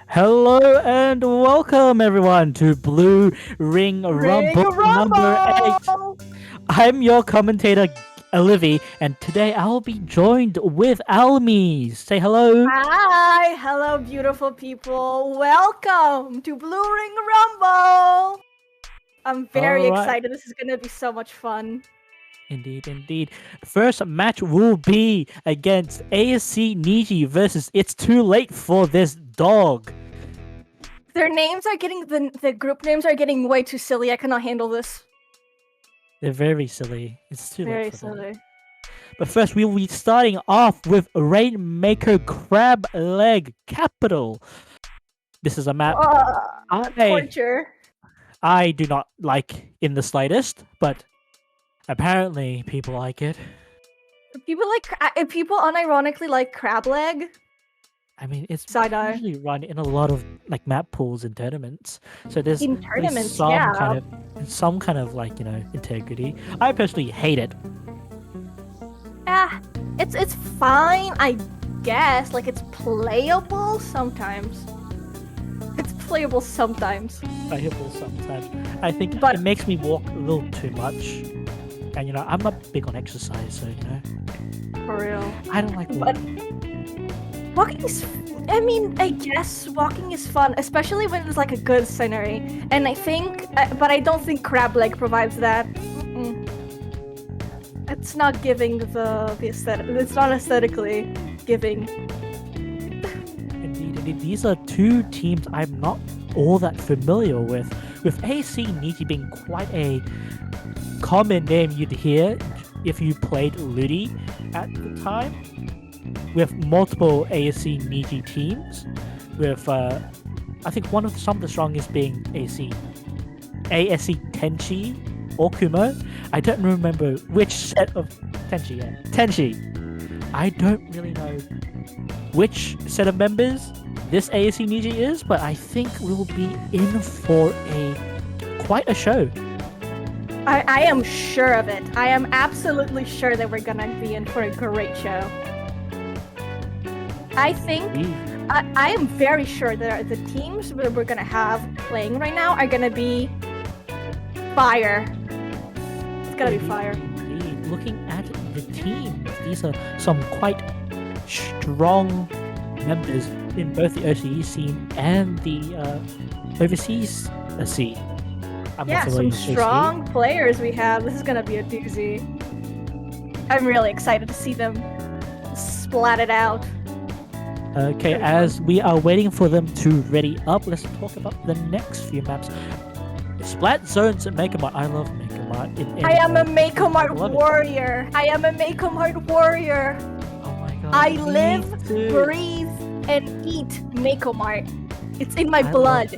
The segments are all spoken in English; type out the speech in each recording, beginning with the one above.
Hello and welcome everyone to Blue Ring Ring Rumble number 8. Rumble! I'm your commentator, Olivia, and today I'll be joined with Almi. Say hello. Hi! Hello, beautiful people. Welcome to Blue Ring Rumble! I'm very Alright. excited. This is going to be so much fun. Indeed. First match will be against ASC Niji versus It's Too Late for This Dog. Their names are getting, the group names are getting way too silly. I cannot handle this. They're very silly. It's too Very late for them. silly. But first, we will be starting off with Rainmaker Crab Leg Capital. This is a map Torture. I do not like in the slightest, but apparently people like it. People unironically like crab leg. I mean, it's Side-eye. usually run in a lot of like map pools and tournaments, so there's In at least tournaments, some yeah. kind of like integrity. I personally hate it. It's fine, I guess. Like, it's playable sometimes. It's playable sometimes. Playable sometimes. I think But- it makes me walk a little too much, and I'm not big on exercise, so For real. I don't like But- walking. Walking is, I guess walking is fun, especially when it's like a good scenery. And I think, but I don't think crab leg provides that. It's not giving the aesthetic. It's not aesthetically giving. Indeed. These are two teams I'm not all that familiar with AC Niji being quite a common name you'd hear if you played Ludi at the time, with multiple ASC Niji teams, with I think some of the strongest being ASC Tenchi or Kumo. I don't remember which set of Tenchi. I don't really know which set of members this ASC Niji is, but I think we'll be in for quite a show. I am sure of it. I am absolutely sure that we're gonna be in for a great show. I think I am very sure that the teams that we're gonna have playing right now are gonna be fire. It's gonna be fire. Indeed. Looking at the teams, these are some quite strong members in both the OCE scene and the overseas scene. Some strong players we have. This is gonna be a doozy. I'm really excited to see them splat it out. Okay, as we are waiting for them to ready up, let's talk about the next few maps. Splat Zones at Maker Mart. I love Maker Mart. I am a Maker Mart warrior. I am a Maker Mart warrior. Oh my god. I live, breathe, and eat Maker Mart. It's in my blood.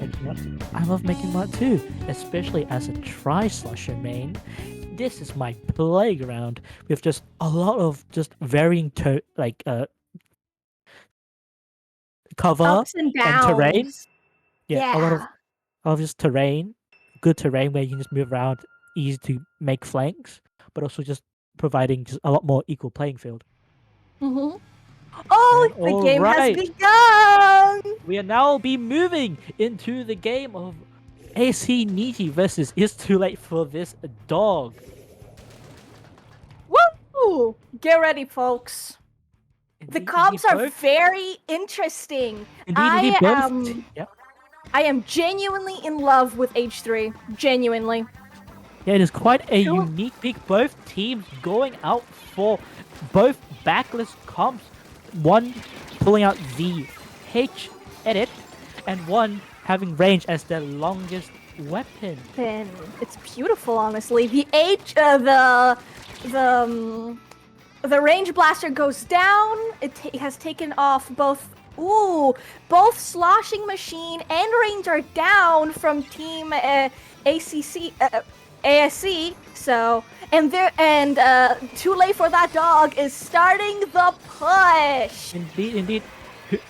I love Maker Mart too, especially as a tri-slusher main. This is my playground with just a lot of just varying cover ups and downs. terrain. Yeah. A lot of just terrain, good terrain where you can just move around, easy to make flanks, but also just providing just a lot more equal playing field. Oh, the game has begun! We are now be moving into the game of AC Niji versus It's Too Late for This Dog. Woo! Get ready, folks. The comps are very interesting. I am genuinely in love with H3. Genuinely. Yeah, it is quite a unique pick. Both teams going out for both backless comps. One pulling out the H edit, and one having range as their longest weapon. It's beautiful, honestly. The range blaster goes down. It has taken off both sloshing machine and range are down from team ASC. So Too Late for That Dog is starting the push. Indeed.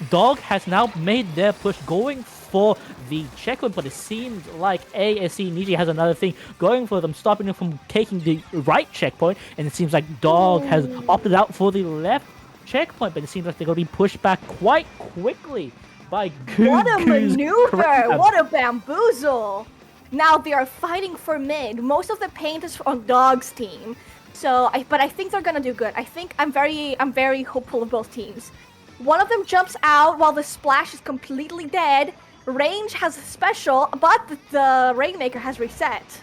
Dog has now made their push, going for the checkpoint, but it seems like ASC Niji has another thing going for them, stopping them from taking the right checkpoint, and it seems like Dog has opted out for the left checkpoint, but it seems like they're going to be pushed back quite quickly by What a Googoo's maneuver! crab. What a bamboozle! Now they are fighting for mid. Most of the paint is on Dawg's team. But I think they're gonna do good. I'm very hopeful of both teams. One of them jumps out while the splash is completely dead. Range has a special, but the Rainmaker has reset.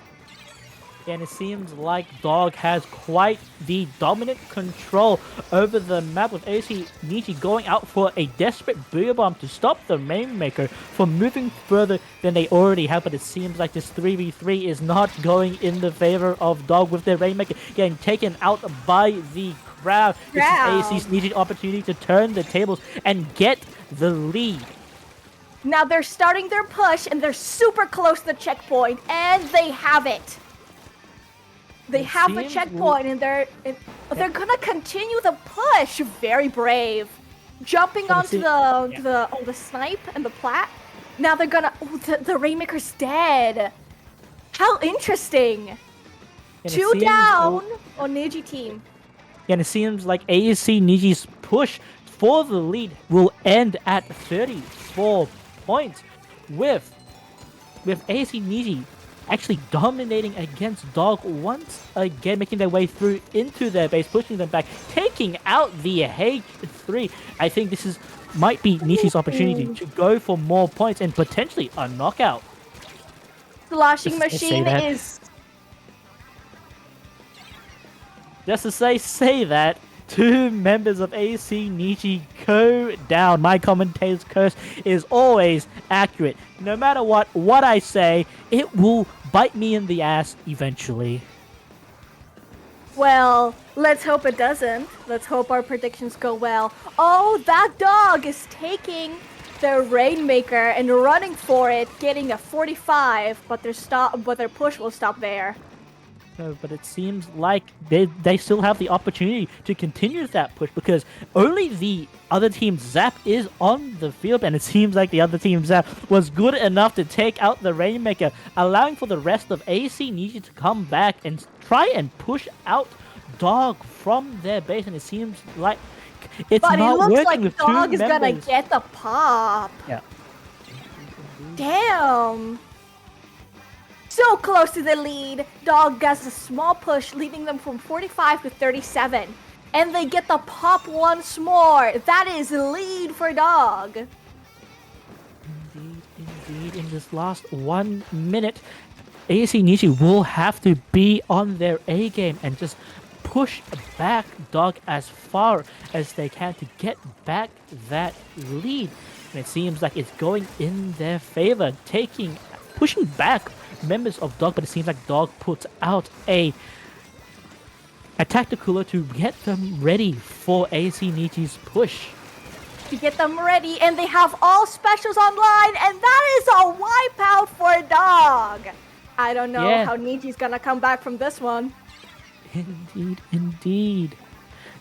And it seems like dawg has quite the dominant control over the map, with ASC Niji going out for a desperate Booyah Bomb to stop the Rainmaker from moving further than they already have. But it seems like this 3v3 is not going in the favor of dawg, with their Rainmaker getting taken out by the crowd. This is ASC Niji's opportunity to turn the tables and get the lead. Now they're starting their push, and they're super close to the checkpoint, and they have it. They have the checkpoint, and they're gonna continue the push. Very brave, jumping onto the snipe and the plat. Now they're gonna. Oh, the Rainmaker's dead. How interesting. And 2 down on Niji team. And it seems like ASC Niji's push for the lead will end at 34 points, with ASC Niji actually dominating against dawg once again, making their way through into their base, pushing them back, taking out the H3. I think this might be Niji's opportunity to go for more points and potentially a knockout. Sloshing machine is... Just to say that, 2 members of ASC Niji go down. My commentator's curse is always accurate. No matter what I say, it will bite me in the ass eventually. Well, let's hope it doesn't. Let's hope our predictions go well. Oh, that dawg is taking their Rainmaker and running for it, getting a 45, but their push will stop there. No, but it seems like they still have the opportunity to continue that push, because only the other team Zap is on the field, and it seems like the other team Zap was good enough to take out the Rainmaker, allowing for the rest of ASC Niji to come back and try and push out dawg from their base, and it seems like it's not working with 2 members. But it looks like dawg is gonna get the pop. Yeah. Damn. So close to the lead. Dawg gets a small push, leading them from 45 to 37. And they get the pop once more. That is lead for dawg. Indeed. In this last 1 minute, ASC Niji will have to be on their A game and just push back dawg as far as they can to get back that lead. And it seems like it's going in their favor, pushing back members of dawg, but it seems like dawg puts out a tactical to get them ready for ASC Niji's push. To get them ready, and they have all specials online, and that is a wipeout for dawg. I don't know how Niji's gonna come back from this one. Indeed.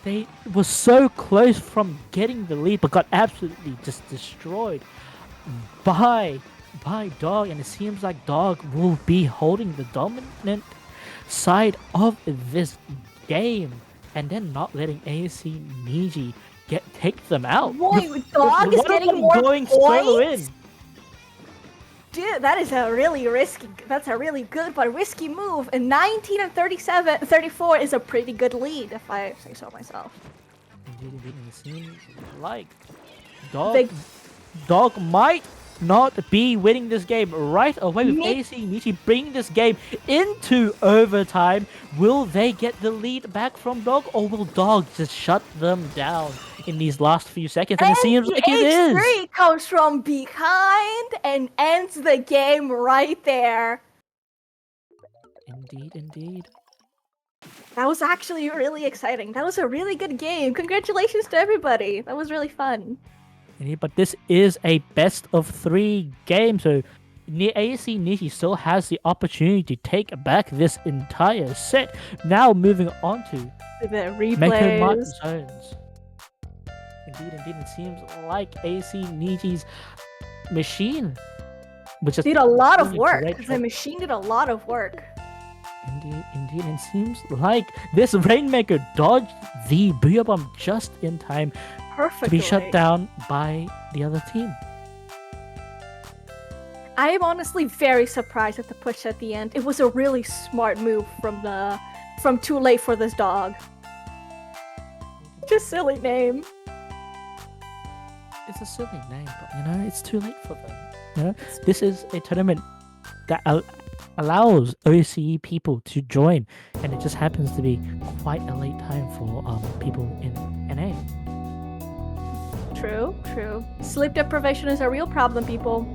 They were so close from getting the lead, but got absolutely just destroyed by dawg, and it seems like dawg will be holding the dominant side of this game, and then not letting ASC Niji take them out. Boy, dawg is getting more going solo in. Dude, that is a really risky. That's a really good but risky move. And 19 and 34 is a pretty good lead, if I say so myself. Indeed, it seems like dawg might not be winning this game right away, with ASC Niji bringing this game into overtime. Will they get the lead back from dawg, or will dawg just shut them down in these last few seconds? And it seems like it is. H3 comes from behind and ends the game right there. Indeed. That was actually really exciting. That was a really good game. Congratulations to everybody. That was really fun. But this is a best of 3 game, so ASC Niji still has the opportunity to take back this entire set. Now moving on to the replays. Zones. Indeed, it seems like ASC Niji's machine, which did a lot of work. The machine did a lot of work. Indeed, it seems like this Rainmaker dodged the Booyah Bomb just in time. Perfectly. To be shut down by the other team. I am honestly very surprised at the push at the end. It was a really smart move from Too Late for This Dog. Just silly name. It's a silly name, but it's too late for them. This is a tournament that allows OCE people to join, and it just happens to be quite a late time for people in NA. True. Sleep deprivation is a real problem, people.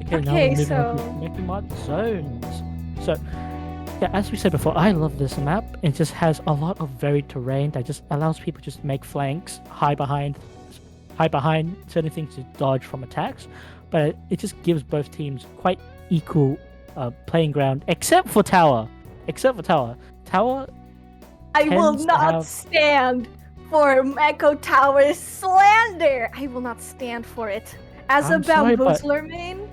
Okay, now we're moving on to zones. So, yeah, as we said before, I love this map. It just has a lot of varied terrain that just allows people to just make flanks, hide behind certain things to dodge from attacks. But it just gives both teams quite equal playing ground, except for Tower. Tower. I will not stand for Meko Tower's slander. I will not stand for it. As a Bamboozler main,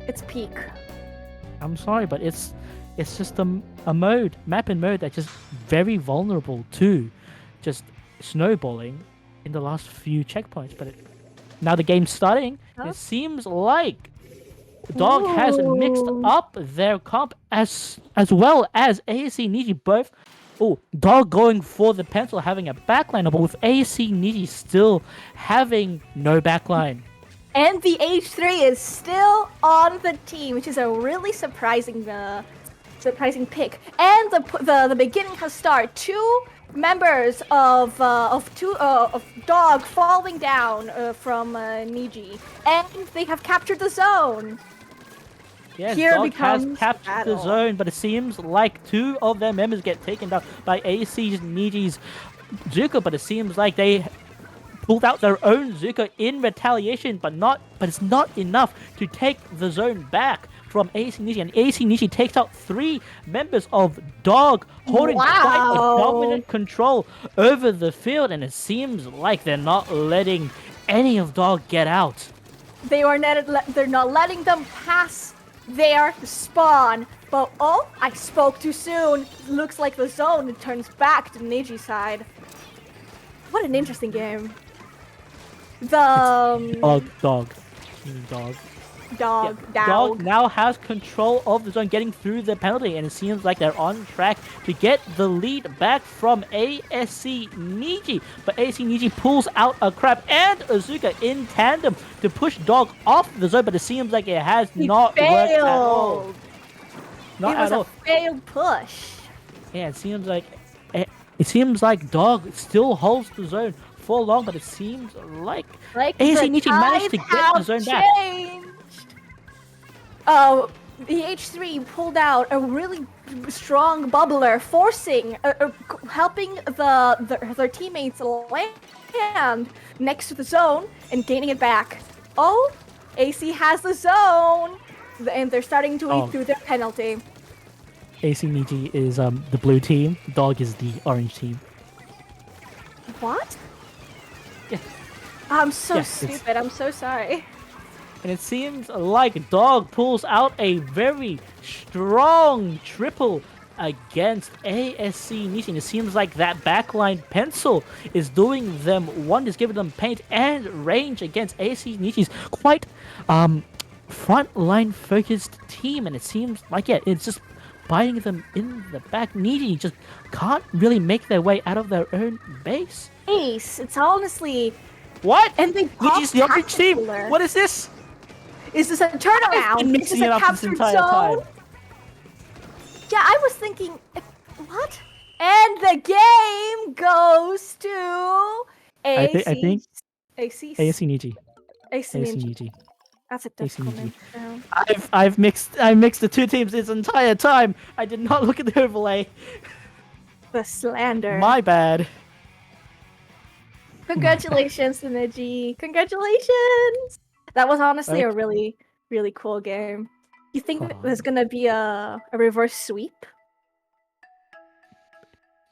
it's peak. I'm sorry, but it's just a map and mode that's just very vulnerable to just snowballing in the last few checkpoints. But now the game's starting. It seems like dawg has mixed up their comp as well as ASC Niji both. dawg going for the pencil, having a backline, but with ASC Niji still having no backline. And the H3 is still on the team, which is a really surprising pick. And the beginning has started. Two members of dawg falling down from Niji, and they have captured the zone. Yes, dawg has captured the zone, but it seems like two of their members get taken down by ASC Niji's Zuko, but it seems like they pulled out their own Zuko in retaliation, but it's not enough to take the zone back from ASC Niji, and ASC Niji takes out 3 members of dawg, holding quite a dominant control over the field, and it seems like they're not letting any of dawg get out. They're not letting them pass their spawn. But I spoke too soon. Looks like the zone turns back to Niji's side. What an interesting game. Dawg now has control of the zone, getting through the penalty, and it seems like they're on track to get the lead back from ASC Niji. But ASC Niji pulls out a Crab and Azuka in tandem to push dawg off the zone, but it seems like it has not worked at all. Not at all. It was a failed push. Yeah, it seems like dawg still holds the zone for long, but it seems like ASC Niji managed to get the zone back. The H3 pulled out a really strong bubbler, forcing, helping their teammates land next to the zone and gaining it back. AC has the zone, and they're starting to eat through their penalty. ASC Niji is the blue team, dawg is the orange team. What? Yeah. I'm so stupid. I'm so sorry. And it seems like dawg pulls out a very strong triple against ASC Niji. And it seems like that backline pencil is doing them wonders, giving them paint and range against ASC Niji's quite frontline focused team. And it seems like it's just biting them in the back. Niji just can't really make their way out of their own base. It's honestly... What? And they Niji's the orange team. What is this? Is this a turnaround? I've been mixing it up this entire time. Yeah, I was thinking, what? And the game goes to I think ASC Niji. ASC Niji. That's a difficult name. I mixed the two teams this entire time. I did not look at the overlay. The slander. My bad. Congratulations, Niji. Congratulations. That was honestly a really, really cool game. You think there's gonna be a reverse sweep?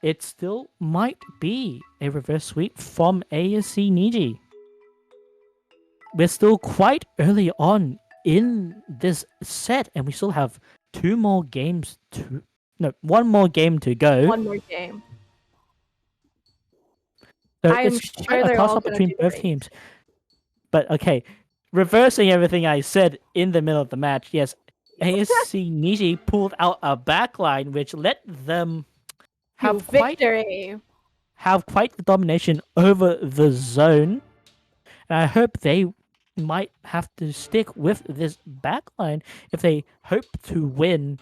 It still might be a reverse sweep from ASC Niji. We're still quite early on in this set, and we still have one more game to go. One more game. So it's quite a toss-up between both teams. But okay, reversing everything I said in the middle of the match, yes, ASC Niji pulled out a backline which let them have quite the domination over the zone. And I hope they might have to stick with this backline if they hope to win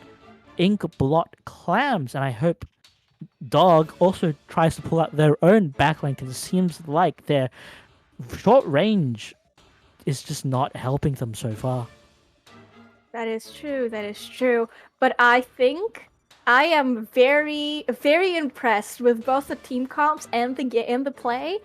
Ink Blot Clams. And I hope dawg also tries to pull out their own backline because it seems like their short range is just not helping them so far. That is true. That is true. But I think I am very, very impressed with both the team comps and the play.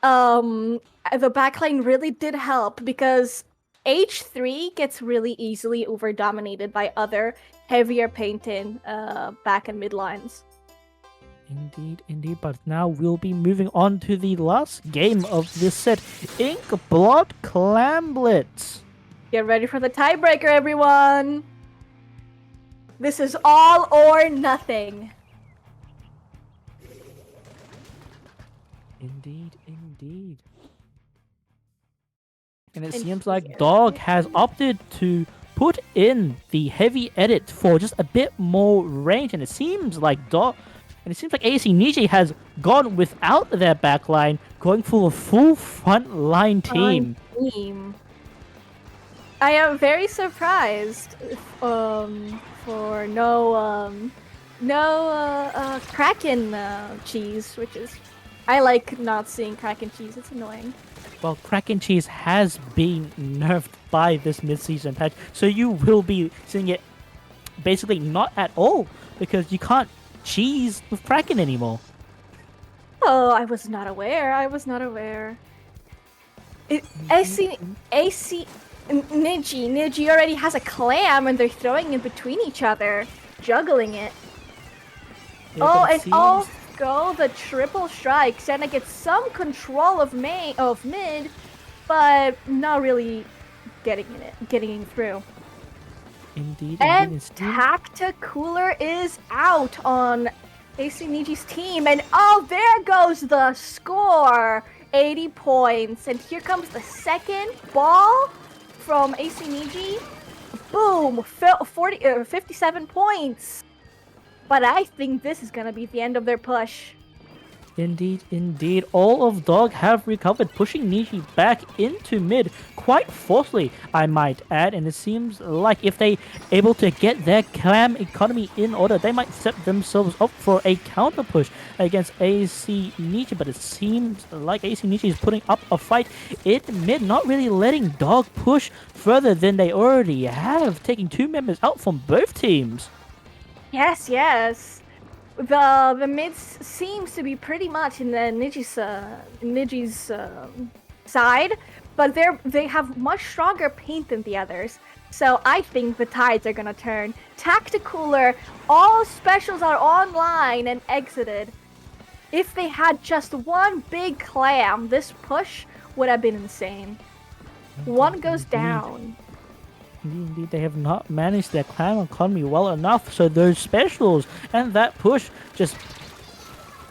The backline really did help because H3 gets really easily over dominated by other heavier painted back and mid lines. Indeed, indeed. But now we'll be moving on to the last game of this set, Ink Blot Clamblets. Get ready for the tiebreaker, everyone! This is all or nothing. Indeed, indeed. And it seems like dawg has opted to put in the heavy edit for just a bit more range, and it seems like ASC Niji has gone without their backline, going for a full front line team. I am very surprised for no Kraken cheese, which is I like not seeing Kraken cheese. It's annoying. Well, Kraken cheese has been nerfed by this mid-season patch, so you will be seeing it basically not at all because you can't cheese with Kraken anymore. Oh, I was not aware. ASC Niji already has a clam and they're throwing it between each other, juggling it. Yeah, and also the triple strike. Senna gets some control of mid, but not really getting through. Indeed. And Tacticooler is out on ASC Niji's team, and there goes the score, 80 points. And here comes the second ball from ASC Niji. Boom, 57 points. But I think this is gonna be the end of their push. Indeed. All of dawg have recovered, pushing Niji back into mid quite forcefully, I might add. And it seems like if they able to get their clam economy in order, they might set themselves up for a counter push against ASC Niji. But it seems like ASC Niji is putting up a fight in mid, not really letting dawg push further than they already have, taking 2 members out from both teams. Yes. The mid seems to be pretty much in the Niji's side, but they have much stronger paint than the others. So I think the tides are gonna turn. Tacticooler, all specials are online and exited. If they had just one big clam, this push would have been insane. One goes down. Indeed, they have not managed their clam economy well enough, so those specials and that push just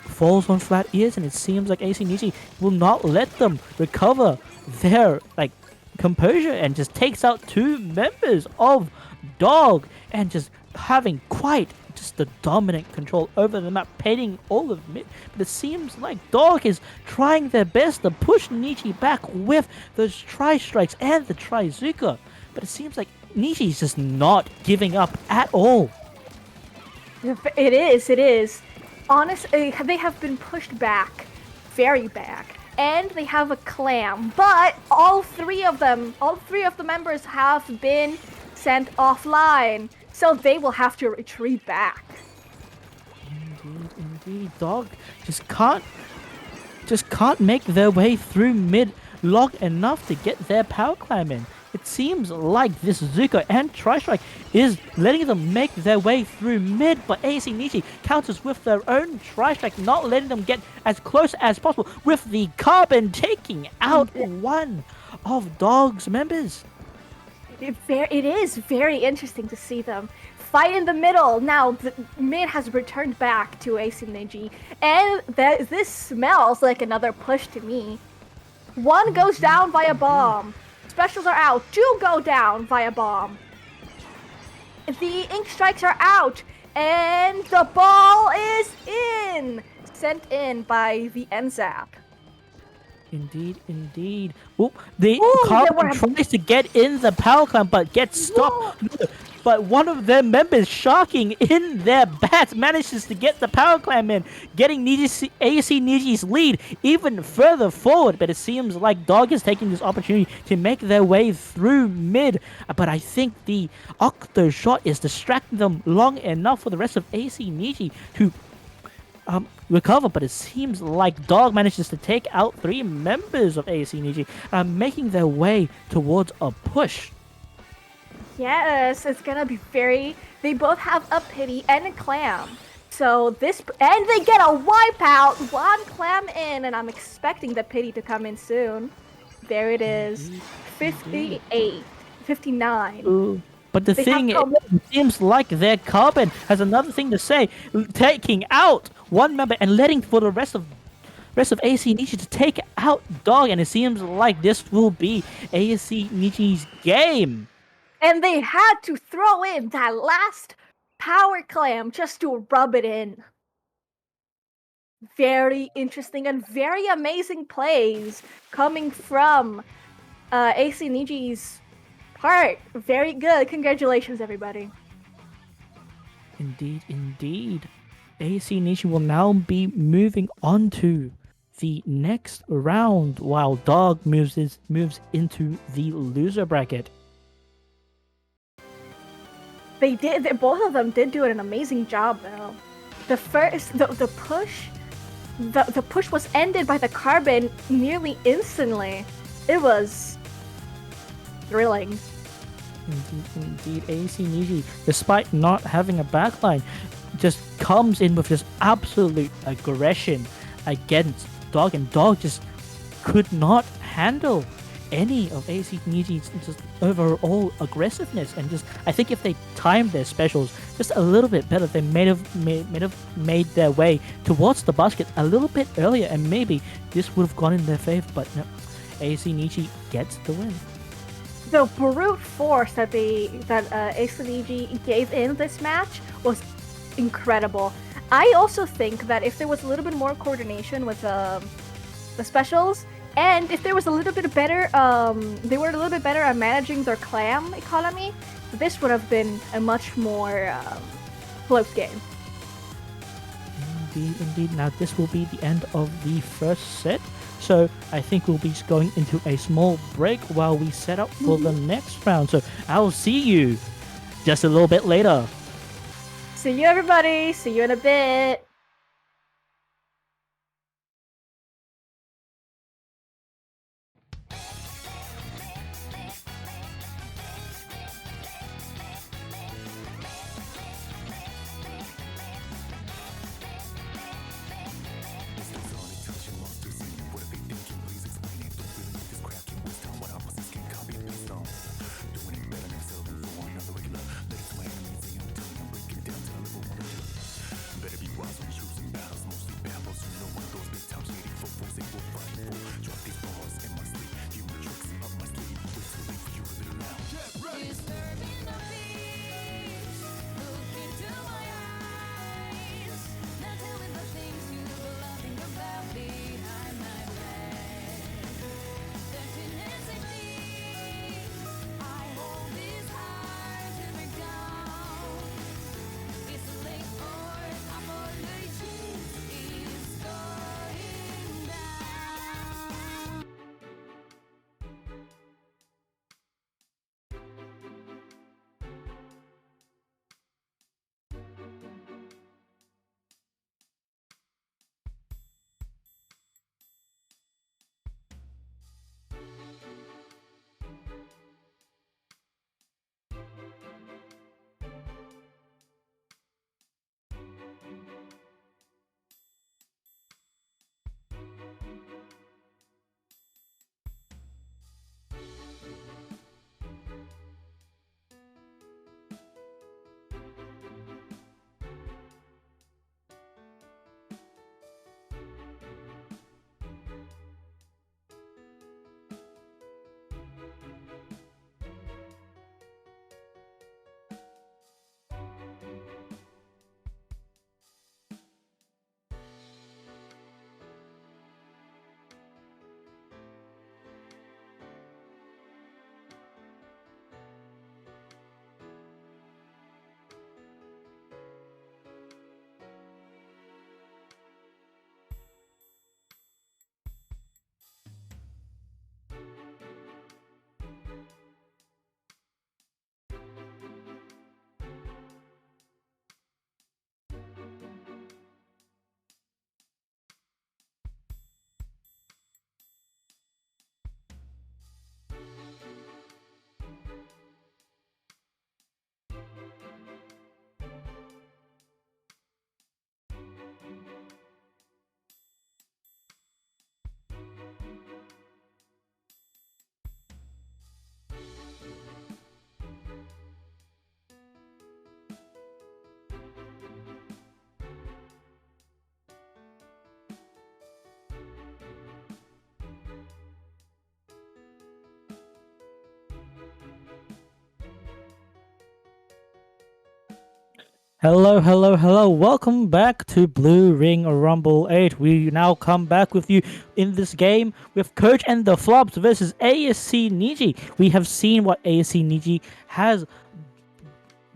falls on flat ears, and it seems like ASC Niji will not let them recover their composure and just takes out 2 members of dawg and just having quite just the dominant control over the map, painting all of mid. But it seems like dawg is trying their best to push Niji back with those tri-strikes and the tri-zuka. But it seems like Niji is just not giving up at all. It is. Honestly, they have been pushed back, very back, and they have a clam. But all three of the members have been sent offline, so they will have to retreat back. Indeed. dawg just can't make their way through mid long enough to get their power clam in. It seems like this Zuko and Tri-Strike is letting them make their way through mid, but ASC Niji counters with their own Tri-Strike, not letting them get as close as possible, with the carbon taking out one of dawg's members. It is very interesting to see them fight in the middle. Now, the mid has returned back to ASC Niji, and this smells like another push to me. One goes down via bomb. Specials are out. Two go down via bomb. The ink strikes are out. And the ball is in. Sent in by the NZAP. Indeed, indeed. Oh, the Carbon tries to get in the power clamp, but gets stopped. But one of their members, Sharking in their bat, manages to get the power clamp in, getting ASC Niji's lead even further forward. But it seems like dawg is taking this opportunity to make their way through mid. But I think the Octo shot is distracting them long enough for the rest of ASC Niji to recover, but it seems like dawg manages to take out 3 members of ASC Niji, making their way towards a push. Yes, it's gonna be they both have a pity and a clam. So and they get a wipeout, 1 clam in, and I'm expecting the pity to come in soon. There it is, 58, 59. Ooh. But the thing is, it seems like their Carbon has another thing to say, taking out 1 member and letting for the rest of ASC Niji to take out dawg, and it seems like this will be ASC Niji's game. And they had to throw in that last power clam just to rub it in. Very interesting and very amazing plays coming from ASC Niji's part. Very good. Congratulations, everybody. Indeed, indeed. ASC Niji will now be moving on to the next round while dawg moves into the loser bracket. Both of them did do an amazing job, though. The push was ended by the Carbon nearly instantly. It was thrilling. Indeed, ASC Niji, despite not having a backline, just comes in with this absolute aggression against dawg, and dawg just could not handle any of ASC Niji's just overall aggressiveness. And I think if they timed their specials just a little bit better, they may have made their way towards the basket a little bit earlier, and maybe this would have gone in their favor. But no, ASC Niji gets the win. The brute force that ASC Niji gave in this match was incredible. I also think that if there was a little bit more coordination with the specials, and if there was a little bit better, they were a little bit better at managing their clam economy, this would have been a much more close game. Indeed. Now this will be the end of the first set, so I think we'll be going into a small break while we set up for the next round. So I'll see you just a little bit later. See you, everybody. See you in a bit. Hello, hello, hello. Welcome back to Blue Ring Rumble 8. We now come back with you in this game with Coach and the Flops versus ASC Niji. We have seen what ASC Niji has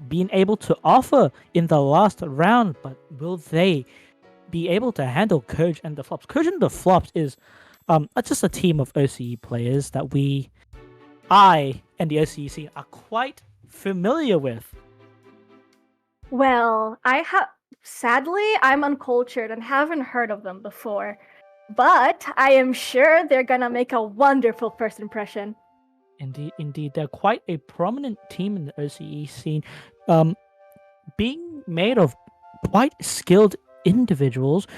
been able to offer in the last round, but will they be able to handle Coach and the Flops? Coach and the Flops is just a team of OCE players that I and the OCE scene are quite familiar with. Well, sadly, I'm uncultured and haven't heard of them before. But I am sure they're gonna make a wonderful first impression. Indeed. They're quite a prominent team in the OCE scene, being made of quite skilled individuals,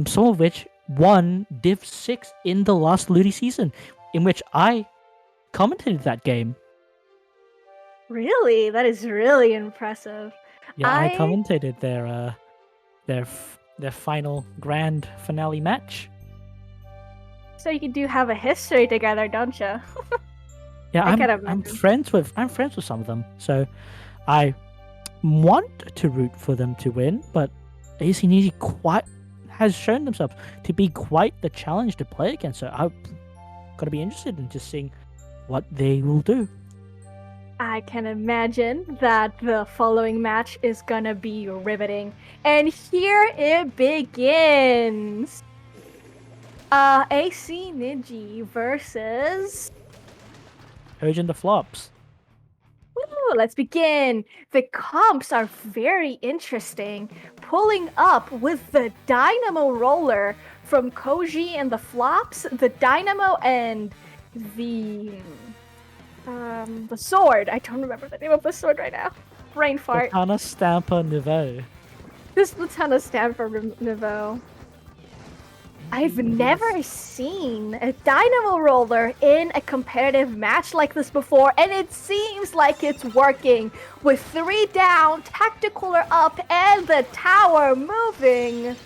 some of which won Div 6 in the last Ludi season, in which I commentated that game. Really? That is really impressive. Yeah, I commentated their final grand finale match. So you do have a history together, don't you? Yeah, I'm friends with some of them, so I want to root for them to win, but ASC Niji has shown themselves to be quite the challenge to play against, so I've got to be interested in just seeing what they will do. I can imagine that the following match is gonna be riveting. And here it begins! AC Niji versus... Coach and the Flops. Woo, let's begin! The comps are very interesting. Pulling up with the Dynamo Roller from Koji and the Flops, the Dynamo and the sword. I don't remember the name of the sword right now. Brain fart. Latana Stamper Nouveau. This Latana Stamper Nouveau. I've never seen a Dynamo Roller in a competitive match like this before, and it seems like it's working. With 3 down, Tacticaler up, and the tower moving.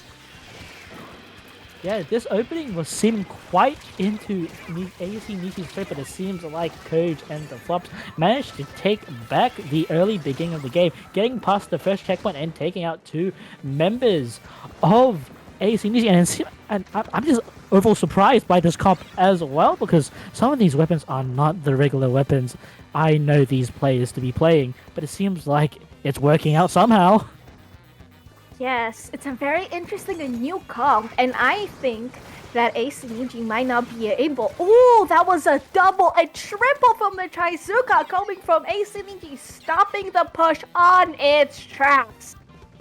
Yeah, this opening was seeming quite into ASC Niji's favor, but it seems like Coach and the Flops managed to take back the early beginning of the game, getting past the first checkpoint and taking out 2 members of ASC Niji. And I'm just overall surprised by this comp as well, because some of these weapons are not the regular weapons I know these players to be playing, but it seems like it's working out somehow. Yes, it's a very interesting and new comp, and I think that AC Niji might not be able... Ooh, that was a triple from the Chaizuka coming from AC Niji, stopping the push on its tracks.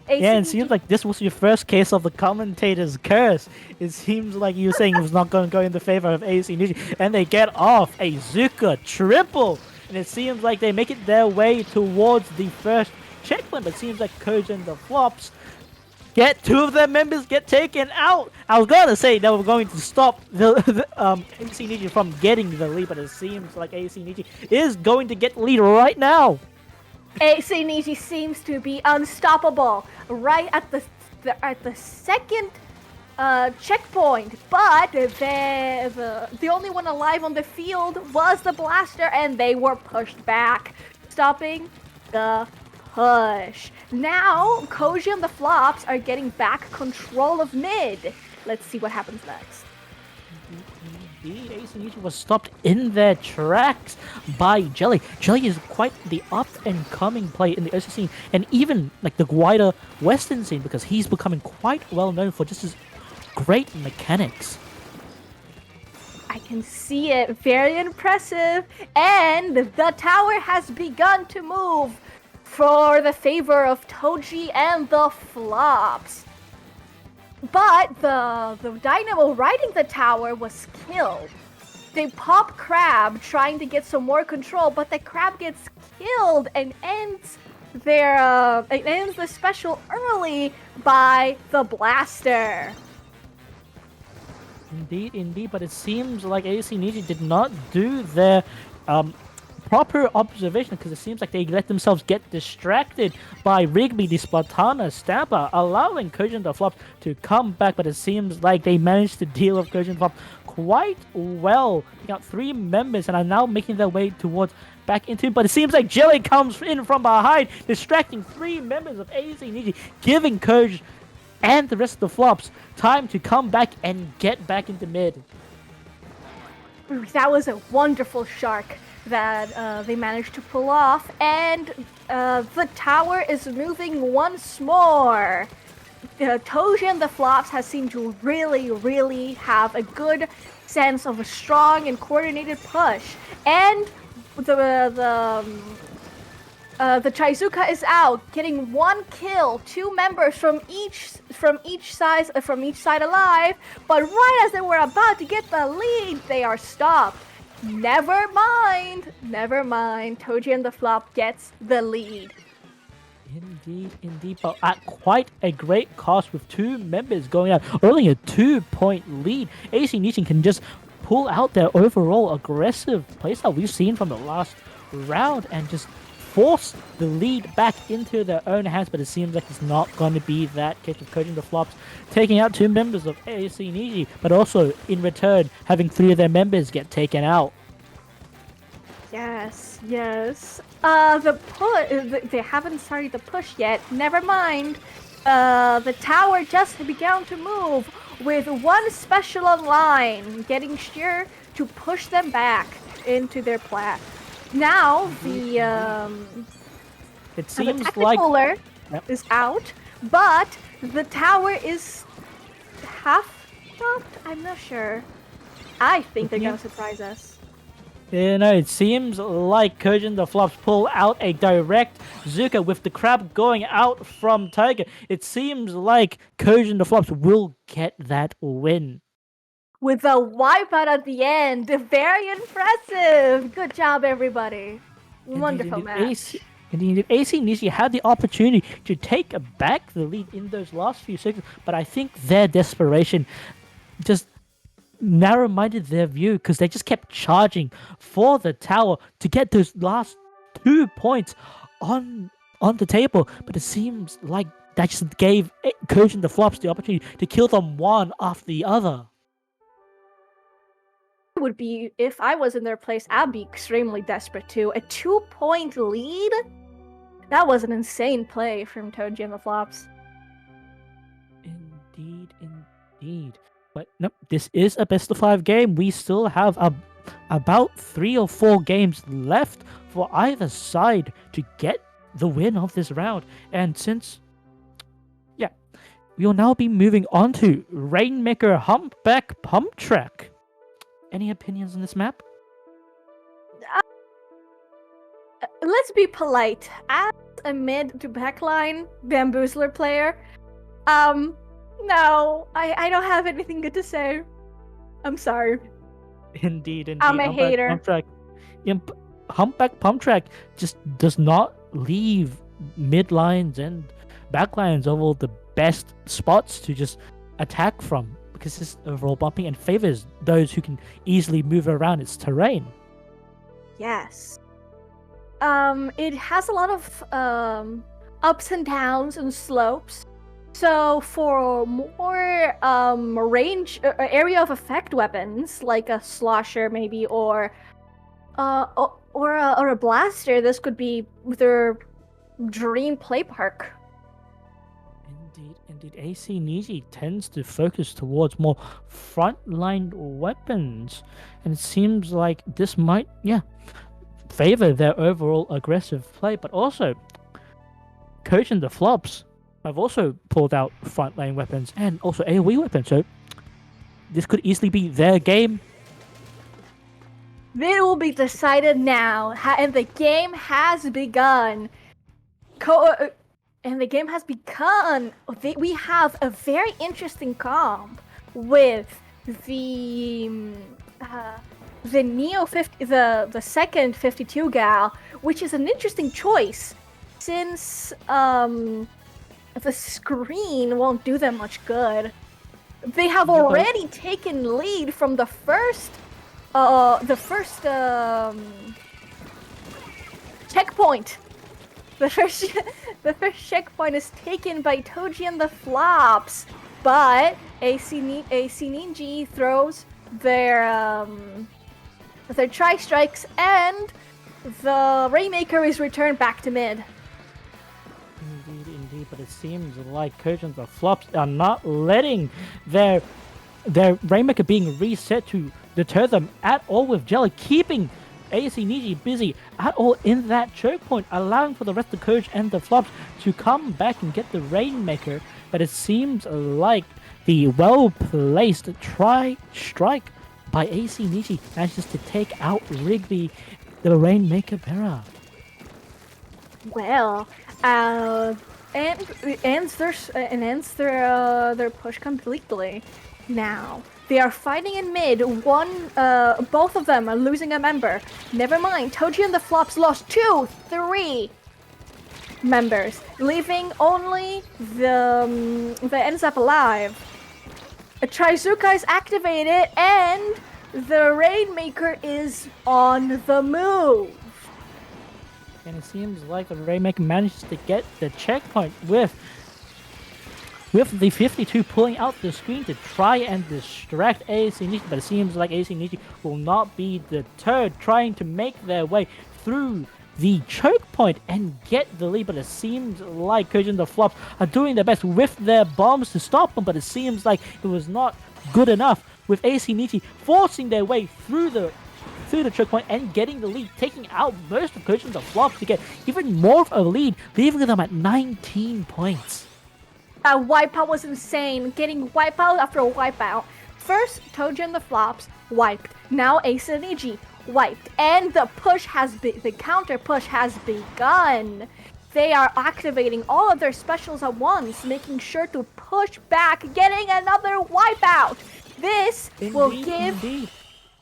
Yeah, it seems like this was your first case of the commentator's curse. It seems like you were saying it was not going to go in the favor of AC Niji, and they get off a Zuka triple, and it seems like they make it their way towards the first checkpoint, but it seems like Coach and the Flops get 2 of their members get taken out. I was gonna say they were going to stop the AC Niji from getting the lead, but it seems like AC Niji is going to get the lead right now. AC Niji seems to be unstoppable right at the second checkpoint, but the only one alive on the field was the Blaster, and they were pushed back, stopping the push. Now, Koji and the Flops are getting back control of mid. Let's see what happens next. Indeed, AC Niji was stopped in their tracks by Jelly. Jelly is quite the up-and-coming player in the OC scene, and even like the wider Western scene, because he's becoming quite well known for just his great mechanics. I can see it. Very impressive. And the tower has begun to move for the favor of Toji and the Flops. But the Dynamo riding the tower was killed. They pop Crab trying to get some more control, but the Crab gets killed and ends the special early by the Blaster. Indeed, but it seems like AC Niji did not do their proper observation because it seems like they let themselves get distracted by Rigby the Spartana Stamper, allowing Kojin the Flops to come back, but it seems like they managed to deal with Kojin the Flops quite well. They got 3 members and are now making their way towards back into it, but it seems like Jelly comes in from behind, distracting 3 members of ASC Niji, giving Koj and the rest of the Flops time to come back and get back into mid. That was a wonderful shark that they managed to pull off, and the tower is moving once more. Toji and the Flops has seemed to really have a good sense of a strong and coordinated push, and the Chaizuka is out, getting 1 kill, 2 members from each side alive. But right as they were about to get the lead, they are stopped. Never mind. Toji and the Flop gets the lead. Indeed, but at quite a great cost with 2 members going out, only a 2-point lead. ASC Niji can just pull out their overall aggressive playstyle we've seen from the last round and just force the lead back into their own hands, but it seems like it's not going to be that case of Kojin the Flops taking out 2 members of ASC Niji, but also in return having 3 of their members get taken out. Yes. They haven't started the push yet. Never mind. The tower just began to move with 1 special online, getting sheer to push them back into their plat. Now it seems the Technicolor is out, but the tower is half stopped. I'm not sure. I think they're gonna surprise us. It seems like Kojin the Flops pull out a direct Zuka with the crab going out from Tiger. It seems like Kojin the Flops will get that win. With a wipeout at the end. Very impressive. Good job, everybody. Wonderful match. Indeed, ASC Niji had the opportunity to take back the lead in those last few seconds, but I think their desperation just narrow-minded their view because they just kept charging for the tower to get those last 2 points on the table. But it seems like that just gave Kojin the Flops the opportunity to kill them one after the other. Would be, if I was in their place, I'd be extremely desperate too. A 2-point lead? That was an insane play from Toji and the Flops. Indeed. But nope, this is a best of 5 game. We still have about 3 or 4 games left for either side to get the win of this round. And since, we will now be moving on to Rainmaker Humpback Pump Track. Any opinions on this map? Let's be polite. As a mid to backline Bamboozler player, no, I don't have anything good to say. I'm sorry. Indeed. I'm a hater. Humpback Pump Track just does not leave mid lines and back lines of all the best spots to just attack from, because it's overall bumping and favors those who can easily move around its terrain. Yes. It has a lot of ups and downs and slopes. So for more range area of effect weapons, like a slosher maybe, or a blaster, this could be their dream play park. Indeed, ASC Niji tends to focus towards more frontline weapons, and it seems like this might, favor their overall aggressive play. But also, Kojin the Flops have also pulled out frontline weapons and also AoE weapons, so this could easily be their game. It will be decided now, and the game has begun. We have a very interesting comp with the Neo 50, the second 52 gal, which is an interesting choice since the screen won't do them much good. They have already taken lead from the first checkpoint. The first checkpoint is taken by Toji and the Flops, but ASC Niji throws their tri-strikes, and the Rainmaker is returned back to mid. Indeed, but it seems like Coach and the Flops are not letting their Rainmaker being reset to deter them at all, with Jelly keeping ASC Niji busy at all in that choke point, allowing for the rest of the Coach and the Flops to come back and get the Rainmaker. But it seems like the well-placed strike by ASC Niji manages to take out Rigby, the Rainmaker bearer. Well, ends their push completely. Now they are fighting in mid. Both of them are losing a member. Never mind. Toji and the Flops lost 3 members, leaving only the ends up alive. A Trizuka is activated, and the Rainmaker is on the move. And it seems like the Rainmaker managed to get the checkpoint with the 52 pulling out the screen to try and distract ASC Niji, but it seems like ASC Niji will not be deterred, trying to make their way through the choke point and get the lead. But it seems like Coach and the Flops are doing their best with their bombs to stop them, but it seems like it was not good enough, with ASC Niji forcing their way through the choke point and getting the lead, taking out most of Coach and the Flops to get even more of a lead, leaving them at 19 points. That wipeout was insane. Getting wipeout after a wipeout. First, Toji and the Flops wiped. Now ASC Niji wiped. And the counter push has begun. They are activating all of their specials at once, making sure to push back, getting another wipeout. This will give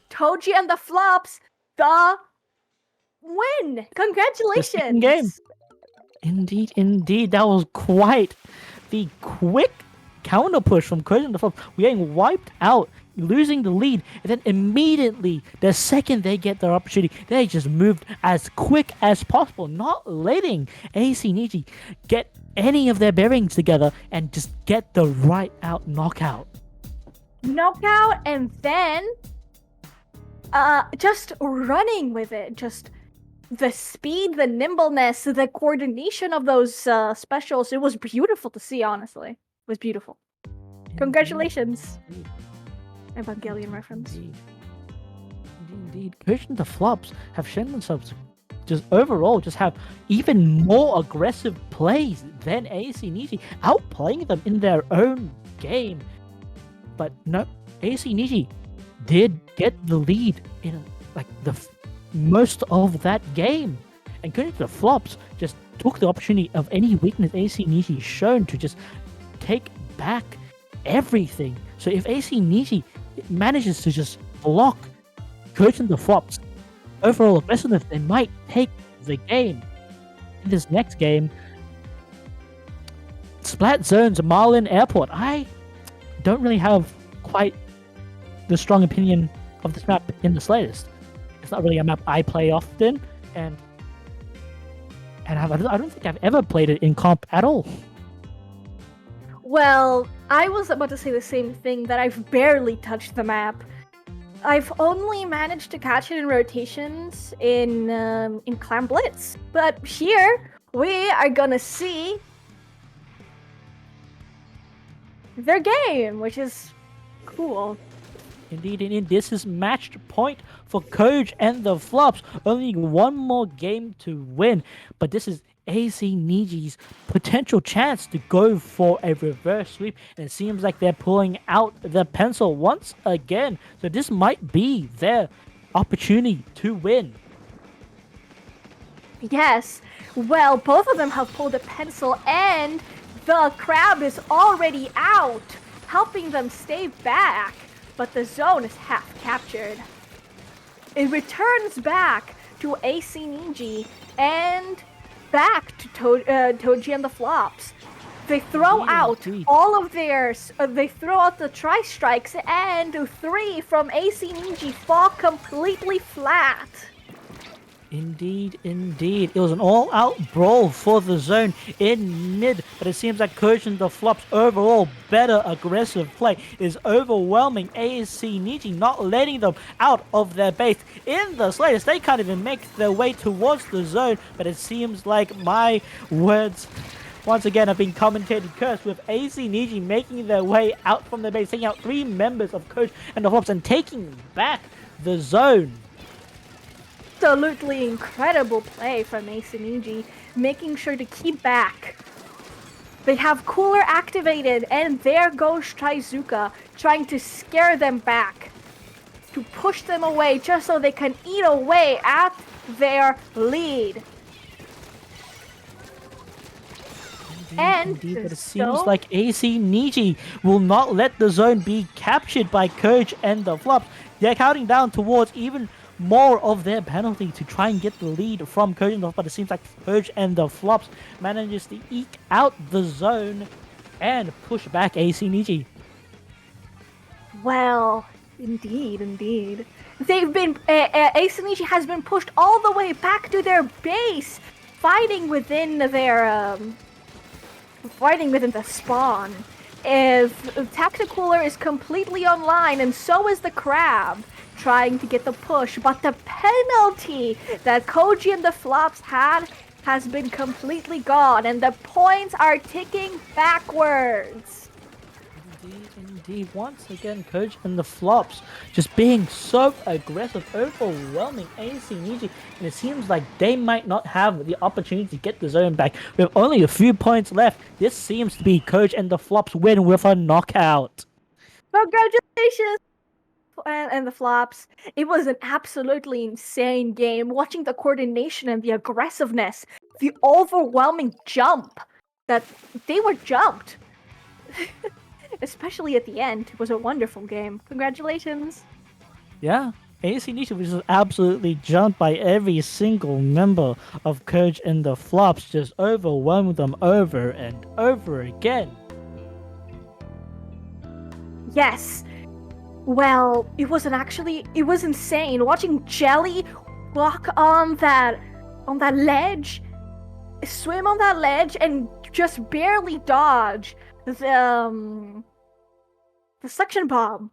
Toji and the Flops the win. Congratulations. Game. Indeed. That was quite the quick counter push from Coach and the Flops. We're getting wiped out, losing the lead, and then immediately, the second they get their opportunity, they just moved as quick as possible, not letting ASC Niji get any of their bearings together and just get the right out knockout. And then just running with it, just the speed, the nimbleness, the coordination of those specials. It was beautiful to see, honestly. It was beautiful. Congratulations. Evangelion reference. Indeed. Coach and the Flops have shown themselves just overall have even more aggressive plays than ASC Niji, outplaying them in their own game. But no, ASC Niji did get the lead in most of that game, and Coach and the Flops just took the opportunity of any weakness ASC Niji shown to just take back everything. So if ASC Niji manages to just block Coach and the Flops overall aggressiveness, they might take the game. In this next game, Splat Zones Marlin Airport. I don't really have quite the strong opinion of this map in the slightest. It's not really a map I play often, and I don't think I've ever played it in comp at all. Well, I was about to say the same thing, that I've barely touched the map. I've only managed to catch it in rotations in Clan Blitz. But here, we are gonna see their game, which is cool. Indeed. This is matched point for Coach and the Flops. Only one more game to win, but this is ASC Niji's potential chance to go for a reverse sweep, and it seems like they're pulling out the pencil once again. So this might be their opportunity to win. Yes. Well, both of them have pulled a pencil, and the crab is already out, helping them stay back. But the zone is half captured. It returns back to ASC Niji and back to Toji and the Flops. They throw out all of theirs. They throw out the tri-strikes, and 3 from ASC Niji fall completely flat. Indeed, indeed. It was an all-out brawl for the zone in mid, but it seems like Coach and the Flops' overall better aggressive play is overwhelming ASC Niji, not letting them out of their base in the slightest. They can't even make their way towards the zone, but it seems like my words once again have been commentated cursed, with AC Niji making their way out from the base, taking out 3 members of Coach and the Flops and taking back the zone. Absolutely incredible play from AC Niji, making sure to keep back. They have Cooler activated, and there goes Trizuka, trying to scare them back, to push them away just so they can eat away at their lead. Indeed, but it seems like AC Niji will not let the zone be captured by Coach and the Flops. They're counting down towards even more of their penalty to try and get the lead from Coach and the Flops, but it seems like Coach and the Flops manages to eke out the zone and push back AC Niji. Well, indeed. They've been AC Niji has been pushed all the way back to their base, fighting within the spawn. If Tacticooler is completely online, and so is the Crab, trying to get the push, but the penalty that Koji and the Flops had has been completely gone, and the points are ticking backwards. Indeed. Once again, Coach and the Flops just being so aggressive, overwhelming AC Niji, and it seems like they might not have the opportunity to get the zone back. With only a few points left, this seems to be Coach and the Flops win with a knockout. Congratulations! And the Flops. It was an absolutely insane game. Watching the coordination and the aggressiveness, the overwhelming jump that they were jumped. Especially at the end. It was a wonderful game. Congratulations. Yeah, AC Niji was just absolutely jumped by every single member of Coach and the Flops, just overwhelming them over and over again. Yes. Well, it was insane watching Jelly walk on that ledge, swim on that ledge, and just barely dodge the suction bomb.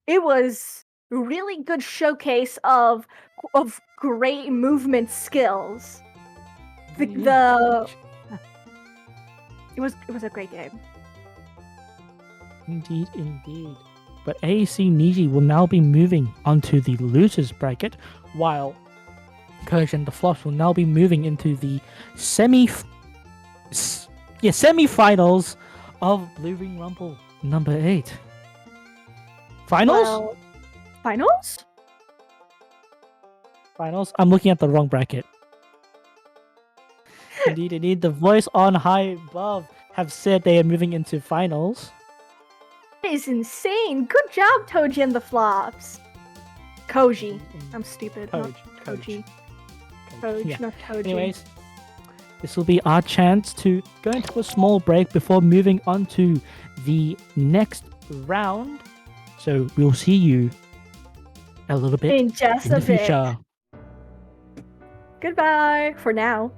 It was a really good showcase of great movement skills. It was a great game. Indeed. But AC Niji will now be moving onto the losers bracket, while Coach and the Flops will now be moving into the semifinals of Blue Ring Rumble number 8. Finals? Well, finals? Finals? I'm looking at the wrong bracket. Indeed. The voice on high above have said they are moving into finals. That is insane. Good job, Toji and the Flops. Koji. I'm stupid. Koji. Yeah. Not Toji. Anyways, this will be our chance to go into a small break before moving on to the next round. So we'll see you a little bit in just in the future. Goodbye for now.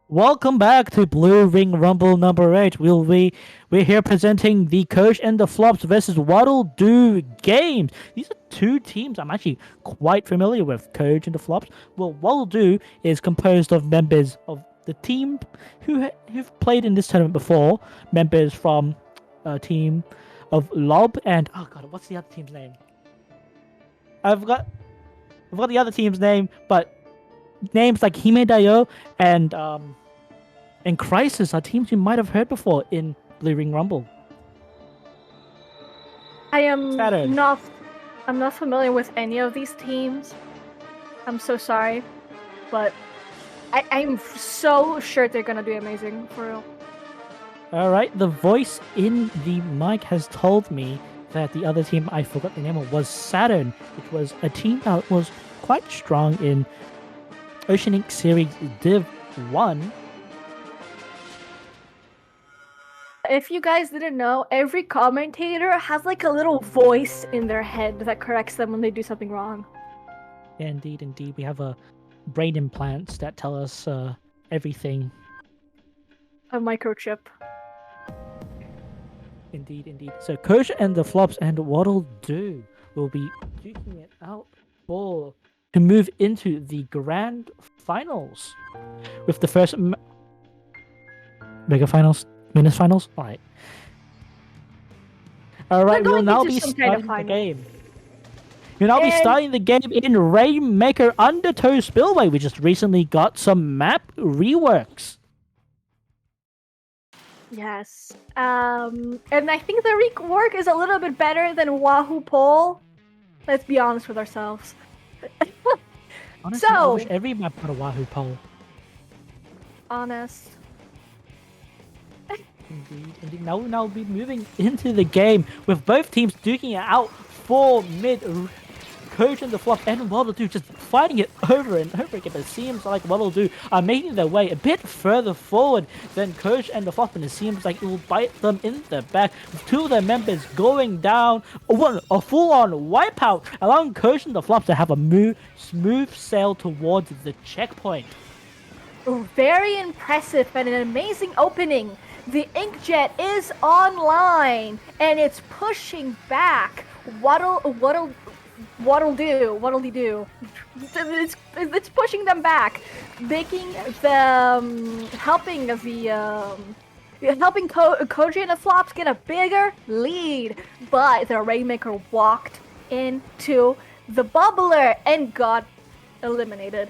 Welcome back to Blue Ring Rumble number 8. We're here presenting the Coach and the Flops versus Waddle Do games. These are two teams I'm actually quite familiar with, Coach and the Flops. Well, Waddle Do is composed of members of the team who've played in this tournament before. Members from a team of Lob and oh god, what's the other team's name? I've got the other team's name, but names like Hime Dayo and Crisis are teams you might have heard before in Blue Ring Rumble. I'm not familiar with any of these teams. I'm so sorry, but I'm so sure they're gonna do amazing for real. All right, the voice in the mic has told me that the other team, I forgot the name of, was Saturn, which was a team that was quite strong in Oceanic Series Div 1. If you guys didn't know, every commentator has like a little voice in their head that corrects them when they do something wrong. Yeah, indeed. We have brain implants that tell us everything. A microchip. Indeed. So Coach and the Flops and Waddle Do will be duking it out to move into the grand finals with the first mega finals, minus finals. All right. We'll now be starting the game. We'll now be starting the game in Rainmaker Undertow Spillway. We just recently got some map reworks. Yes. And I think the rework is a little bit better than Wahoo Pole. Let's be honest with ourselves. Honestly, I wish every map had a Wahoo Pole. Honest. Indeed. Now we'll be moving into the game with both teams duking it out for mid. Coach and the Flop and Waddle Do just fighting it over and over again, but it seems like Waddle Do are making their way a bit further forward than Coach and the Flop, and it seems like it will bite them in the back, with two of their members going down, a full-on wipeout, allowing Coach and the Flop to have a smooth sail towards the checkpoint. Very impressive and an amazing opening. The Inkjet is online, and it's pushing back Waddle Do. It's pushing them back, making them helping Koji and the Flops get a bigger lead. But the Rainmaker walked into the bubbler and got eliminated.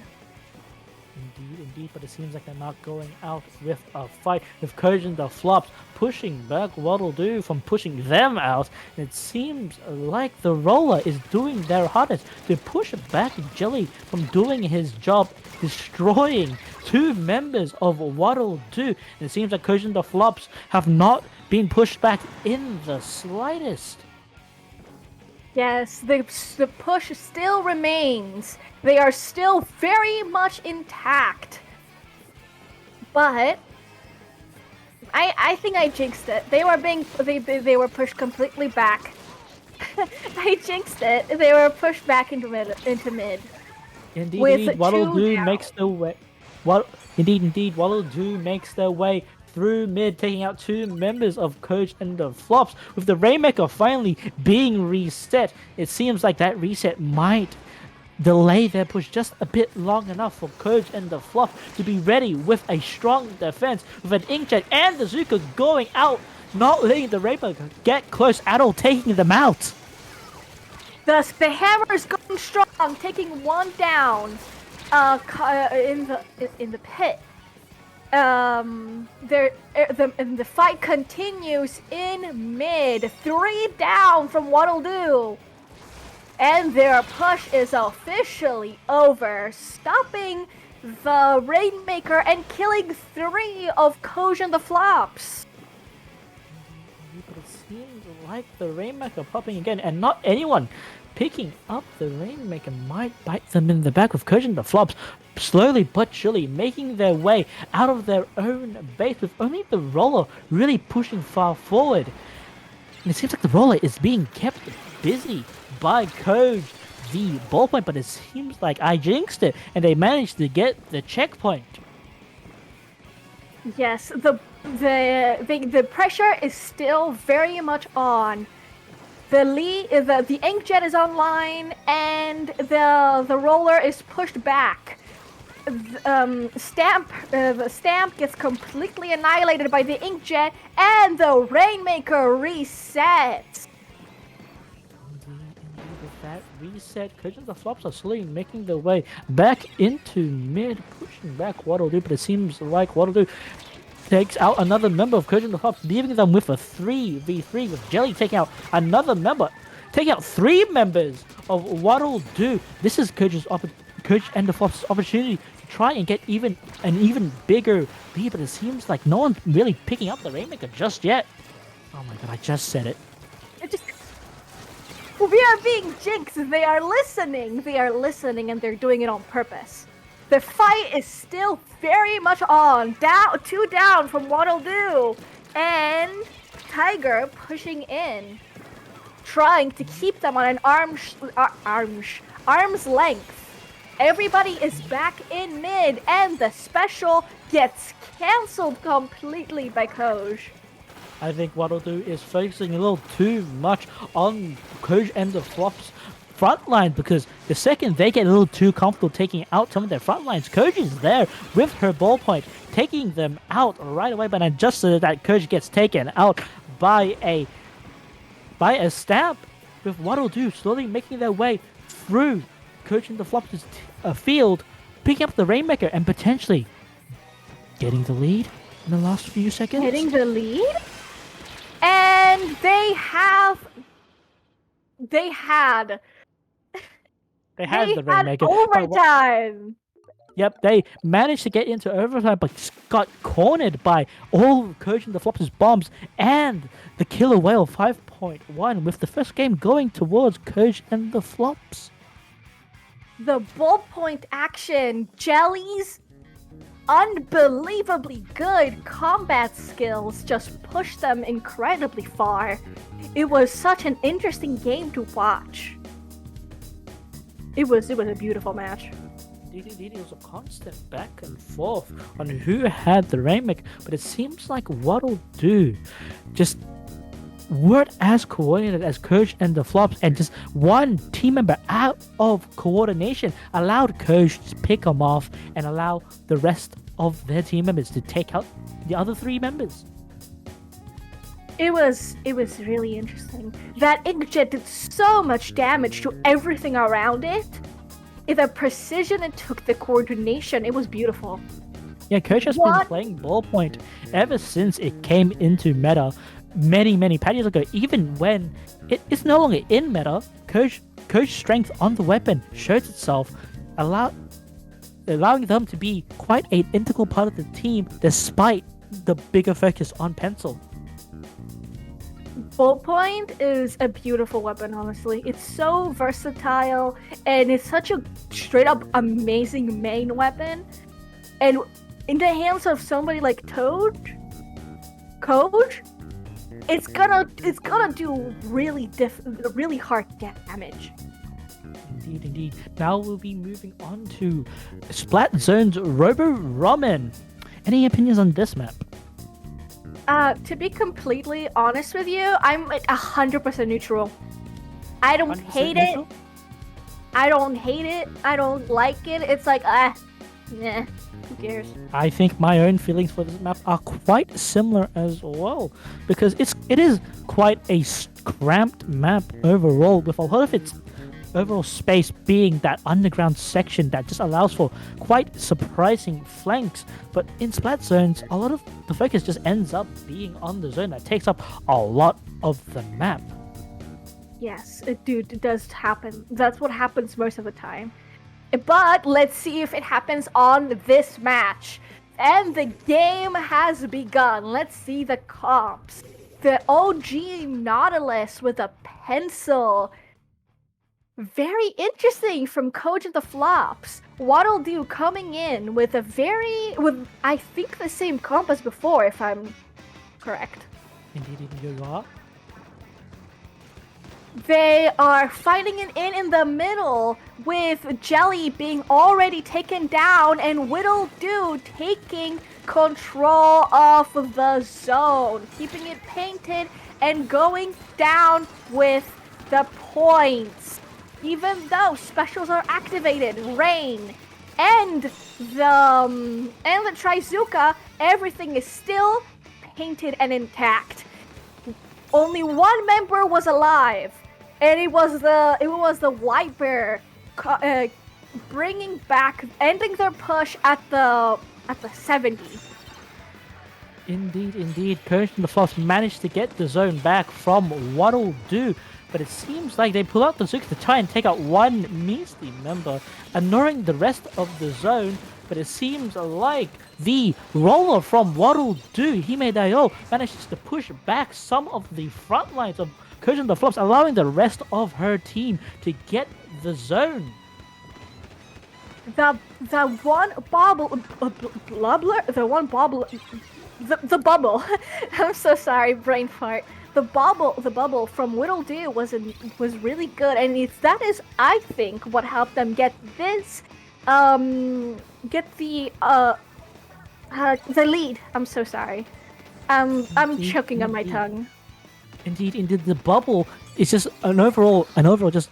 Indeed, but it seems like they're not going out with a fight, with Coach and the Flops pushing back Waddle Do from pushing them out. It seems like the Roller is doing their hardest to push back Jelly from doing his job, destroying two members of Waddle Do. And it seems like Coach and the Flops have not been pushed back in the slightest. Yes, the push still remains. They are still very much intact. But I think I jinxed it. They were pushed completely back. I jinxed it. They were pushed back into mid. Indeed, Waddle Do makes the way. Indeed, Waddle Do makes their way through mid, taking out two members of Coach and the Flops. With the Rainmaker finally being reset, it seems like that reset might delay their push just a bit long enough for Coach and the Flop to be ready with a strong defense, with an Inkjet and the Zuka going out, not letting the Rainmaker get close at all, taking them out. Thus, the hammer is going strong, taking one down in the pit. The fight continues in mid. 3 down from Waddle Do. And their push is officially over, stopping the Rainmaker and killing 3 of Coach and the Flops. But it seems like the Rainmaker popping again, and not anyone picking up the Rainmaker might bite them in the back, with Coach and the Flops slowly but surely making their way out of their own base, with only the Roller really pushing far forward. And it seems like the Roller is being kept busy by Coach, the ballpoint, but it seems like I jinxed it, and they managed to get the checkpoint. Yes, the pressure is still very much on. The inkjet is online, and the roller is pushed back. The stamp gets completely annihilated by the inkjet, and the Rainmaker resets. Indeed, with that reset, Coach and the Flops are slowly making their way back into mid, pushing back Waddle, but it seems like Waddle takes out another member of Coach and the Flops, leaving them with a 3v3, with Jelly taking out another member, taking out 3 members of Waddle. This is Coach and the Flops' opportunity to try and get an even bigger lead, but it seems like no one's really picking up the Rainmaker just yet. Oh my god, I just said it. We are being jinxed. They are listening, and they're doing it on purpose. The fight is still very much on. 2 down from Waddle, and Tiger pushing in, trying to keep them on an arm's length. Everybody is back in mid, and the special gets cancelled completely by Koj. I think Waddle is focusing a little too much on Koj and the Flops front line, because the second they get a little too comfortable taking out some of their front lines, Koj is there with her ballpoint, taking them out right away. But then just so that Koj gets taken out by a stamp, with Waddle slowly making their way through Koj and the Flops' field, picking up the Rainmaker and potentially getting the lead in the last few seconds. Getting the lead? And they had the Rainmaker. Overtime. Yep, they managed to get into overtime, but got cornered by all of Koj and the Flops' bombs and the Killer Whale 5.1, with the first game going towards Koj and the Flops. The ballpoint action, Jelly's unbelievably good combat skills just pushed them incredibly far. It was such an interesting game to watch. It was a beautiful match. Indeed, it was a constant back and forth on who had the Rainmaker, but it seems like Waddle just weren't as coordinated as Koj and the Flops, and just one team member out of coordination allowed Koj to pick them off and allow the rest of their team members to take out the other 3 members. It was really interesting. That inkjet did so much damage to everything around it. The precision it took, the coordination, it was beautiful. Yeah, Koj has been playing ballpoint ever since it came into meta many patches ago. Even when it's no longer in meta, Koj's strength on the weapon shows itself, allowing them to be quite an integral part of the team despite the bigger focus on pencil. Ballpoint is a beautiful weapon, honestly. It's so versatile, and it's such a straight-up amazing main weapon. And in the hands of somebody like Koj, it's gonna do really hard damage. Indeed. Now we'll be moving on to Splat Zone's Robo Ramen. Any opinions on this map? To be completely honest with you, I'm like 100% neutral. I don't hate neutral? It. I don't hate it. I don't like it. It's like, who cares? I think my own feelings for this map are quite similar as well, because it is quite a cramped map overall, with a lot of its overall space being that underground section that just allows for quite surprising flanks. But in Splat Zones, a lot of the focus just ends up being on the zone that takes up a lot of the map. Yes, it does happen. That's what happens most of the time. But let's see if it happens on this match. And the game has begun. Let's see the comps. The OG Nautilus with a pencil. Very interesting from Koj and the Flops. Waddle coming in with I think the same comp as before, if I'm correct. Indeed, you are. They are fighting it in the middle, with Jelly being already taken down and Whittle Do taking control of the zone, keeping it painted and going down with the points. Even though specials are activated, Rain and the Trizuka, everything is still painted and intact. Only one member was alive, and it was the White Bear, bringing back, ending their push at the 70. Indeed. Coach and the Flops managed to get the zone back from Waddle Do, but it seems like they pull out the Zuka to try and take out one measly member, ignoring the rest of the zone. But it seems like the roller from Waddle Do, Hime manages to push back some of the front lines of Coach and the Flops, allowing the rest of her team to get the zone. The one bobble, the bubble. I'm so sorry, brain fart. The bubble from Whittle Do was really good, and that is, I think, what helped them get this, get the lead. I'm so sorry. I'm choking on my tongue. Indeed. The bubble is just an overall just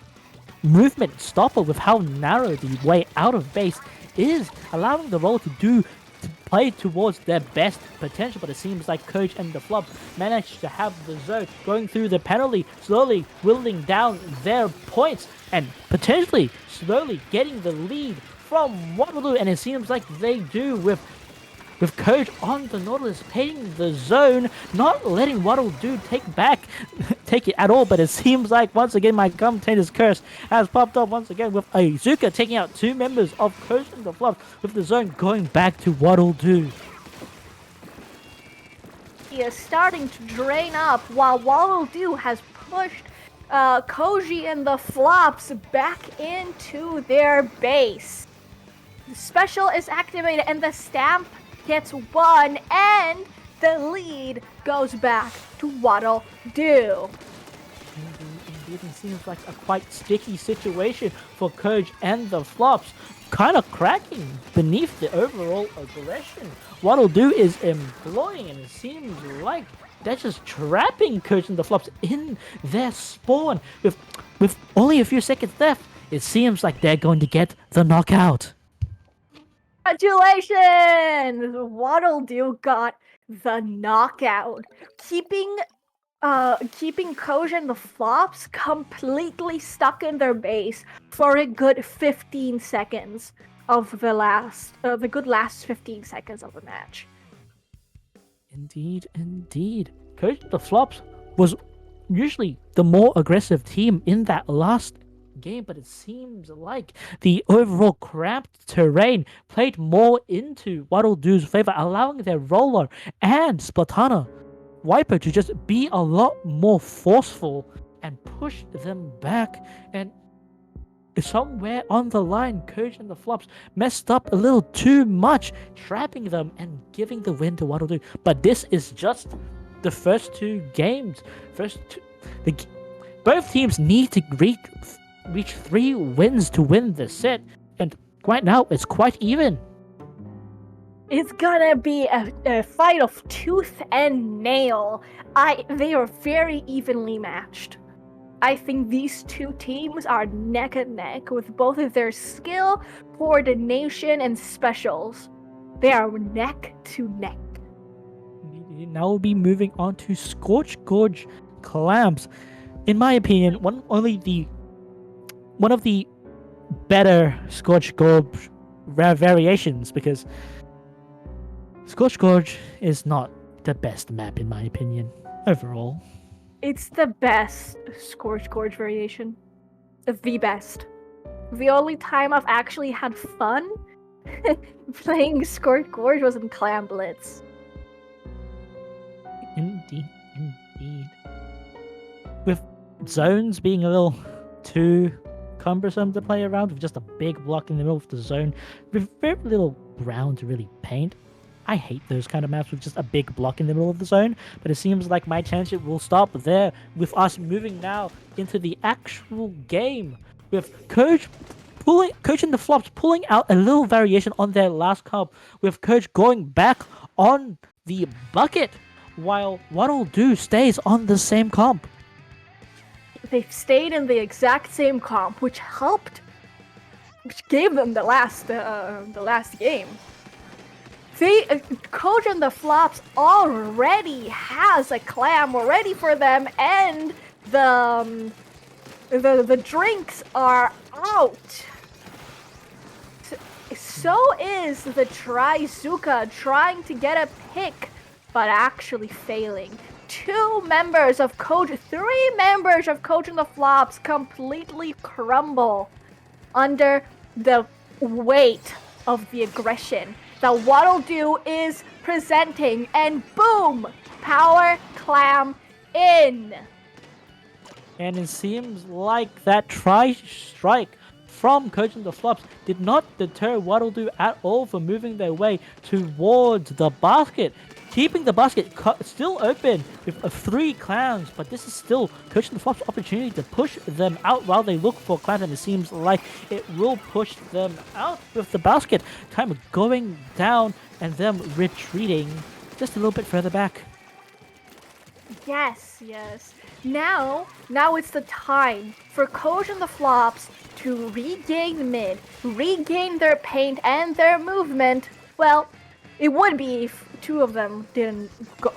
movement stopper with how narrow the way out of base is, allowing the role to play towards their best potential. But it seems like Coach and the Flops managed to have the zone going through the penalty, slowly whittling down their points and potentially slowly getting the lead from Waddle. And it seems like they do with Coach on the Nautilus painting the zone, not letting Waddle Do take it at all. But it seems like once again my commentator's curse has popped up once again, with Zuka taking out two members of Coach and the Flops, with the zone going back to Waddle Do. He is starting to drain up, while Waddle Do has pushed Koji and the Flops back into their base. The special is activated and the stamp gets one, and the lead goes back to Waddle Do. Indeed, it seems like a quite sticky situation for Coach and the Flops, kind of cracking beneath the overall aggression Waddle Do is employing, and it seems like they're just trapping Coach and the Flops in their spawn. With only a few seconds left, it seems like they're going to get the knockout. Congratulations! Waddle Do got the knockout, keeping Coach and the Flops completely stuck in their base for a good 15 seconds of the good last 15 seconds of the match. Indeed. Coach and the Flops was usually the more aggressive team in that last game, but it seems like the overall cramped terrain played more into Waddle Do's favor, allowing their roller and Splatana Wiper to just be a lot more forceful and push them back. And somewhere on the line, Coach and the Flops messed up a little too much, trapping them and giving the win to Waddle Do. But this is just the first two games. Both teams need to reach 3 wins to win the set, and right now it's quite even. It's gonna be a fight of tooth and nail. They are very evenly matched. I think these two teams are neck and neck with both of their skill, coordination, and specials. They are neck to neck. Now we'll be moving on to Scorch Gorge Clams. In my opinion, one of the better Scorch Gorge variations, because Scorch Gorge is not the best map in my opinion overall. It's the best Scorch Gorge variation. The best. The only time I've actually had fun playing Scorch Gorge was in Clam Blitz. Indeed. With zones being a little too cumbersome to play around, with just a big block in the middle of the zone with very little ground to really paint, I hate those kind of maps with just a big block in the middle of the zone, but it seems like my championship will stop there with us moving now into the actual game with Coach and the Flops pulling out a little variation on their last comp, with Coach going back on the bucket while Waddle Do stays on the same comp. They've stayed in the exact same comp, which gave them the last game. Coach and the Flops already has a clam ready for them, and the drinks are out. So is the Tryzuka trying to get a pick, but actually failing. 3 members of Coach and the Flops completely crumble under the weight of the aggression that Waddle Do is presenting, and boom! Power clam in! And it seems like that strike from Coach and the Flops did not deter Waddle Do at all from moving their way towards the basket, keeping the basket still open with 3 clams, but this is still Coach and the Flops' opportunity to push them out while they look for clams, and it seems like it will push them out with the basket kind of going down and them retreating just a little bit further back. Yes. Now it's the time for Coach and the Flops to regain mid, regain their paint and their movement. Well, it would be if 2 of them didn't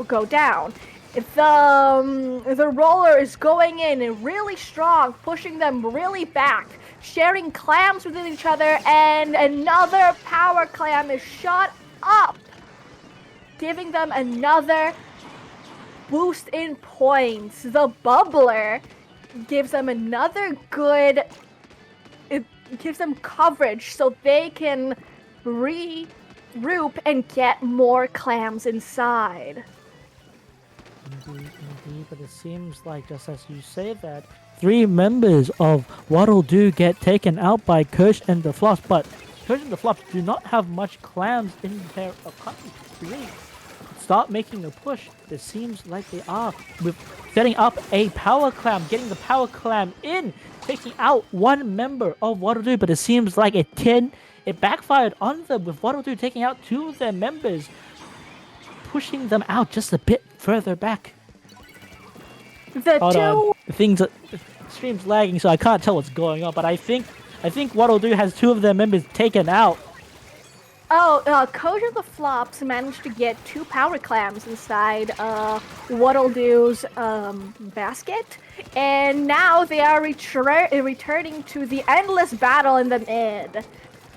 go down. If the roller is going in and really strong, pushing them really back, sharing clams with each other, and another power clam is shot up, giving them another boost in points. The bubbler gives them another good. It gives them coverage so they can regroup and get more clams inside. Indeed, but it seems like, just as you say that, 3 members of Waddle Do get taken out by Coach and the Flops, but Coach and the Flops do not have much clams in their economy to really start making a push. It seems like they are with setting up a power clam, getting the power clam in, taking out 1 member of Waddle Do, but it seems like it backfired on them, with Waddle Do taking out 2 of their members, pushing them out just a bit further back. The stream's lagging, so I can't tell what's going on, but I think Waddle Do has 2 of their members taken out. Coach of the Flops managed to get 2 power clams inside Waddle Do's basket, and now they are returning to the endless battle in the mid.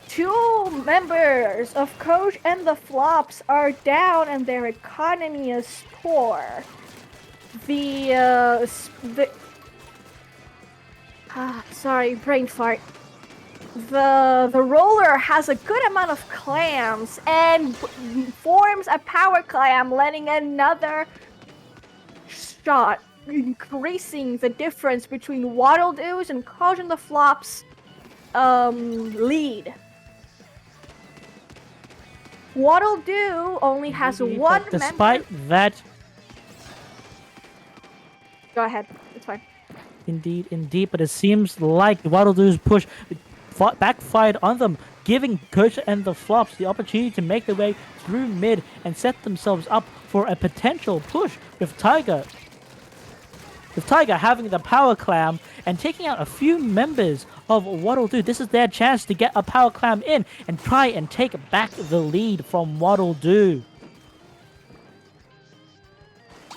2 members of Coach and the Flops are down, and their economy is poor. Sorry, brain fart. The roller has a good amount of clams and forms a power clam, letting another shot, increasing the difference between Waddle Do's and Coach and the Flops' lead. Waddle Do only has 1 member. Despite that, go ahead, it's fine. Indeed, but it seems like Waddle Do's push backfired on them, giving Coach and the Flops the opportunity to make their way through mid and set themselves up for a potential push, with Tiger having the power clam and taking out a few members of Waddle Do. This is their chance to get a power clam in and try and take back the lead from Waddle Do.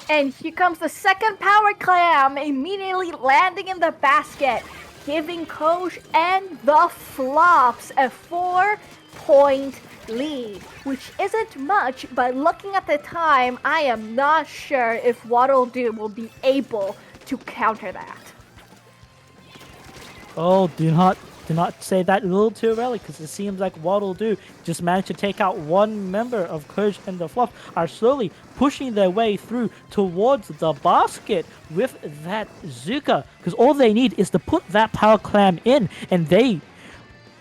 And here comes the second power clam, immediately landing in the basket, giving Coach and the Flops a 4-point lead, which isn't much, but looking at the time, I am not sure if Waddle Do will be able to counter that. Oh, do not say that a little too early, because it seems like Waddle Do just managed to take out 1 member of Coach and the Flops, are slowly pushing their way through towards the basket with that Zuka, because all they need is to put that power clam in and they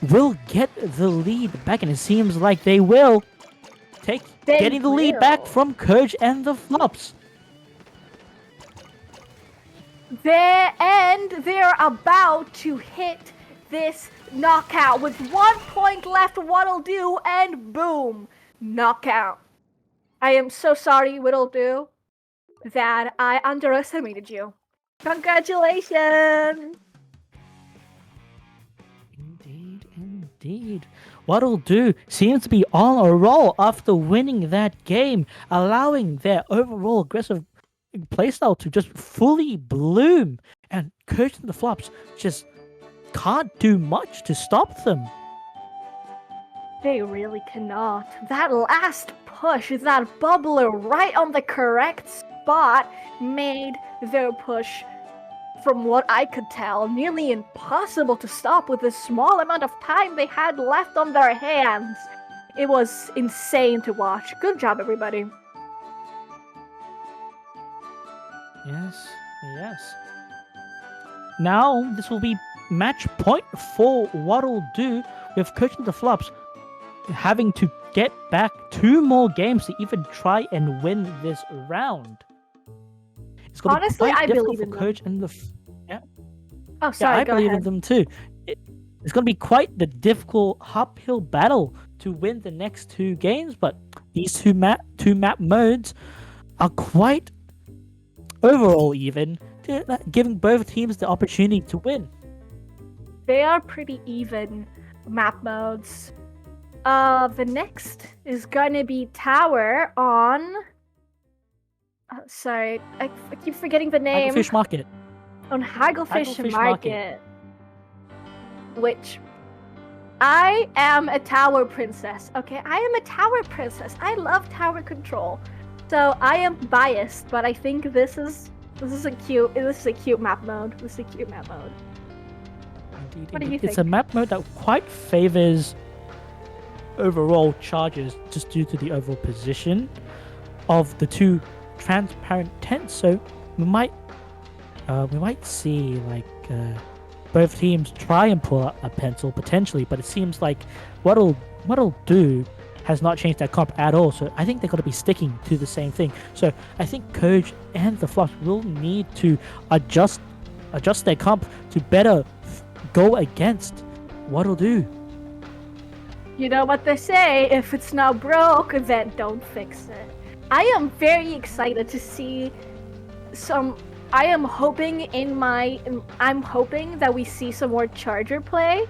will get the lead back, and it seems like they will. getting the lead back from Coach and the Flops. They're about to hit this knockout with 1 point left. What'll do, and boom, knockout. I am so sorry, What'll do, that I underestimated you. Congratulations. Indeed. What'll do seems to be on a roll after winning that game, allowing their overall aggressive playstyle to just fully bloom, and Coach and the Flops just can't do much to stop them. They really cannot. That last push, that bubbler right on the correct spot, made their push, from what I could tell, nearly impossible to stop with the small amount of time they had left on their hands. It was insane to watch. Good job, everybody. Yes. Now, this will be match point for What'll do, with Coach and the Flops having to get back 2 more games to even try and win this round. It's going Honestly, to be quite I difficult believe for in Coach and the... Oh, sorry, I believe in them too. It's going to be quite the difficult uphill battle to win the next 2 games, but these two map modes are quite overall even, giving both teams the opportunity to win. They are pretty even map modes. The next is gonna be Tower on... sorry, I keep forgetting the name. Hagglefish Market. On Hagglefish Market. Which... I am a Tower Princess, okay? I am a Tower Princess. I love Tower Control. So I am biased, but I think this is a cute map mode. This is a cute map mode. Indeed. What do you think? It's a map mode that quite favors overall charges, just due to the overall position of the 2 transparent tents. So we might see like both teams try and pull out a pencil potentially, but it seems like what'll do has not changed their comp at all. So I think they're going to be sticking to the same thing. So I think Coach and the Flops will need to adjust their comp to better go against What'll do. You know what they say, if it's not broke, then don't fix it. I am very excited to see I'm hoping that we see some more charger play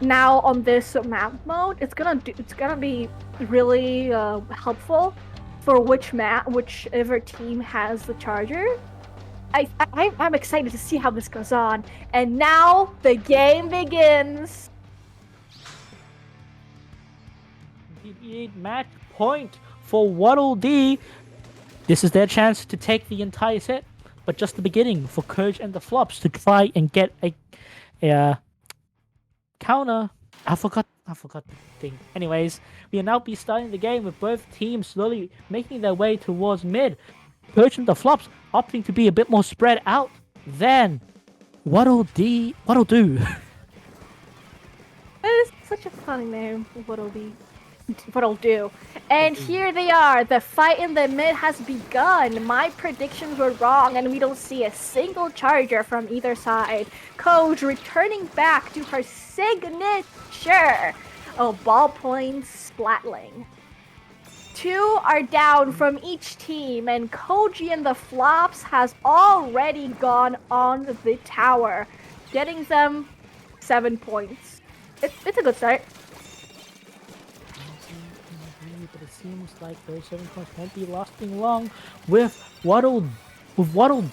now on this map mode. It's gonna be really helpful for whichever team has the charger. I'm excited to see how this goes on. And now the game begins. Indeed, match point for Waddle D. This is their chance to take the entire set, but just the beginning for Coach and the Flops to try and get a counter. I forgot the thing. Anyways, we'll now be starting the game with both teams slowly making their way towards mid. Coach and the Flops opting to be a bit more spread out than What'll do. That is such a funny name, What'll do. And here they are. The fight in the mid has begun. My predictions were wrong, and we don't see a single charger from either side. Coach returning back to her signature of ballpoint splatling. 2 are down from each team, and Koji and the Flops has already gone on the tower, getting them 7 points. It's a good start. But it seems like those 7 points won't be lasting long, with Waddle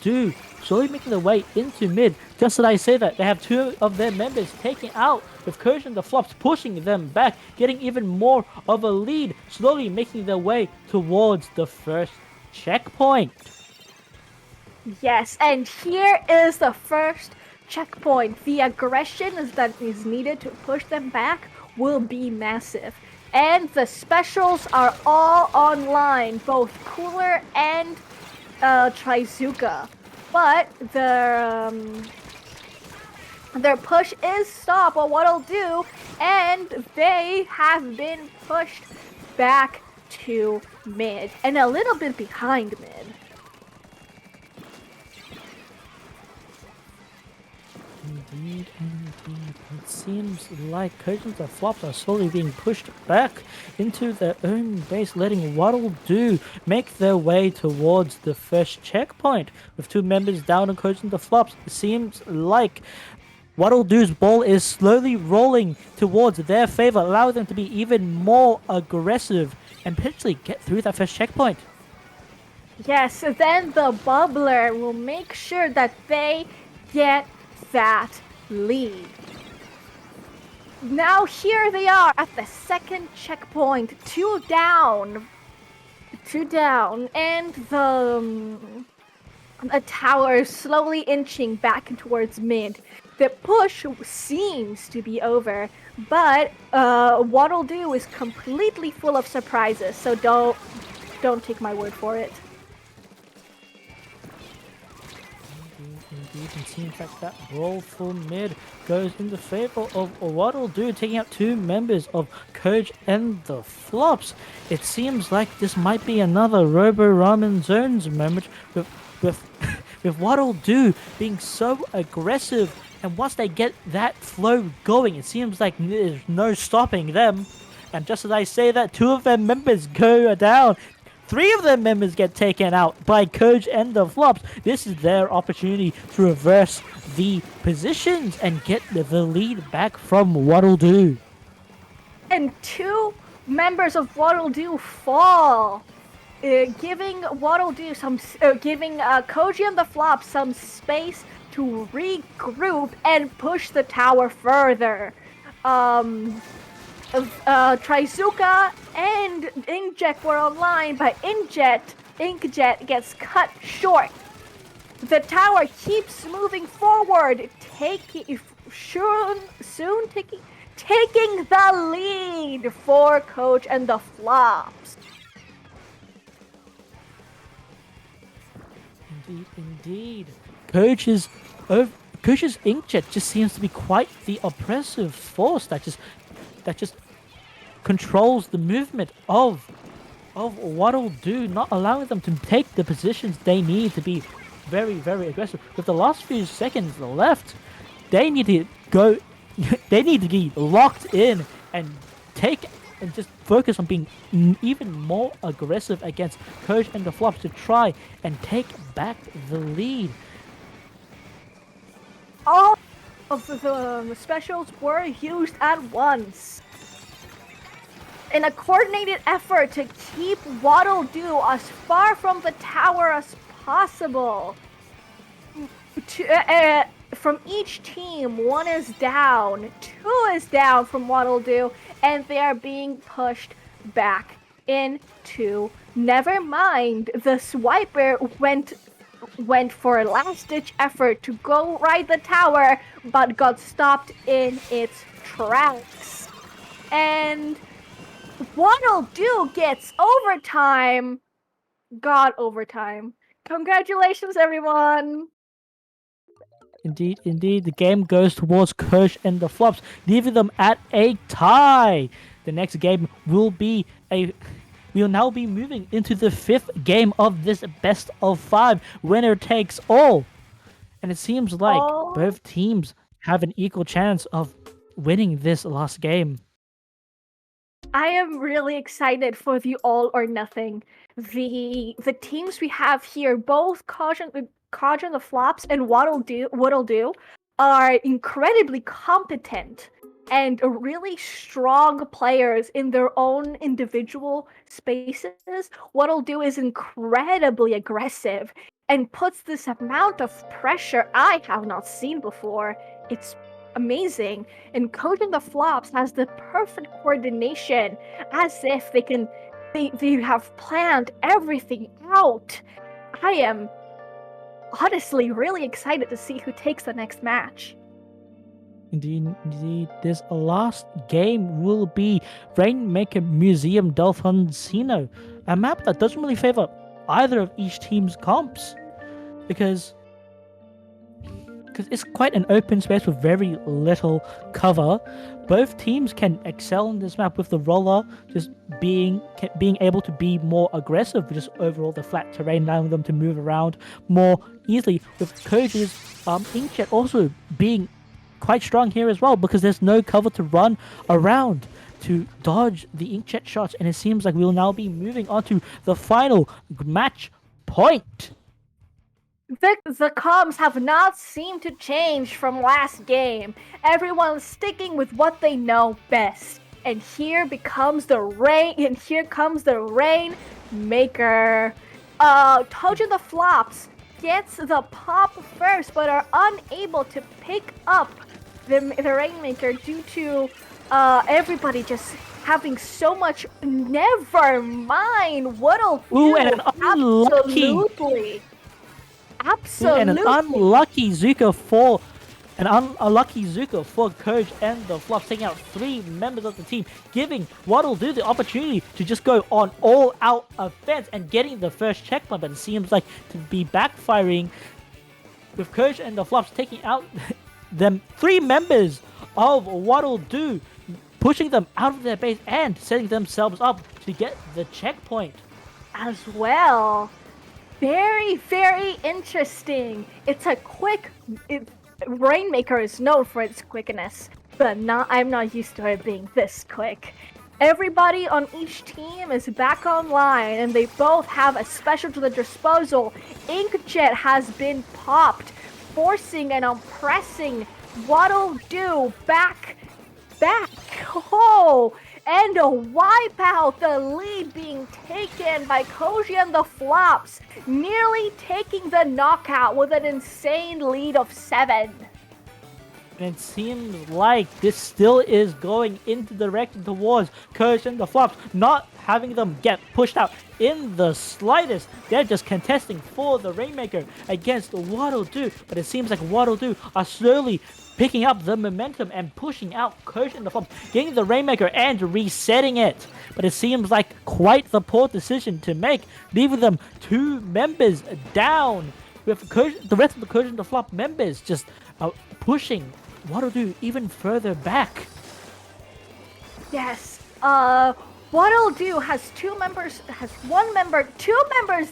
do slowly making their way into mid. Just as I say that, they have 2 of their members taking out, with Coach and the Flops pushing them back, getting even more of a lead, slowly making their way towards the first checkpoint. Yes, and here is the first checkpoint. The aggression that is needed to push them back will be massive. And the specials are all online, both Cooler and Trizuka. But their push is stopped by What'll do, and they have been pushed back into mid and a little bit behind mid. Indeed. It seems like Coaching the Flops are slowly being pushed back into their own base, letting Waddle do make their way towards the first checkpoint. With 2 members down on Coaching the Flops, it seems like Waddle Do's ball is slowly rolling towards their favor, allowing them to be even more aggressive and potentially get through that first checkpoint. Yes, then the bubbler will make sure that they get that lead. Now here they are at the second checkpoint, 2 down, and the tower is slowly inching back towards mid. The push seems to be over, but Waddle Do is completely full of surprises, so don't take my word for it. Indeed, it seems like that roll for mid goes in the favor of Waddle Do, taking out 2 members of Coach and the Flops. It seems like this might be another Robo Ramen Zones moment with Waddle Do being so aggressive, and once they get that flow going, it seems like there's no stopping them. And just as I say that, 2 of their members go down. 3 of their members get taken out by Coach and the Flops. This is their opportunity to reverse the positions and get the lead back from Waddle Do. And 2 members of Waddle Do fall, giving Waddle Do giving Koji and the Flops some space to regroup and push the tower further. Trizuka and Inkjet were online, but Inkjet gets cut short. The tower keeps moving forward, taking the lead for Coach and the Flops. Indeed. Coach's Inkjet just seems to be quite the oppressive force that just controls the movement of Waddle Do, not allowing them to take the positions they need to be very, very aggressive. With the last few seconds left, they need to go. They need to be locked in and just focus on being even more aggressive against Coach and the Flops to try and take back the lead. All of the specials were used at once in a coordinated effort to keep Waddle Do as far from the tower as possible. From each team, 1 is down, 2 is down from Waddle Do, and they are being pushed back into. Never mind, the swiper went for a last-ditch effort to go ride the tower, but got stopped in its tracks. And Waddle Do gets overtime. Got overtime. Congratulations, everyone! Indeed, the game goes towards Coach and the Flops, leaving them at a tie. The next game will now be moving into the 5th game of this best of 5, winner takes all. And it seems like both teams have an equal chance of winning this last game. I am really excited for the all or nothing. The teams we have here, both Kaj and the Flops and Waddle Do are incredibly competent and really strong players in their own individual spaces. Waddle Do is incredibly aggressive and puts this amount of pressure I have not seen before. It's amazing. And Coach and the Flops has the perfect coordination, as if they have planned everything out. I am honestly really excited to see who takes the next match. Indeed, this last game will be Rainmaker Museum Delfonsino, a map that doesn't really favor either of each team's comps, because because it's quite an open space with very little cover. Both teams can excel in this map with the roller just being able to be more aggressive, just overall the flat terrain, allowing them to move around more easily. With Koji's inkjet also being quite strong here as well, because there's no cover to run around to dodge the inkjet shots, and it seems like we'll now be moving on to the final match point. The comms have not seemed to change from last game. Everyone's sticking with what they know best. And here comes the rainmaker. Toji the Flops gets the pop first, but are unable to pick up the rainmaker due to everybody just having so much. Never mind. Waddle. Ooh, and an unlucky. Absolutely. And an unlucky Zuka for Coach and the Flops, taking out 3 members of the team, giving Waddle the opportunity to just go on all-out offense and getting the first checkpoint, but it seems like to be backfiring with Coach and the Flops taking out them 3 members of Waddle, pushing them out of their base and setting themselves up to get the checkpoint as well. Very, very interesting. It's a quick. Rainmaker is known for its quickness, but I'm not used to it being this quick. Everybody on each team is back online, and they both have a special to their disposal. Inkjet has been popped, forcing and pressing Waddle back. Oh! And a wipeout, the lead being taken by Koji and the Flops, nearly taking the knockout with an insane lead of 7. It seems like this still is going into the direction towards Koji and the Flops, not having them get pushed out in the slightest. They're just contesting for the Rainmaker against Waddle, but it seems like Waddle are slowly picking up the momentum and pushing out Coach and the Flops, getting the Rainmaker and resetting it. But it seems like quite the poor decision to make, leaving them 2 members down, with the rest of the Coach and the Flop members just pushing Waddle even further back. Yes, Waddle has 2 members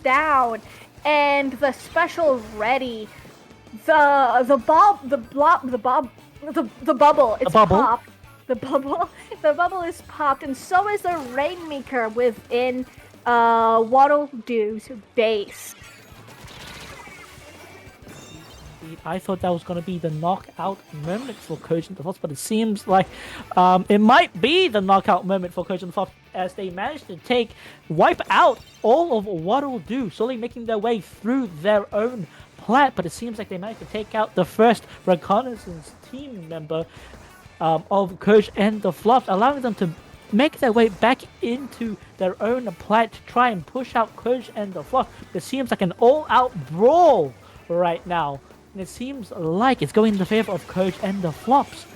down, and the special ready. The bubble. It's popped. The bubble is popped, and so is the Rainmaker within Waddle base. I thought that was going to be the knockout moment for Coach and the Flops, but it seems like it might be the knockout moment for Coach and the Flops, as they managed to wipe out all of Waddle, slowly making their way through their own plat. But it seems like they managed to take out the first reconnaissance team member of Coach and the Flops, allowing them to make their way back into their own plat to try and push out Coach and the Flops. It seems like an all-out brawl right now. And it seems like it's going in the favor of Coach and the Flops.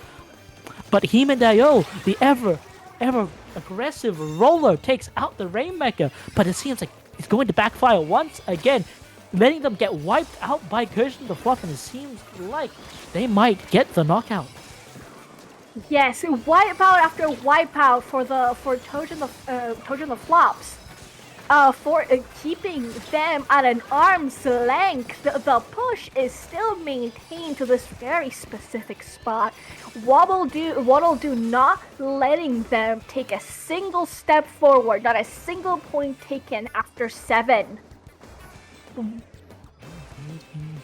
But Himendayo, the ever aggressive roller, takes out the Rainmaker. But it seems like it's going to backfire once again, letting them get wiped out by Coach and the Flops. And it seems like they might get the knockout. Yes, wipeout after wipeout for Toji and the Flops. For keeping them at an arm's length, the push is still maintained to this very specific spot. Waddle not letting them take a single step forward, not a single point taken after 7.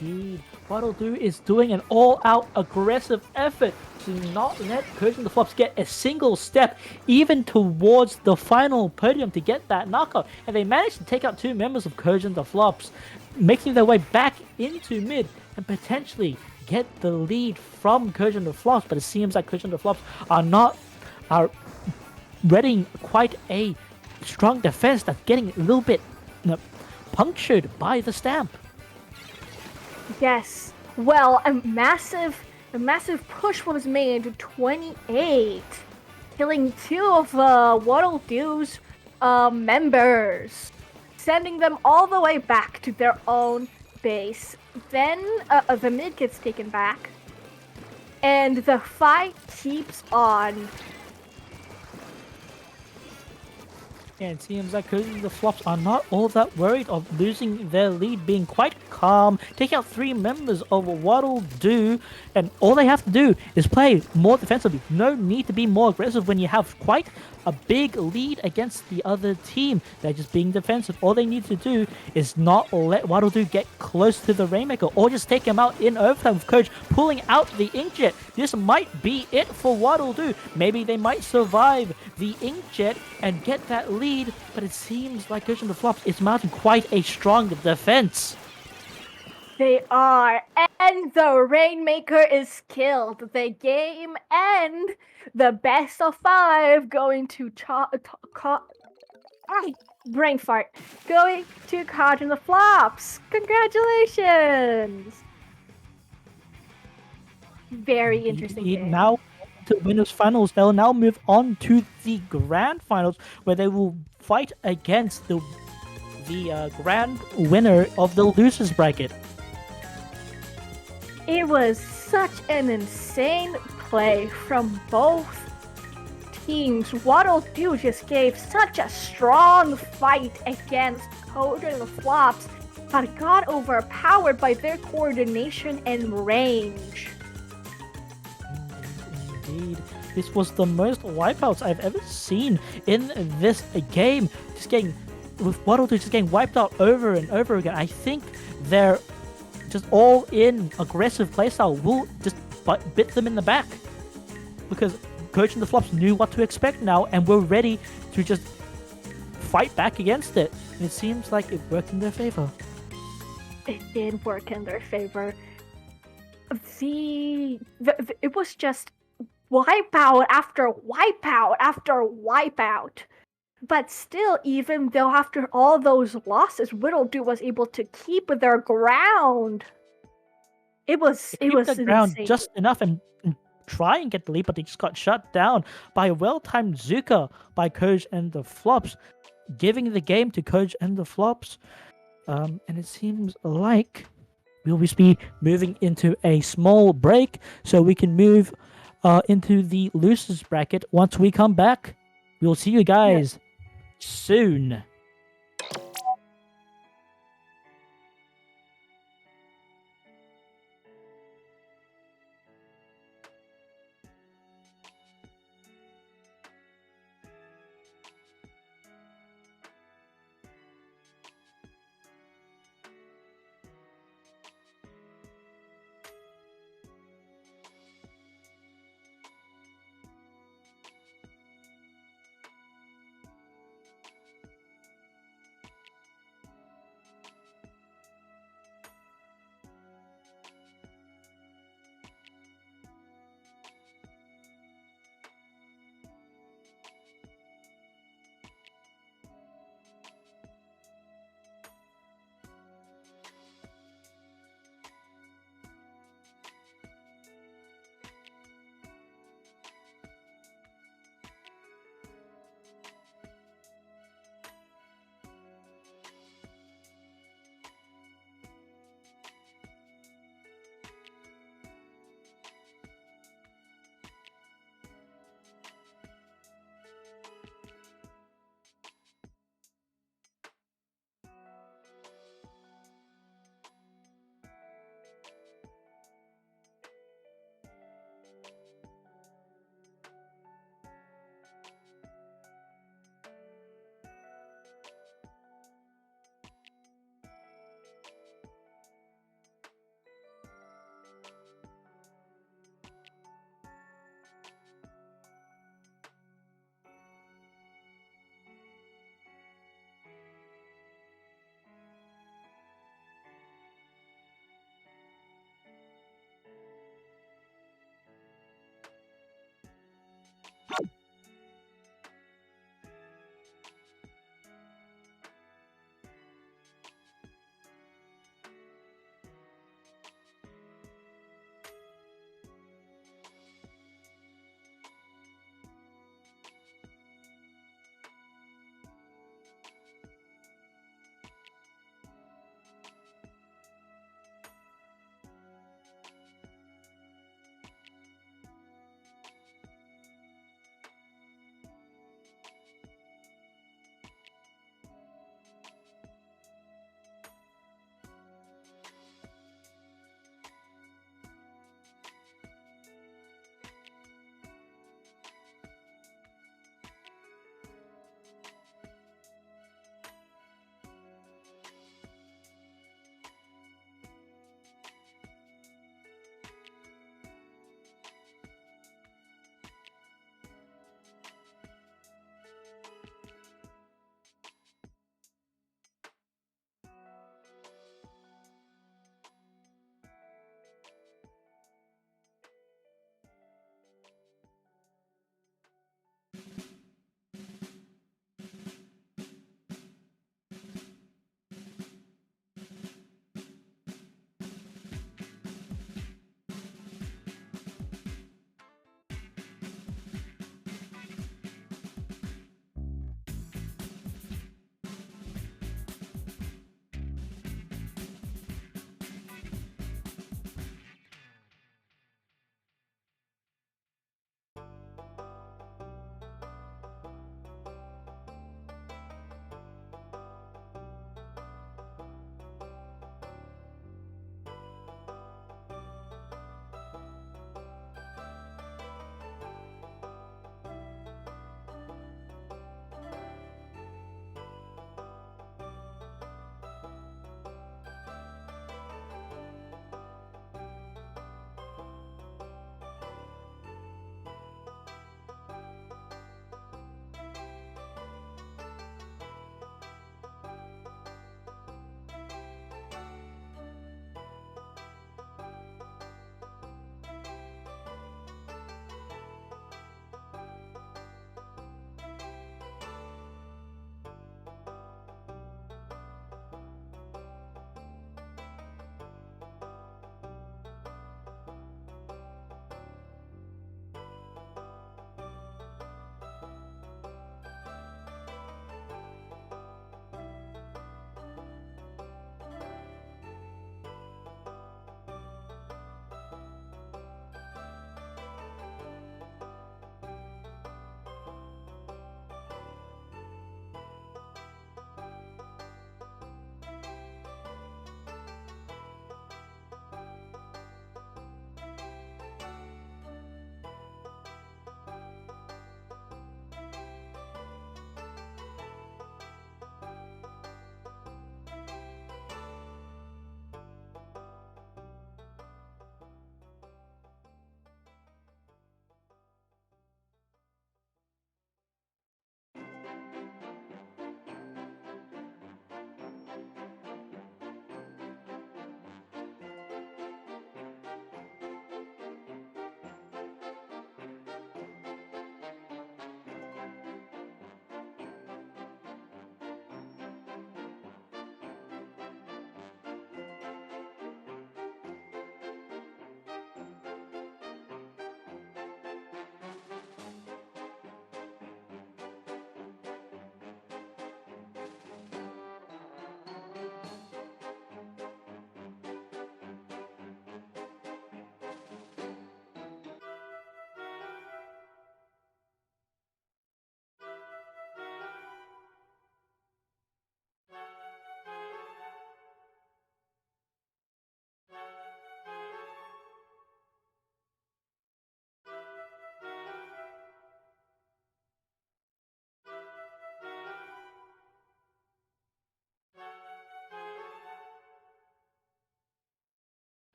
Indeed. Waddle is doing an all-out aggressive effort to not let Coach and the Flops get a single step even towards the final podium to get that knockout. And they managed to take out 2 members of Coach and the Flops, making their way back into mid and potentially get the lead from Coach and the Flops. But it seems like Coach and the Flops are readying quite a strong defense that's getting a little bit punctured by the stamp. Yes. Well, a massive push was made to 28, killing 2 of Waddle members, sending them all the way back to their own base. then the mid gets taken back, and the fight keeps on. Yeah, it seems like the Flops are not all that worried of losing their lead, being quite calm, taking out 3 members of Waddle do, and all they have to do is play more defensively. No need to be more aggressive when you have quite a big lead against the other team. They're just being defensive. All they need to do is not let Waddle do get close to the Rainmaker, or just take him out in overtime with Coach pulling out the Inkjet. This might be it for Waddle do. Maybe they might survive the Inkjet and get that lead, but it seems like Coach and the Flops is mounting quite a strong defense. They are, and the Rainmaker is killed. The game end. The best of 5 going to brain fart. Going to Cod and the Flops. Congratulations! Very interesting game. Now to winners finals, they'll now move on to the grand finals, where they will fight against the grand winner of the losers bracket. It was such an insane play from both teams. Waddle do just gave such a strong fight against Code and the Flops, but got overpowered by their coordination and range. Indeed. This was the most wipeouts I've ever seen in this game. With Waddle just getting wiped out over and over again. I think they're just all in aggressive playstyle will just bit them in the back, because Coach and the Flops knew what to expect now and were ready to just fight back against it. And it seems like it worked in their favor. It did work in their favor. It was just wipeout after wipeout after wipeout. But still, even though after all those losses, Whittledo was able to keep their ground. It was the ground just enough and try and get the lead, but they just got shut down by a well-timed Zuka by Coach and the Flops, giving the game to Coach and the Flops. And it seems like we'll just be moving into a small break so we can move into the losers bracket. Once we come back, we'll see you guys soon.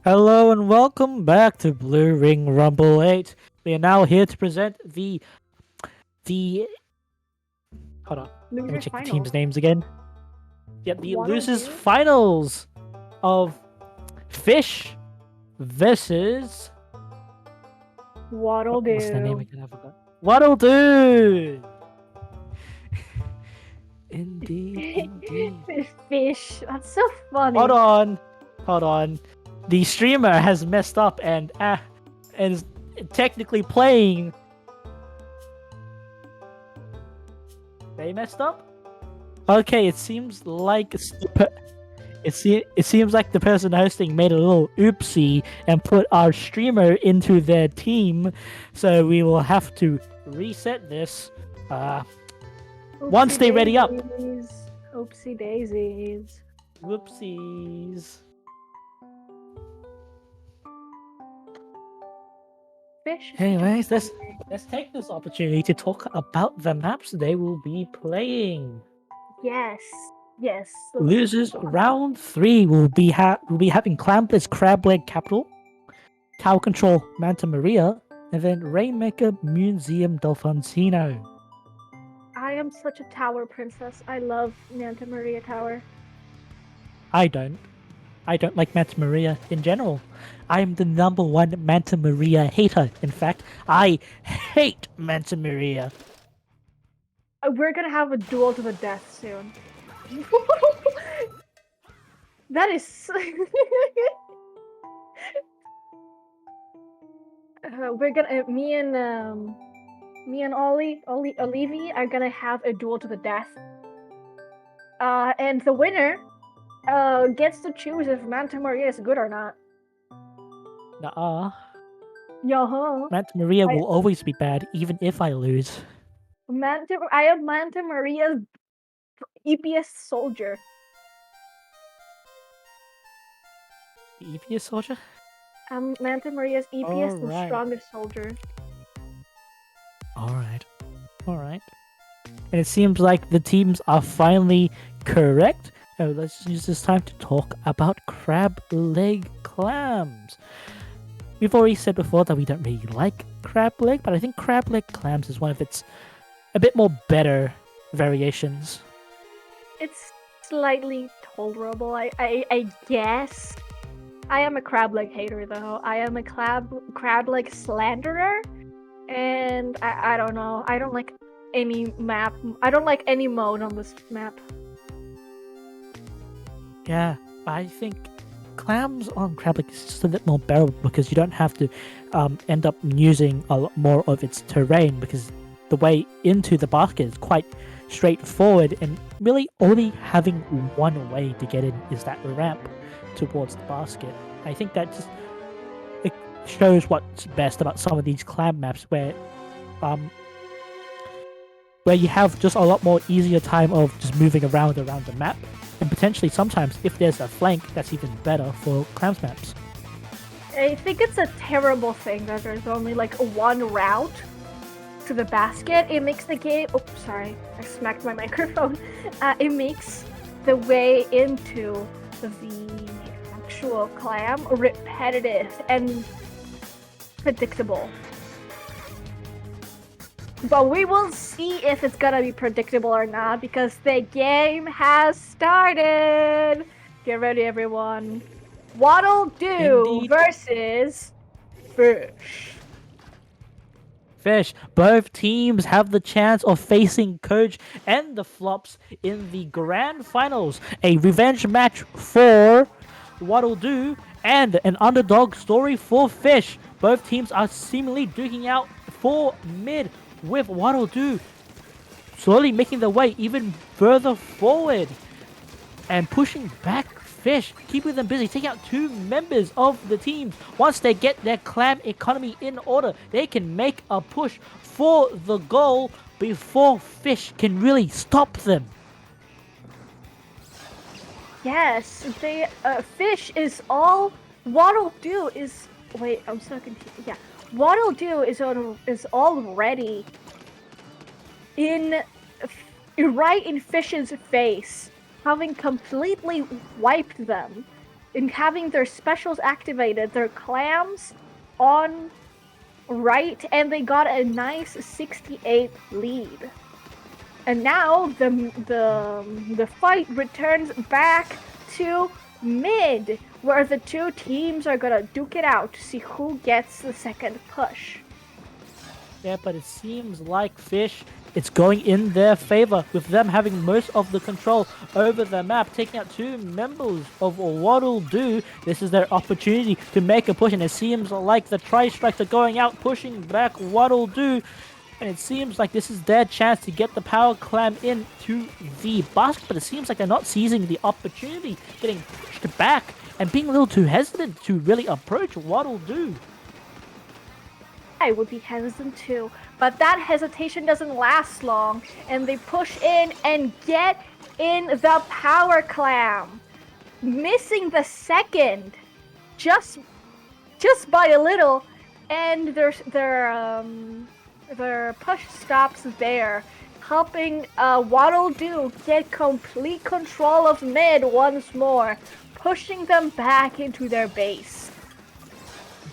Hello and welcome back to Blue Ring Rumble 8. We are now here to present the hold on. Let me check the team's names again. Yep, the losers finals of Fish versus Waddle. What's their name again? I forgot. Waddle do. Indeed. Fish. That's so funny. Hold on. The streamer has messed up and is technically playing. They messed up? Okay, it seems like it seems like the person hosting made a little oopsie and put our streamer into their team, so we will have to reset this once they ready up. Oopsie daisies. Whoopsies. Fish. Anyways, let's take this opportunity to talk about the maps they will be playing. Yes. Losers round 3 will be having Clampless Crab Leg Capital, Tower Control Manta Maria, and then Rainmaker Museum Delfonsino. I am such a tower princess. I love Manta Maria Tower. I don't like Manta Maria in general. I am the #1 Manta Maria hater. In fact, I hate Manta Maria. We're gonna have a duel to the death soon. That is. We're gonna. Me and Olivia are gonna have a duel to the death. And the winner gets to choose if Manta Maria is good or not. Nuh-uh. Yaha. Manta Maria will always be bad, even if I lose. I am Manta Maria's EPS soldier. The EPS soldier? I'm Manta Maria's EPS and strongest soldier. Alright. And it seems like the teams are finally correct. Let's use this time to talk about crab leg clams. We've already said before that we don't really like crab leg, but I think crab leg clams is one of its a bit more better variations. It's slightly tolerable, I guess. I am a crab leg hater though. I am a crab leg slanderer, and I don't know. I don't like any map. I don't like any mode on this map. Yeah, I think clams on crab leg is just a bit more bearable because you don't have to end up using a lot more of its terrain, because the way into the basket is quite straightforward, and really only having one way to get in is that ramp towards the basket. I think that just it shows what's best about some of these clam maps where you have just a lot more easier time of just moving around the map, and potentially sometimes if there's a flank, that's even better for clams maps. I think it's a terrible thing that there's only like one route to the basket. It makes the game. Oh, sorry, I smacked my microphone. It makes the way into the actual clam repetitive and predictable. But we will see if it's gonna be predictable or not, because the game has started. Get ready, everyone. Waddle do versus Fish. Both teams have the chance of facing Coach and the Flops in the grand finals. A revenge match for Waddle do and an underdog story for Fish. Both teams are seemingly duking out for mid, with Waddle do slowly making their way even further forward and pushing back Fish, keeping them busy, taking out 2 members of the team. Once they get their clam economy in order, they can make a push for the goal before Fish can really stop them. Yes, they Fish is all Waddle do is. Wait, I'm so confused. Yeah, Waddle do is already right in Fish's face, having completely wiped them in having their specials activated, their clams on right, and they got a nice 68 lead. And now the fight returns back to mid, where the two teams are gonna duke it out to see who gets the second push. Yeah, but it seems like Fish, it's going in their favor, with them having most of the control over the map, taking out two members of Waddle Do. This is their opportunity to make a push, and it seems like the Tri-Strikes are going out, pushing back Waddle Do. And it seems like this is their chance to get the power clam into the basket, but it seems like they're not seizing the opportunity, getting pushed back and being a little too hesitant to really approach Waddle Do. I would be hesitant too, but that hesitation doesn't last long, and they push in and get in the power clam, missing the second, just by a little, and their push stops there, helping Waddle Do get complete control of mid once more, pushing them back into their base.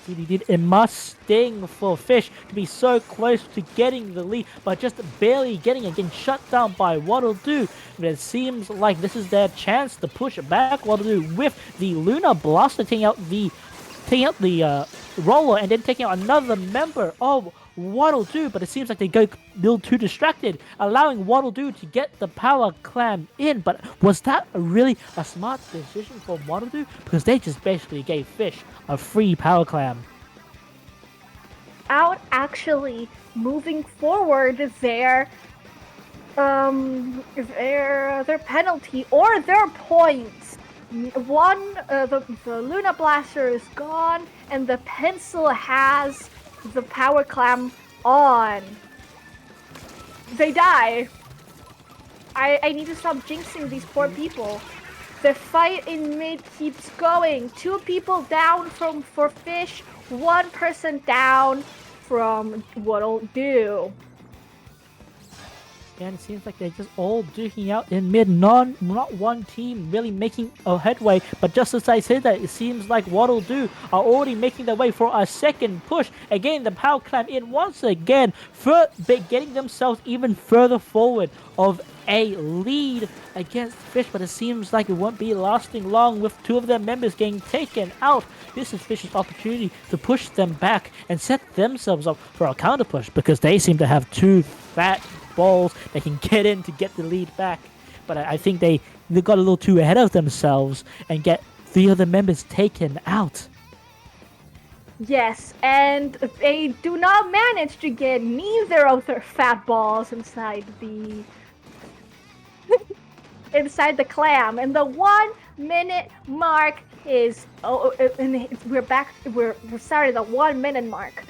It must sting for Fish to be so close to getting the lead, but just barely getting it, getting shut down by Waddle Do. But it seems like this is their chance to push back Waddle Do with the Lunar Blaster, taking out the roller and then taking out another member of Waddle Do, but it seems like they go a little too distracted, allowing Waddle Do to get the power clam in. But was that really a smart decision for Waddle Do? Because they just basically gave Fish a free power clam. Out actually moving forward their penalty or their points. The Luna Blaster is gone, and the pencil has the power clam on. They die. I need to stop jinxing these poor people. The fight in mid keeps going. 2 people down for Fish, 1 person down from Waddle Do. And it seems like they're just all duking out in mid. Not one team really making a headway. But just as I said that, it seems like Waddle Do are already making their way for a second push. Again, the power clam in once again, getting themselves even further forward of a lead against Fish. But it seems like it won't be lasting long with 2 of their members getting taken out. This is Fish's opportunity to push them back and set themselves up for a counter push, because they seem to have 2 fat balls they can get in to get the lead back. But I think they got a little too ahead of themselves and get 3 other members taken out. Yes, and they do not manage to get neither of their fat balls inside the inside the clam. And the 1 minute mark is we're started the 1 minute mark.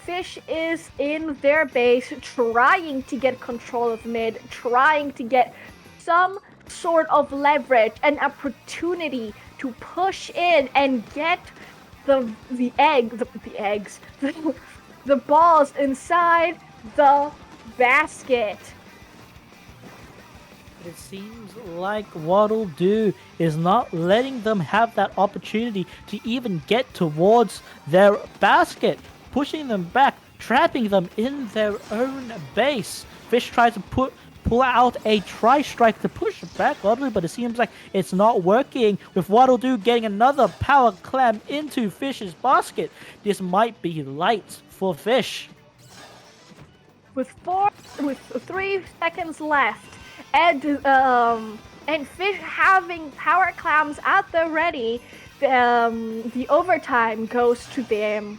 Fish is in their base, trying to get control of mid, trying to get some sort of leverage, an opportunity to push in and get the balls inside the basket. It seems like Waddle Do is not letting them have that opportunity to even get towards their basket, pushing them back, trapping them in their own base. Fish tries to pull out a tri-strike to push back Waddle Do, but it seems like it's not working, with Waddle Do getting another power clam into Fish's basket. This might be light for Fish. With 3 seconds left, and Fish having power clams at the ready, the overtime goes to them.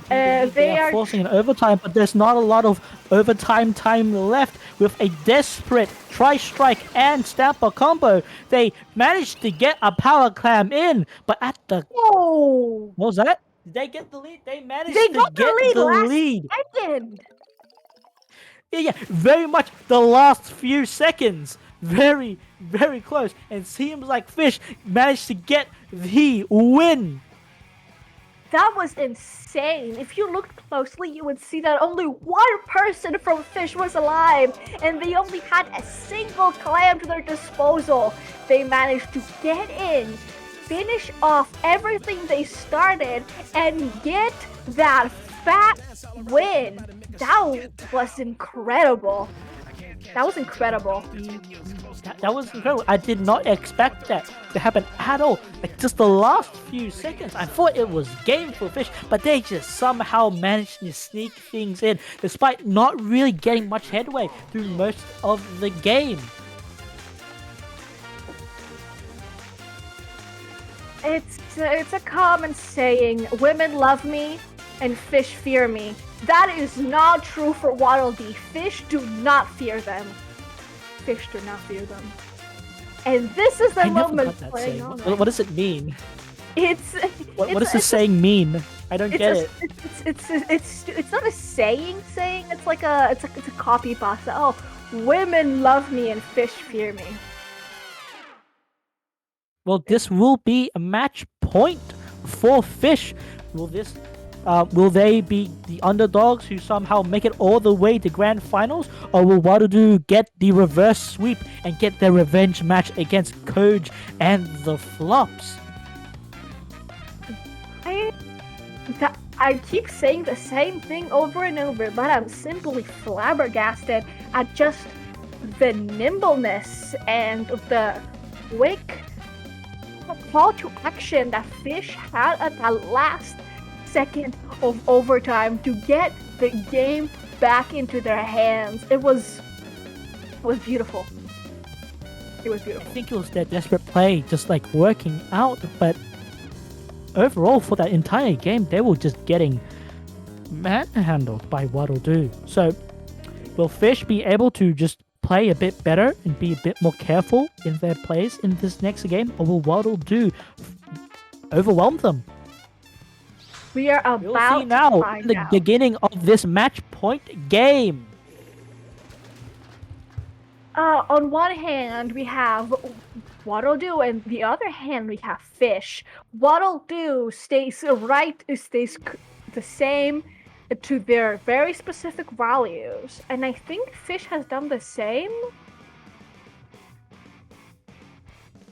They are forcing an overtime, but there's not a lot of overtime time left. With a desperate tri-strike and stamper combo, they managed to get a power clam in, but at the... Whoa! What was that? Did they get the lead? They managed to get the lead. Second. Yeah, very much the last few seconds. Very, very close. And seems like Fish managed to get the win. That was insane. If you looked closely, you would see that only one person from Fish was alive, and they only had a single clam to their disposal. They managed to get in, finish off everything they started, and get that fat win. That was incredible. That was incredible. That was incredible. I did not expect that to happen at all. Like just the last few seconds, I thought it was game for Fish, but they just somehow managed to sneak things in, despite not really getting much headway through most of the game. It's a common saying, women love me and fish fear me. That is not true for Waddle Dee. Fish do not fear them. Fish do not fear them. And this is the moment playing on. What does it mean? What does the saying mean? I don't get it. It's not a saying. It's like a copy pasta. Oh, women love me and fish fear me. Well, this will be a match point for Fish. Will they be the underdogs who somehow make it all the way to grand finals, or will Waddle get the reverse sweep and get their revenge match against Koj and the Flops? I keep saying the same thing over and over, but I'm simply flabbergasted at just the nimbleness and the quick call to action that Fish had at the last second of overtime to get the game back into their hands. It was beautiful. It was beautiful. I think it was their desperate play just like working out, but overall for that entire game they were just getting manhandled by Waddle. So will Fish be able to just play a bit better and be a bit more careful in their plays in this next game, or will Waddle overwhelm them? We are about we'll see now in the beginning of this match point game. On one hand, we have Waddle, and the other hand, we have Fish. Waddle stays the same to their very specific values, and I think Fish has done the same.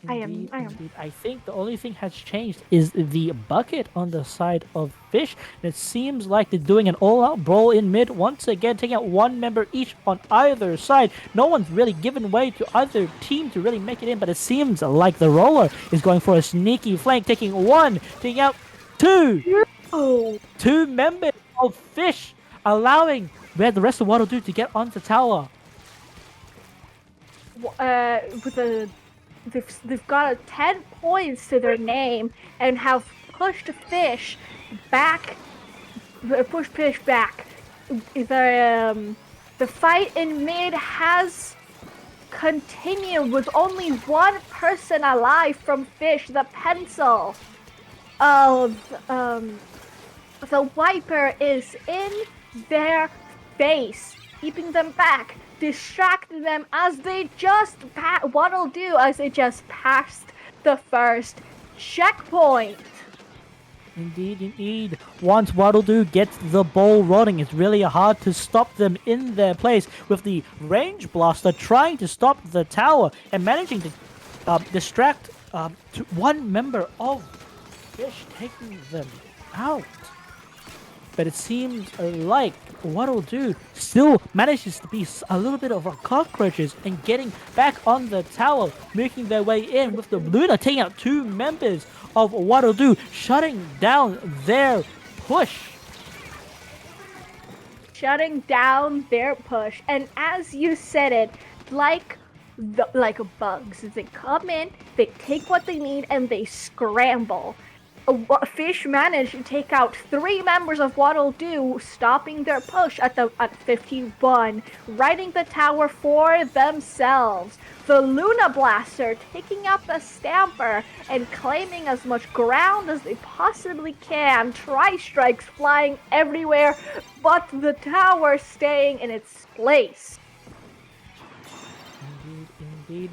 Indeed. I think the only thing has changed is the bucket on the side of Fish. And it seems like they're doing an all-out brawl in mid once again, taking out one member each on either side. No one's really given way to either team to really make it in, but it seems like the roller is going for a sneaky flank, taking one, taking out two. Two members of Fish, allowing the rest of Waddle to get onto tower. They've got 10 points to their name and have pushed Fish back. The fight in mid has continued with only one person alive from Fish. The pencil of the wiper is in their face, keeping them back, distracting them as they just as they just passed the first checkpoint. Indeed. Once Waddle gets the ball rolling, it's really hard to stop them in their place, with the range blaster trying to stop the tower and managing to distract to one member of Fish, taking them out. But it seems like Waddle still manages to be a little bit of a cockroaches and getting back on the tower, making their way in, with the Luna taking out two members of Waddle, shutting down their push. And as you said it, like bugs, they come in, they take what they need, and they scramble. Fish managed to take out 3 members of Waddle, stopping their push at 51, riding the tower for themselves. The Luna Blaster taking out the Stamper and claiming as much ground as they possibly can. Tri-strikes flying everywhere, but the tower staying in its place.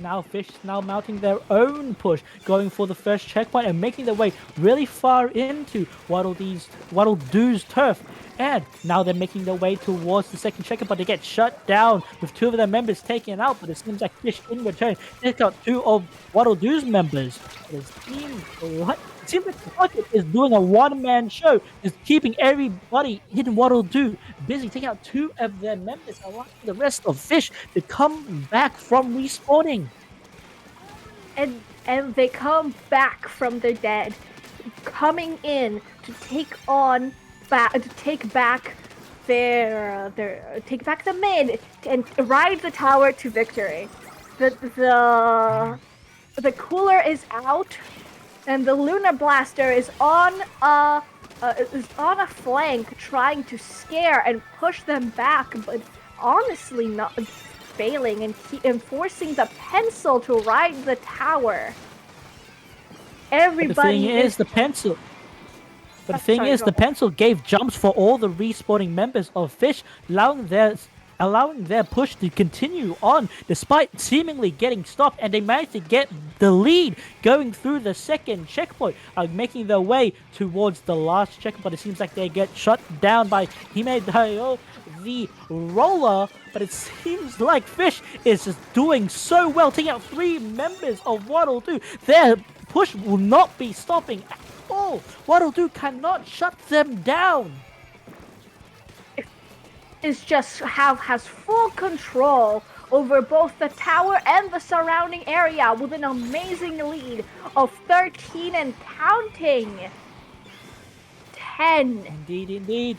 Now Fish now mounting their own push, going for the first checkpoint and making their way really far into Waddle Doo's turf. And now they're making their way towards the second checkpoint, but they get shut down with 2 of their members taken out. But it seems like Fish in return take out 2 of Waddle Doo's members. It seems like the Bucket is doing a one-man show, is keeping everybody in Waddle Doo busy, taking out 2 of their members, allowing the rest of Fish to come back from respawning. And they come back from the dead, coming in to take back the mid and ride the tower to victory. The cooler is out. And the Lunar Blaster is on a flank, trying to scare and push them back, but honestly not failing and forcing the pencil to ride the tower. Everybody the pencil. But the thing is, the pencil gave jumps for all the respawning members of Fish, allowing their push to continue on despite seemingly getting stopped, and they managed to get the lead going through the second checkpoint, making their way towards the last checkpoint. But it seems like they get shut down by Himedayo, the roller, but it seems like Fish is just doing so well, taking out 3 members of Waddle Doo. Their push will not be stopping at all. Waddle Doo cannot shut them down. Has full control over both the tower and the surrounding area with an amazing lead of 13 and counting. 10. Indeed.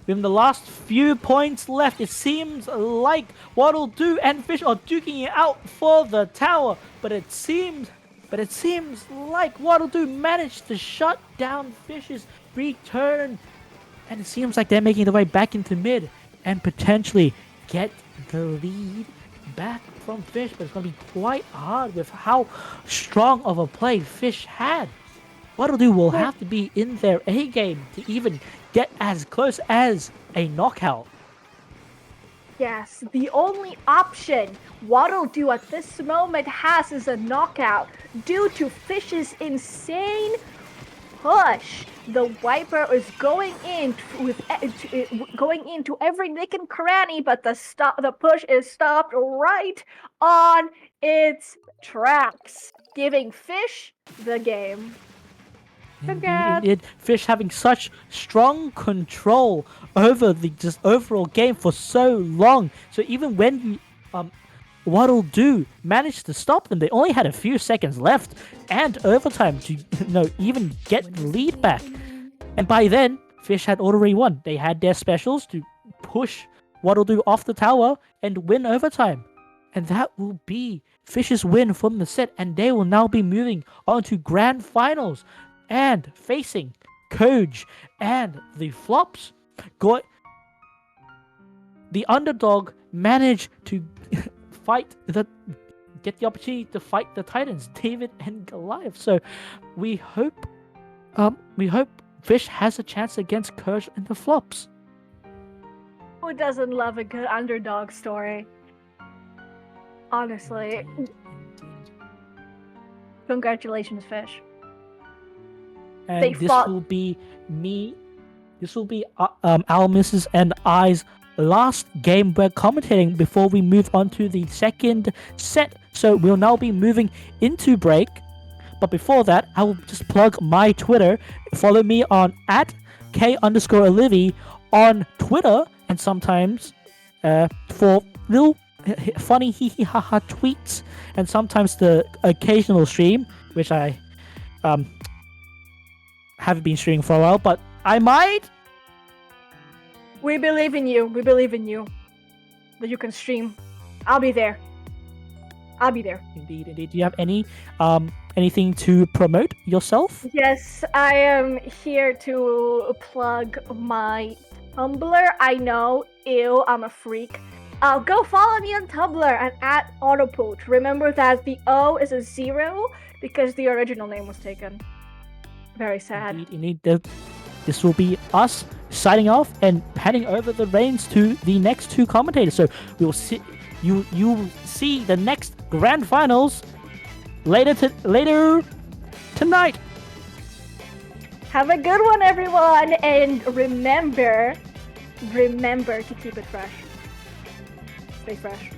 With the last few points left, it seems like Waddle Doo and Fish are duking it out for the tower, but it seems like Waddle Doo managed to shut down Fish's return, and it seems like they're making their way back into mid and potentially get the lead back from Fish, but it's going to be quite hard with how strong of a play Fish had. Waddle Doo will have to be in their A game to even get as close as a knockout. Yes, the only option Waddle Doo at this moment has is a knockout due to Fish's insane push. The Viper is going into every nick and cranny, but the push is stopped right on its tracks, giving Fish the game. Fish having such strong control over the just overall game for so long. So even when Waddle Doo managed to stop them, they only had a few seconds left and overtime to even get the lead back. And by then, Fish had already won. They had their specials to push Waddle Doo off the tower and win overtime. And that will be Fish's win from the set, and they will now be moving on to grand finals and facing Koj and the Flops. The underdog managed to get the opportunity to fight the Titans, David and Goliath. So we hope Fish has a chance against Koj and the Flops. Who doesn't love a good underdog story? Honestly. Indeed. Congratulations, Fish. And this will be our Mrs. and I's last game we're commentating before we move on to the second set. So we'll now be moving into break. But before that, I will just plug my Twitter. Follow me on @K_Olivia on Twitter, and sometimes for little funny hee hee ha ha tweets, and sometimes the occasional stream, which I haven't been streaming for a while, but I might. We believe in you. We believe in you. That you can stream. I'll be there. Indeed. Do you have anything to promote yourself? Yes, I am here to plug my Tumblr. I know, ew, I'm a freak. Go follow me on Tumblr at Autopoot. Remember that the O is a 0 because the original name was taken. Very sad. Indeed. This will be us signing off and handing over the reins to the next 2 commentators. So we'll you see the next grand finals later tonight. Have a good one, everyone, and remember to keep it fresh. Stay fresh.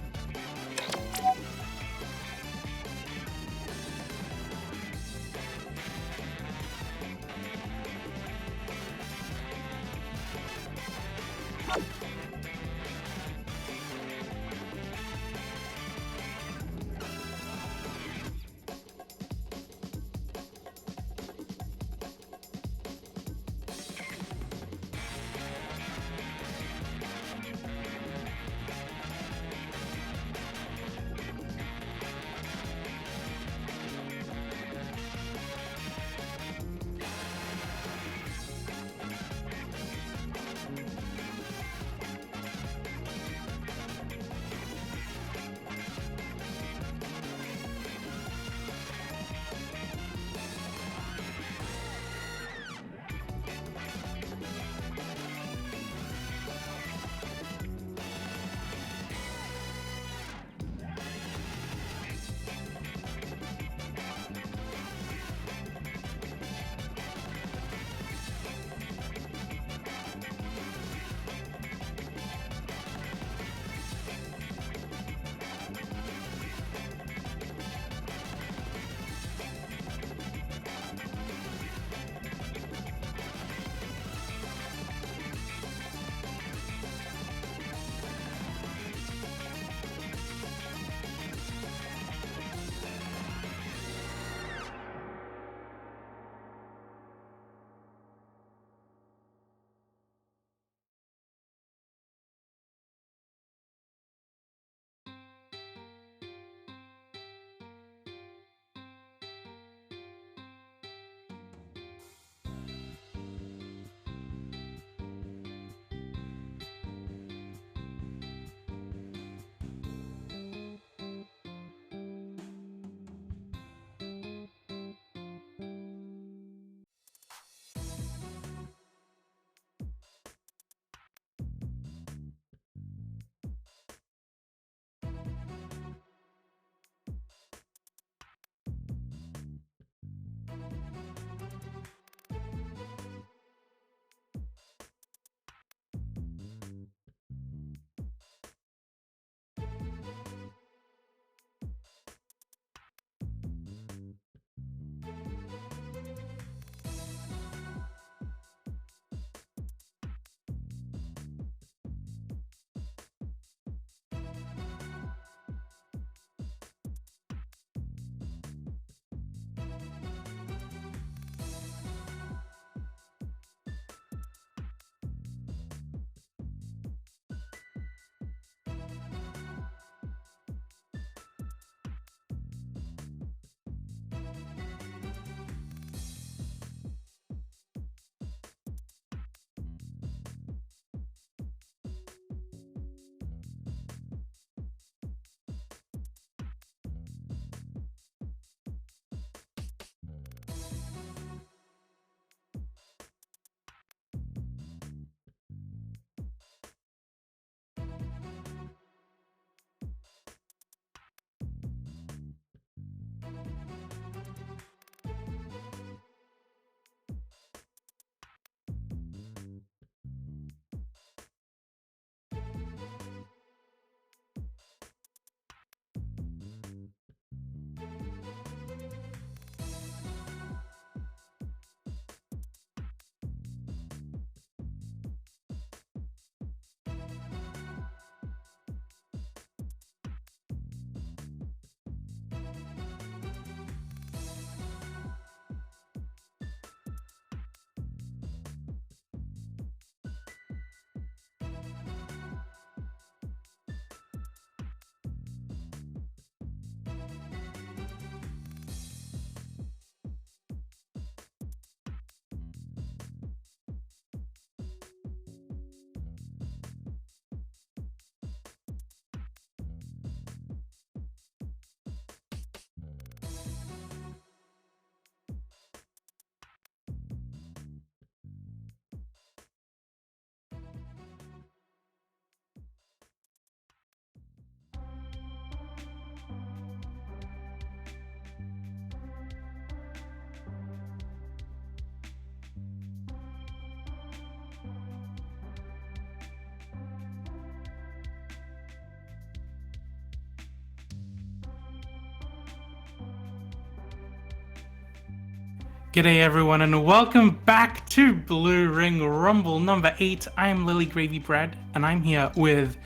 G'day everyone and welcome back to Blue Ring Rumble number 8. I'm Lily Gravy Bread and I'm here with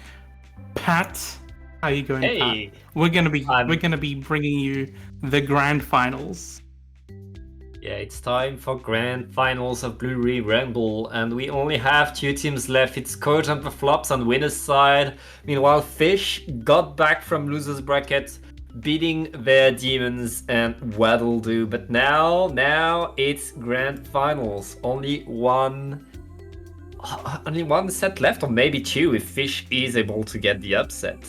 Pat. How are you going, Hey, Pat? We're gonna be bringing you the grand finals. Yeah, it's time for grand finals of Blue Ring Rumble, and we only have 2 teams left. It's Coach and the Flops on winner's side. Meanwhile, Fish got back from losers bracket, beating their demons and Waddle do. But now it's grand finals. Only one set left, or maybe 2 if Fish is able to get the upset.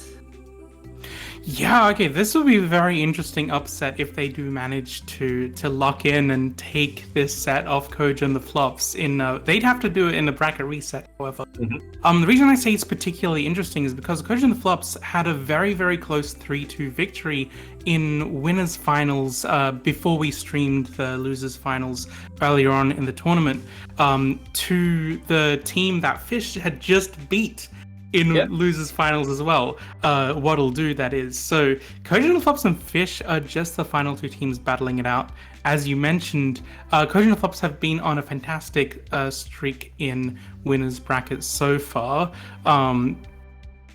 Yeah, okay, this will be a very interesting upset if they do manage to lock in and take this set off Koji and the Flops. They'd have to do it in the bracket reset, however. The reason I say it's particularly interesting is because Koji and the Flops had a very, very close 3-2 victory in winners finals before we streamed the losers finals earlier on in the tournament to the team that Fish had just beat in losers finals as well. Waddle do, that is. So Koji and the Flops and Fish are just the final 2 teams battling it out. As you mentioned, Koji and the Flops have been on a fantastic streak in winners brackets so far,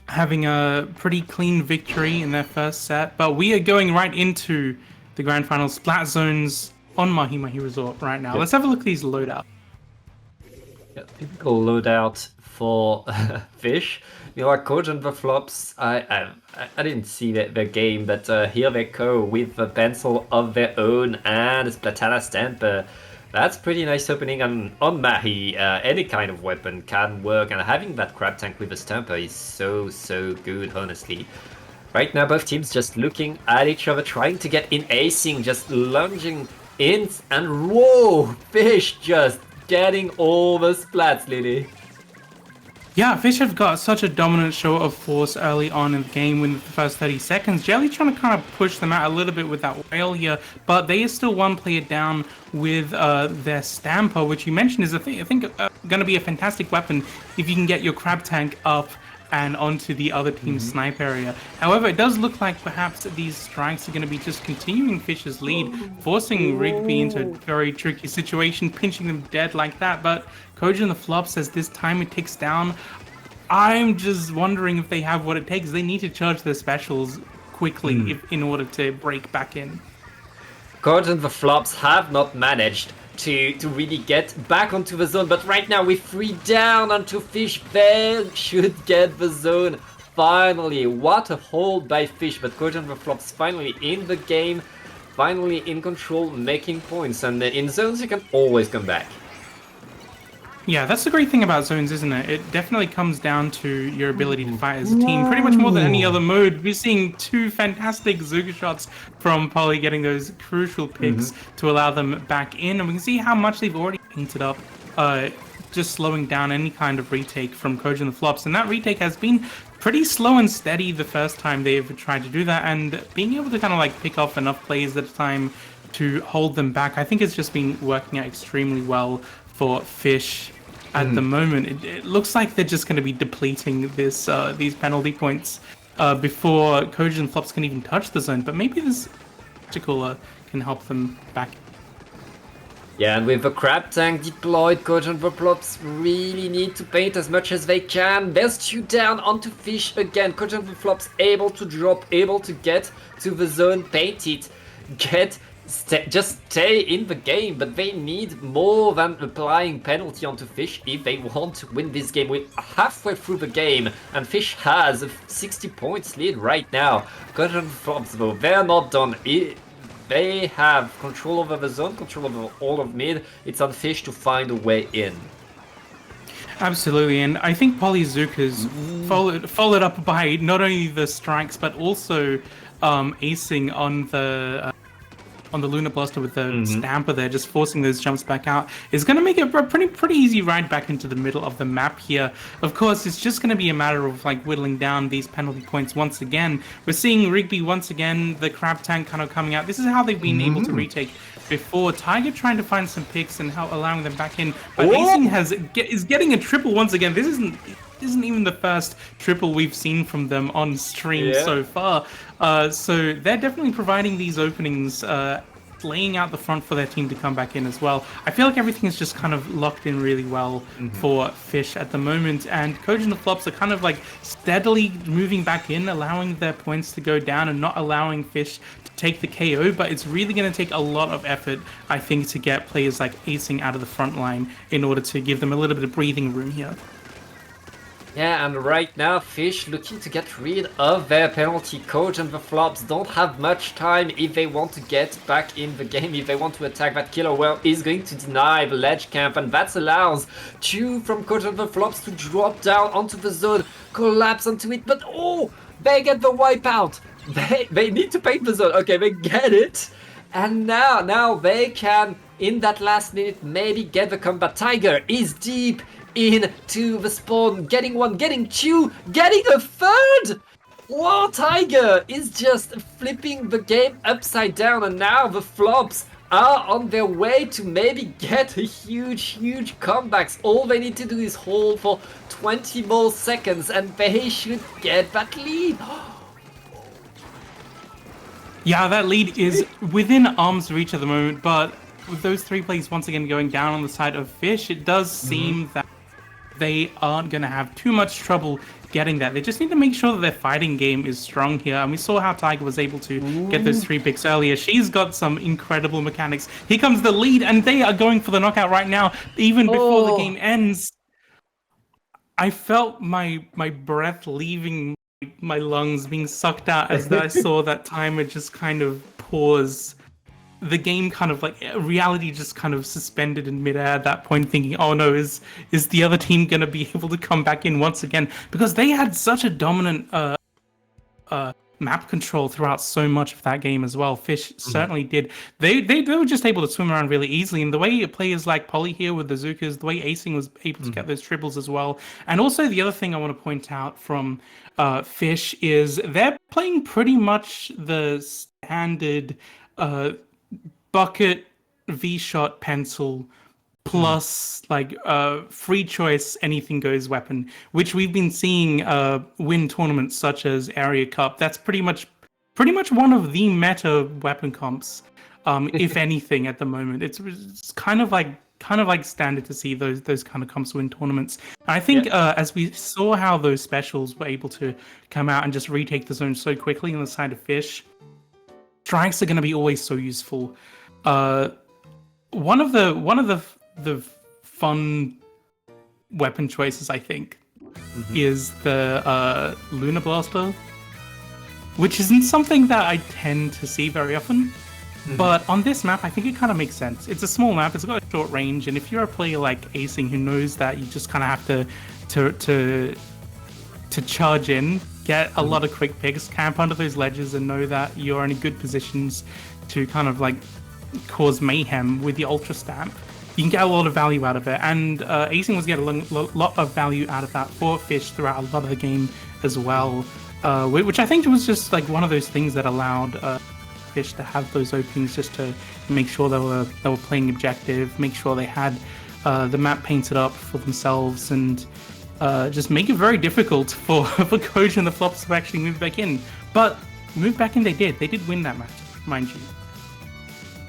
having a pretty clean victory in their first set. But we are going right into the grand final splat zones on Mahi Mahi Resort right now. Let's have a look at these loadouts. Typical loadout for Fish. You know, like Coach and the Flops, I didn't see their game, but here they go with a pencil of their own and a Splatana Stamper. That's pretty nice opening on Mahi. Any kind of weapon can work, and having that crab tank with a Stamper is so good, honestly. Right now, both teams just looking at each other, trying to get in acing, just lunging in, and whoa! Fish just getting all the splats, Lily. Yeah, Fish have got such a dominant show of force early on in the game in the first 30 seconds. Jelly trying to kind of push them out a little bit with that whale here, but they are still 1 player down with their Stamper, which you mentioned is, I think going to be a fantastic weapon if you can get your crab tank up and onto the other team's snipe area. However, it does look like perhaps these strikes are going to be just continuing Fish's lead, forcing Rigby into a very tricky situation, pinching them dead like that. But Koji and the Flops, as this timer ticks down, I'm just wondering if they have what it takes. They need to charge their specials quickly in order to break back in. Koji and the Flops have not managed to really get back onto the zone, but right now with 3 down onto Fish, they should get the zone. Finally, what a hold by Fish, but Koji and the Flops finally in the game, finally in control, making points, and in zones you can always come back. Yeah, that's the great thing about zones, isn't it? It definitely comes down to your ability to fight as a team, pretty much more than any other mode. We're seeing 2 fantastic Zuga shots from Polly getting those crucial picks to allow them back in, and we can see how much they've already painted up, just slowing down any kind of retake from Koji and the Flops. And that retake has been pretty slow and steady the first time they've tried to do that, and being able to kind of like pick off enough plays at a time to hold them back, I think it's just been working out extremely well for Fish. At the moment, it looks like they're just going to be depleting these penalty points before Koji and Flops can even touch the zone. But maybe this Magical can help them back. Yeah, and with the crab tank deployed, Koji and the Flops really need to paint as much as they can. There's 2 down onto Fish again. Koji and the Flops able to drop, able to get to the zone, paint it, just stay in the game, but they need more than applying penalty onto Fish if they want to win this game. We're halfway through the game, and Fish has a 60 points lead right now. Koji and the Flops, though, they're not done. They have control over the zone, control over all of mid. It's on Fish to find a way in. Absolutely, and I think Polyzuka's followed up by not only the strikes but also acing on the Lunar Blaster with the Stamper there, just forcing those jumps back out, is going to make it a pretty easy ride back into the middle of the map here. Of course, it's just going to be a matter of like whittling down these penalty points once again. We're seeing Rigby once again, the crab tank kind of coming out. This is how they've been able to retake before. Tiger trying to find some picks and allowing them back in, but acing is getting a triple once again. This isn't even the first triple we've seen from them on stream so far. So they're definitely providing these openings laying out the front for their team to come back in as well. I feel like everything is just kind of locked in really well for Fish at the moment, and Coach and the Flops are kind of like steadily moving back in, allowing their points to go down and not allowing Fish to take the KO, but it's really going to take a lot of effort, I think, to get players like Acing out of the front line in order to give them a little bit of breathing room here. Yeah, and right now Fish looking to get rid of their penalty. Coach and the Flops don't have much time if they want to get back in the game, if they want to attack that killer well, is going to deny the ledge camp, and that allows two from Coach and the Flops to drop down onto the zone, collapse onto it, but oh, they get the wipeout. They need to paint the zone. Okay, they get it, and now they can, in that last minute, maybe get the comeback. Tiger is deep into the spawn, getting one, getting two, getting a third! Whoa, Tiger is just flipping the game upside down, and now the Flops are on their way to maybe get a huge comebacks. All they need to do is hold for 20 more seconds and they should get that lead. Yeah, that lead is within arm's reach at the moment, but with those 3 plays once again going down on the side of Fish, it does seem that they aren't going to have too much trouble getting that. They just need to make sure that their fighting game is strong here, and we saw how Tiger was able to get those 3 picks earlier. She's got some incredible mechanics. Here comes the lead, and they are going for the knockout right now, even before the game ends. I felt my breath leaving my lungs, being sucked out as I saw that timer just kind of pause. The game kind of like, reality just kind of suspended in midair at that point, thinking, oh no, is the other team going to be able to come back in once again? Because they had such a dominant map control throughout so much of that game as well. Fish certainly did. They were just able to swim around really easily, and the way players like Polly here with the Zukas, the way Acing was able to get those triples as well. And also the other thing I want to point out from Fish is they're playing pretty much the standard bucket, V-shot, pencil, plus like free choice, anything goes weapon, which we've been seeing win tournaments such as Area Cup. That's pretty much one of the meta weapon comps, if anything, at the moment. It's kind of like standard to see those kind of comps win tournaments. And I think as we saw how those specials were able to come out and just retake the zone so quickly on the side of Fish, strikes are going to be always so useful. One of the fun weapon choices, I think, is the Lunar Blaster, which isn't something that I tend to see very often. But on this map, I think it kind of makes sense. It's a small map, it's got a short range, and if you're a player like Acing who knows that you just kind of have to charge in, get a lot of quick picks, camp under those ledges, and know that you're in good positions to kind of like cause mayhem with the Ultra Stamp, you can get a lot of value out of it. And Acing was getting a lot of value out of that for Fish throughout a lot of the game as well, which I think was just like one of those things that allowed Fish to have those openings just to make sure they were playing objective, make sure they had the map painted up for themselves, and just make it very difficult for Coach and the Flops to actually move back in. But move back in they did. They did win that match, mind you.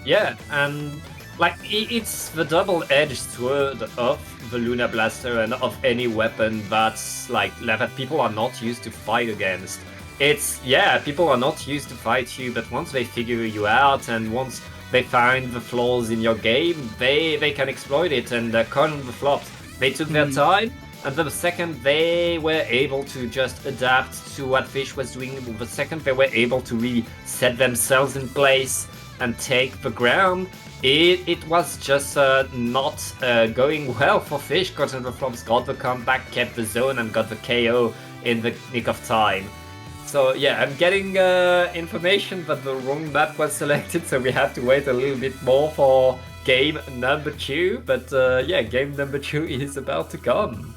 Yeah, and like it's the double-edged sword of the Lunar Blaster and of any weapon that's like that people are not used to fight against. It's, people are not used to fight you, but once they figure you out and once they find the flaws in your game, they can exploit it. And Coach and the Flops, they took their time, and the second they were able to just adapt to what Fish was doing, the second they were able to really set themselves in place and take the ground, it was just not going well for Fish. Coach and the Flops got the comeback, kept the zone, and got the KO in the nick of time. So yeah, I'm getting information that the wrong map was selected, so we have to wait a little bit more for game number 2. But game number 2 is about to come.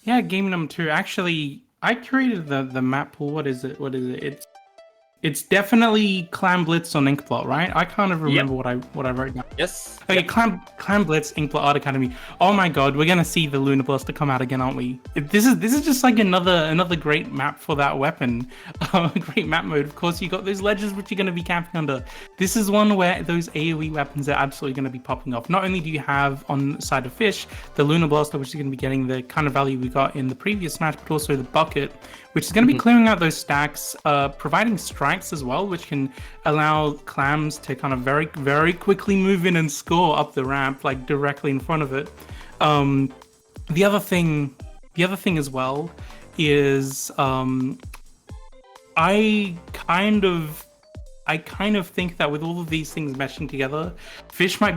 Yeah, game number 2. Actually, I created the map pool. What is it? It's definitely Clam Blitz on Inkblot, right? I can't even remember what I wrote down. Yes. Okay, Clam Blitz, Inkblot Art Academy. Oh my god, we're gonna see the Lunar Blaster come out again, aren't we? This is just like another great map for that weapon. Great map mode. Of course, you got those ledges which you're gonna be camping under. This is one where those AoE weapons are absolutely gonna be popping off. Not only do you have on the side of Fish the Lunar Blaster, which is gonna be getting the kind of value we got in the previous match, but also the bucket, which is going to be clearing out those stacks, providing strikes as well, which can allow clams to kind of very, very quickly move in and score up the ramp, like directly in front of it. The other thing as well is I kind of think that with all of these things meshing together, Fish I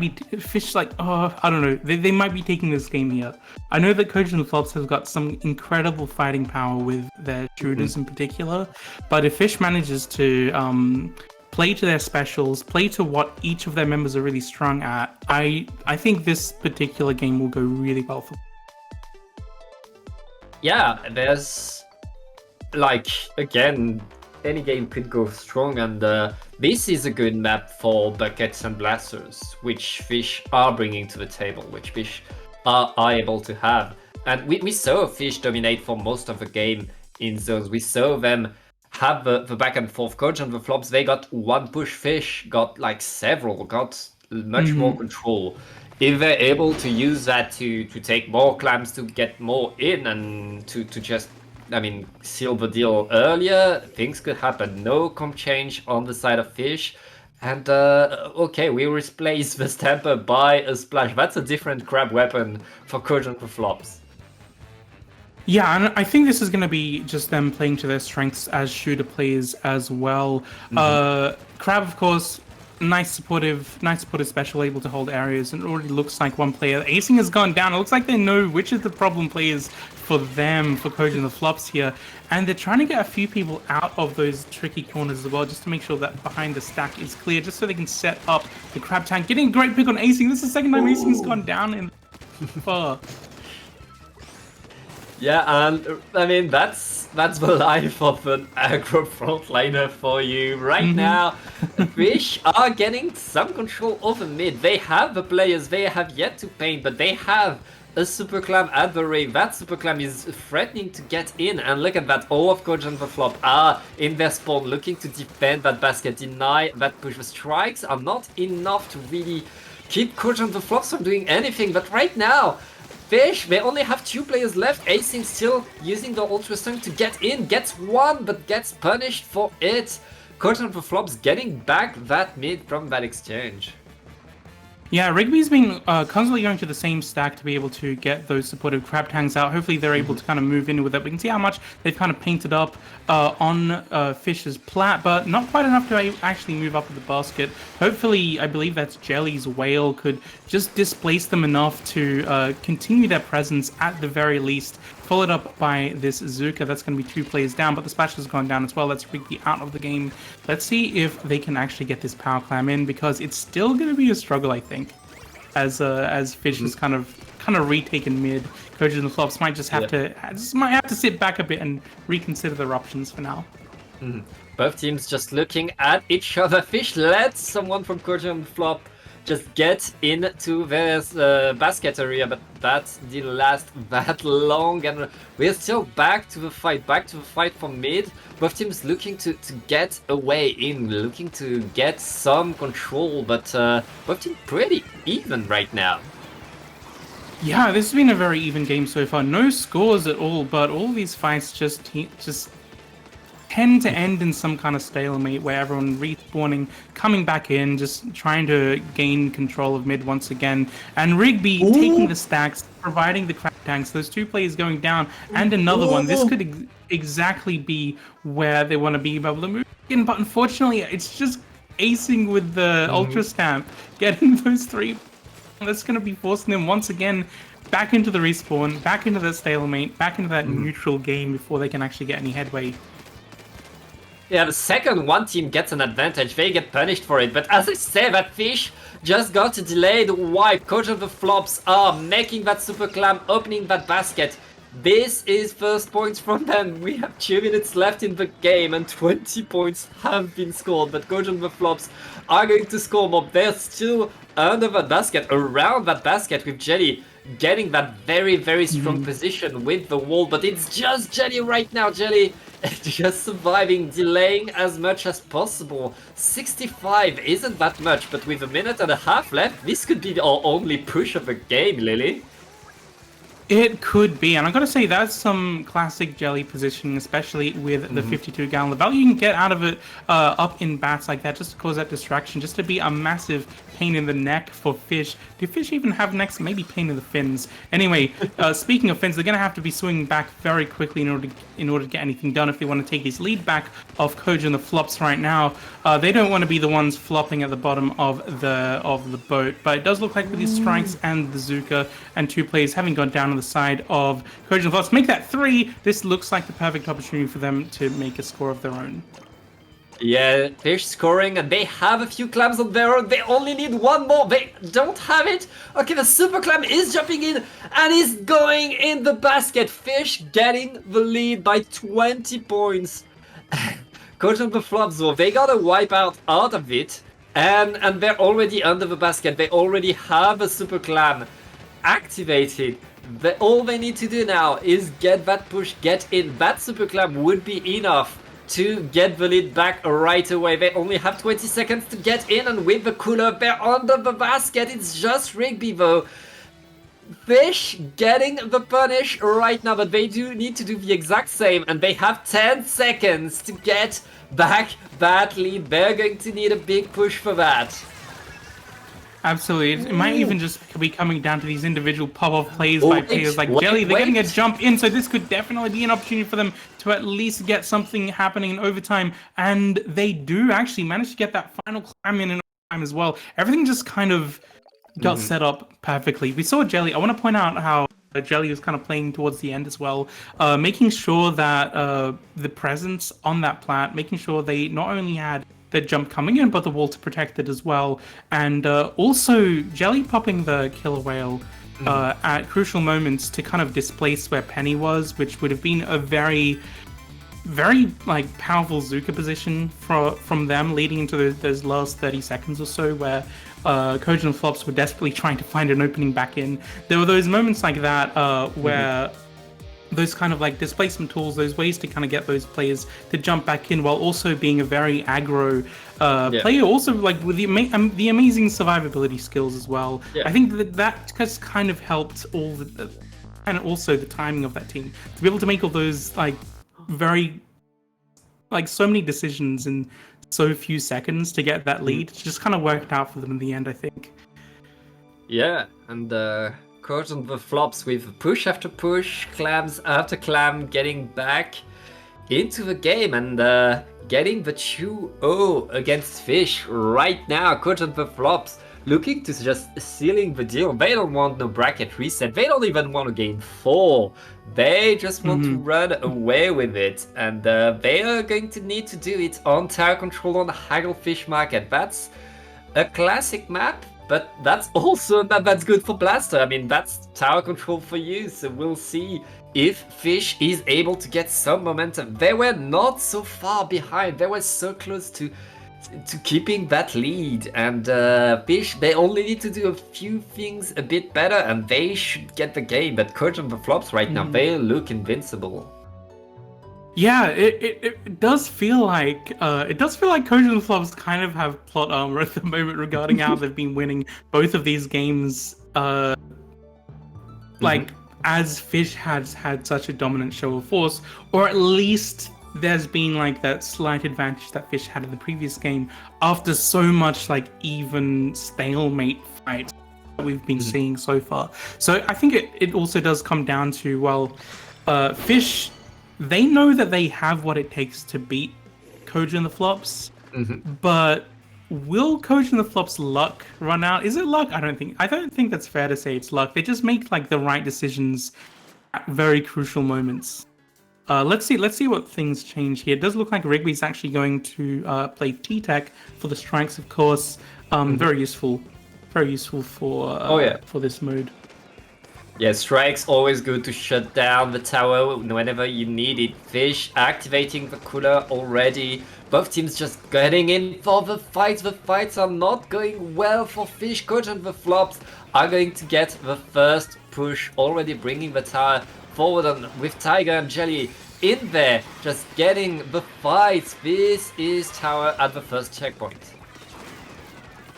don't know, they might be taking this game here. I know that Coach and Flops has got some incredible fighting power with their shooters in particular, but if Fish manages to play to their specials, play to what each of their members are really strong at, I think this particular game will go really well for them. Yeah, there's like, again, any game could go strong, and this is a good map for buckets and blasters, which Fish are bringing to the table, which Fish are able to have. And we saw Fish dominate for most of the game in zones. We saw them have the back and forth. Coach and the Flops, they got one push. Fish got like several, got much more control. If they're able to use that to take more clams, to get more in, and to just seal the deal earlier, things could happen. No comp change on the side of Fish. And okay, we replace the Stamper by a Splash. That's a different crab weapon for Coach and the Flops. Yeah, and I think this is going to be just them playing to their strengths as shooter players as well. Crab, of course, nice supportive special, able to hold areas, and it already looks like one player. Acing has gone down. It looks like they know which is the problem players for them, for Coach and the Flops here, and they're trying to get a few people out of those tricky corners as well, just to make sure that behind the stack is clear, just so they can set up the crab tank. Getting a great pick on Acing. This is the second time Acing's gone down in far. Yeah, and that's the life of an aggro frontliner for you. Right now, Fish are getting some control over mid. They have the players, they have yet to paint, but they have a Super Clam at the ring. That Super Clam is threatening to get in, and look at that. All of Coach and the Flop are in their spawn, looking to defend that basket, deny that push. The strikes are not enough to really keep Coach and the Flops from doing anything, but right now, Fish, they only have 2 players left. Acing still using the Ultra Strength to get in, gets one, but gets punished for it. Coach and the Flops getting back that mid from that exchange. Yeah, Rigby's been constantly going to the same stack to be able to get those supportive crab tanks out. Hopefully they're able to kind of move in with it. We can see how much they've kind of painted up on Fish's plat, but not quite enough to actually move up with the basket. Hopefully, I believe that's Jelly's Whale could just displace them enough to continue their presence at the very least. Followed up by this Zuka. That's going to be 2 players down, but the Splash has gone down as well. That's Rigby out of the game. Let's see if they can actually get this power clam in, because it's still going to be a struggle, I think, as Fish has kind of retaken mid. Coaches and the Flops might just have to sit back a bit and reconsider their options for now. Both teams just looking at each other. Fish lets someone from Coach and Flop just get into this basket area, but that didn't last that long, and we're still back to the fight for mid. Both teams looking to get away in, looking to get some control, but both teams pretty even right now. Yeah, this has been a very even game so far. No scores at all, but all these fights just tend to end in some kind of stalemate where everyone respawning, coming back in, just trying to gain control of mid once again. And Rigby taking the stacks, providing the crab tanks, those 2 players going down, and another one. This could exactly be where they want to be able to move in, but unfortunately, it's just Acing with the Ultra Stamp, getting those 3. That's going to be forcing them once again back into the respawn, back into that stalemate, back into that neutral game before they can actually get any headway. Yeah, the second one team gets an advantage, they get punished for it. But as I say, that Fish just got a delayed wipe. Coach of the Flops are making that Super Clam, opening that basket. This is first points from them. We have 2 minutes left in the game and 20 points have been scored. But Coach and the Flops are going to score more. They're still under that basket, around that basket with Jelly getting that very, very strong position with the wall. But it's just Jelly right now. Jelly just surviving, delaying as much as possible. 65 isn't that much, but with a minute and a half left, this could be our only push of the game, Lily. It could be, and I gotta say that's some classic Jelly positioning, especially with the 52 gallon. The value you can get out of it up in bats like that, just to cause that distraction, just to be a massive pain in the neck for Fish. Do Fish even have necks? Maybe pain in the fins. Anyway, speaking of fins, they're gonna have to be swinging back very quickly in order to get anything done if they want to take this lead back of Koji and the Flops right now. They don't want to be the ones flopping at the bottom of the boat, but it does look like with these strikes and the Zuka and 2 players having gone down on the side of Koji and the Flops, make that 3. This looks like the perfect opportunity for them to make a score of their own. Yeah, Fish scoring, and they have a few clams on their own. They only need 1 more. They don't have it. Okay, the super clam is jumping in and is going in the basket. Fish getting the lead by 20 points. Coach and the Flops, though, they got a wipeout out of it, and they're already under the basket. They already have a super clam activated. All they need to do now is get that push, get in. That super clam would be enough to get the lead back right away. They only have 20 seconds to get in, and with the cooler, they're under the basket. It's just Rigby, though. Fish getting the punish right now, but they do need to do the exact same, and they have 10 seconds to get back that lead. They're going to need a big push for that. Absolutely. It might even just be coming down to these individual pop-off plays by players like Jelly. They're getting a jump in, so this could definitely be an opportunity for them to at least get something happening in overtime. And they do actually manage to get that final climb in overtime as well. Everything just kind of got set up perfectly. We saw Jelly. I want to point out how Jelly was kind of playing towards the end as well, making sure that the presence on that plat, making sure they not only had the jump coming in, but the wall to protect it as well. And also Jelly popping the killer whale at crucial moments to kind of displace where Penny was, which would have been a very, very like powerful Zuka position from them leading into those last 30 seconds or so where Koji and Flops were desperately trying to find an opening back in. There were those moments like that where those kind of like displacement tools, those ways to kind of get those players to jump back in while also being a very aggro player, also like with the amazing survivability skills as well. Yeah. I think that just kind of helped all the, and also the timing of that team to be able to make all those like very, like so many decisions in so few seconds to get that lead. It just kind of worked out for them in the end, I think. Yeah, and Coach and the Flops with push after push, clams after clam, getting back into the game and getting the 2-0 against Fish right now. Coach and the Flops looking to just sealing the deal. They don't want no bracket reset. They don't even want to gain 4. They just want to run away with it. And they are going to need to do it on tower control on the Hagglefish market. That's a classic map. But that's also that's good for Blaster. I mean, that's tower control for you. So we'll see if Fish is able to get some momentum. They were not so far behind. They were so close to keeping that lead. And Fish, they only need to do a few things a bit better, and they should get the game. But Coach and the Flops right now, they look invincible. Yeah, it does feel like Koji and the Flops kind of have plot armor at the moment regarding how they've been winning both of these games. Like as Fish has had such a dominant show of force, or at least there's been like that slight advantage that Fish had in the previous game after so much like even stalemate fight that we've been seeing so far. So I think it also does come down to Fish. They know that they have what it takes to beat Koji and the Flops, but will Koji and the Flops' luck run out? Is it luck? I don't think that's fair to say it's luck. They just make like the right decisions at very crucial moments. Let's see what things change here. It does look like Rigby's actually going to play T-Tech for the strikes, of course. Very useful for this mode. Yeah, strike's always good to shut down the tower whenever you need it. Fish activating the cooler already. Both teams just getting in for the fights. The fights are not going well for Fish. Coach and the Flops are going to get the first push, already bringing the tower forward on, with Tiger and Jelly in there, just getting the fights. This is tower at the first checkpoint.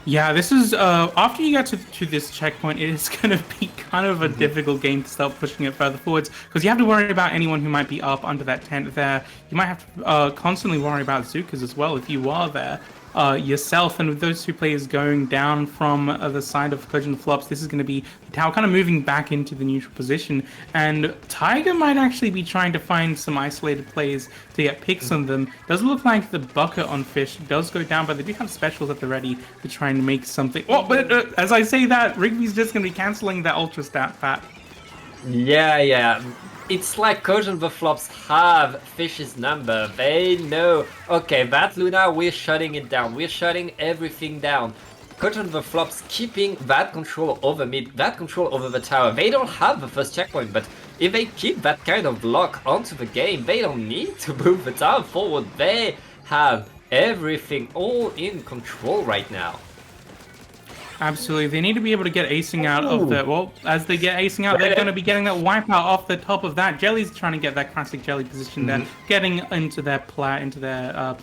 Yeah, this is after you get to this checkpoint, it is going to be kind of a difficult game to start pushing it further forwards because you have to worry about anyone who might be up under that tent there. You might have to constantly worry about Zukas as well if you are there yourself. And with those two players going down from the side of Coach and Flops, this is going to be the tower kind of moving back into the neutral position. And Tiger might actually be trying to find some isolated plays to get picks on them. Does look like the bucket on Fish does go down, but they do have specials at the ready to try and make something. Oh, but as I say that, Rigby's just going to be cancelling that Ultra Stat Pat. Yeah. It's like Coach and the Flops have Fish's number. They know, okay, that Luna, we're shutting it down. We're shutting everything down. Coach and the Flops keeping that control over mid, that control over the tower. They don't have the first checkpoint, but if they keep that kind of lock onto the game, they don't need to move the tower forward. They have everything all in control right now. Absolutely. They need to be able to get acing out of the... Well, as they get acing out, they're going to be getting that wipeout off the top of that. Jelly's trying to get that classic Jelly position there, getting into their plat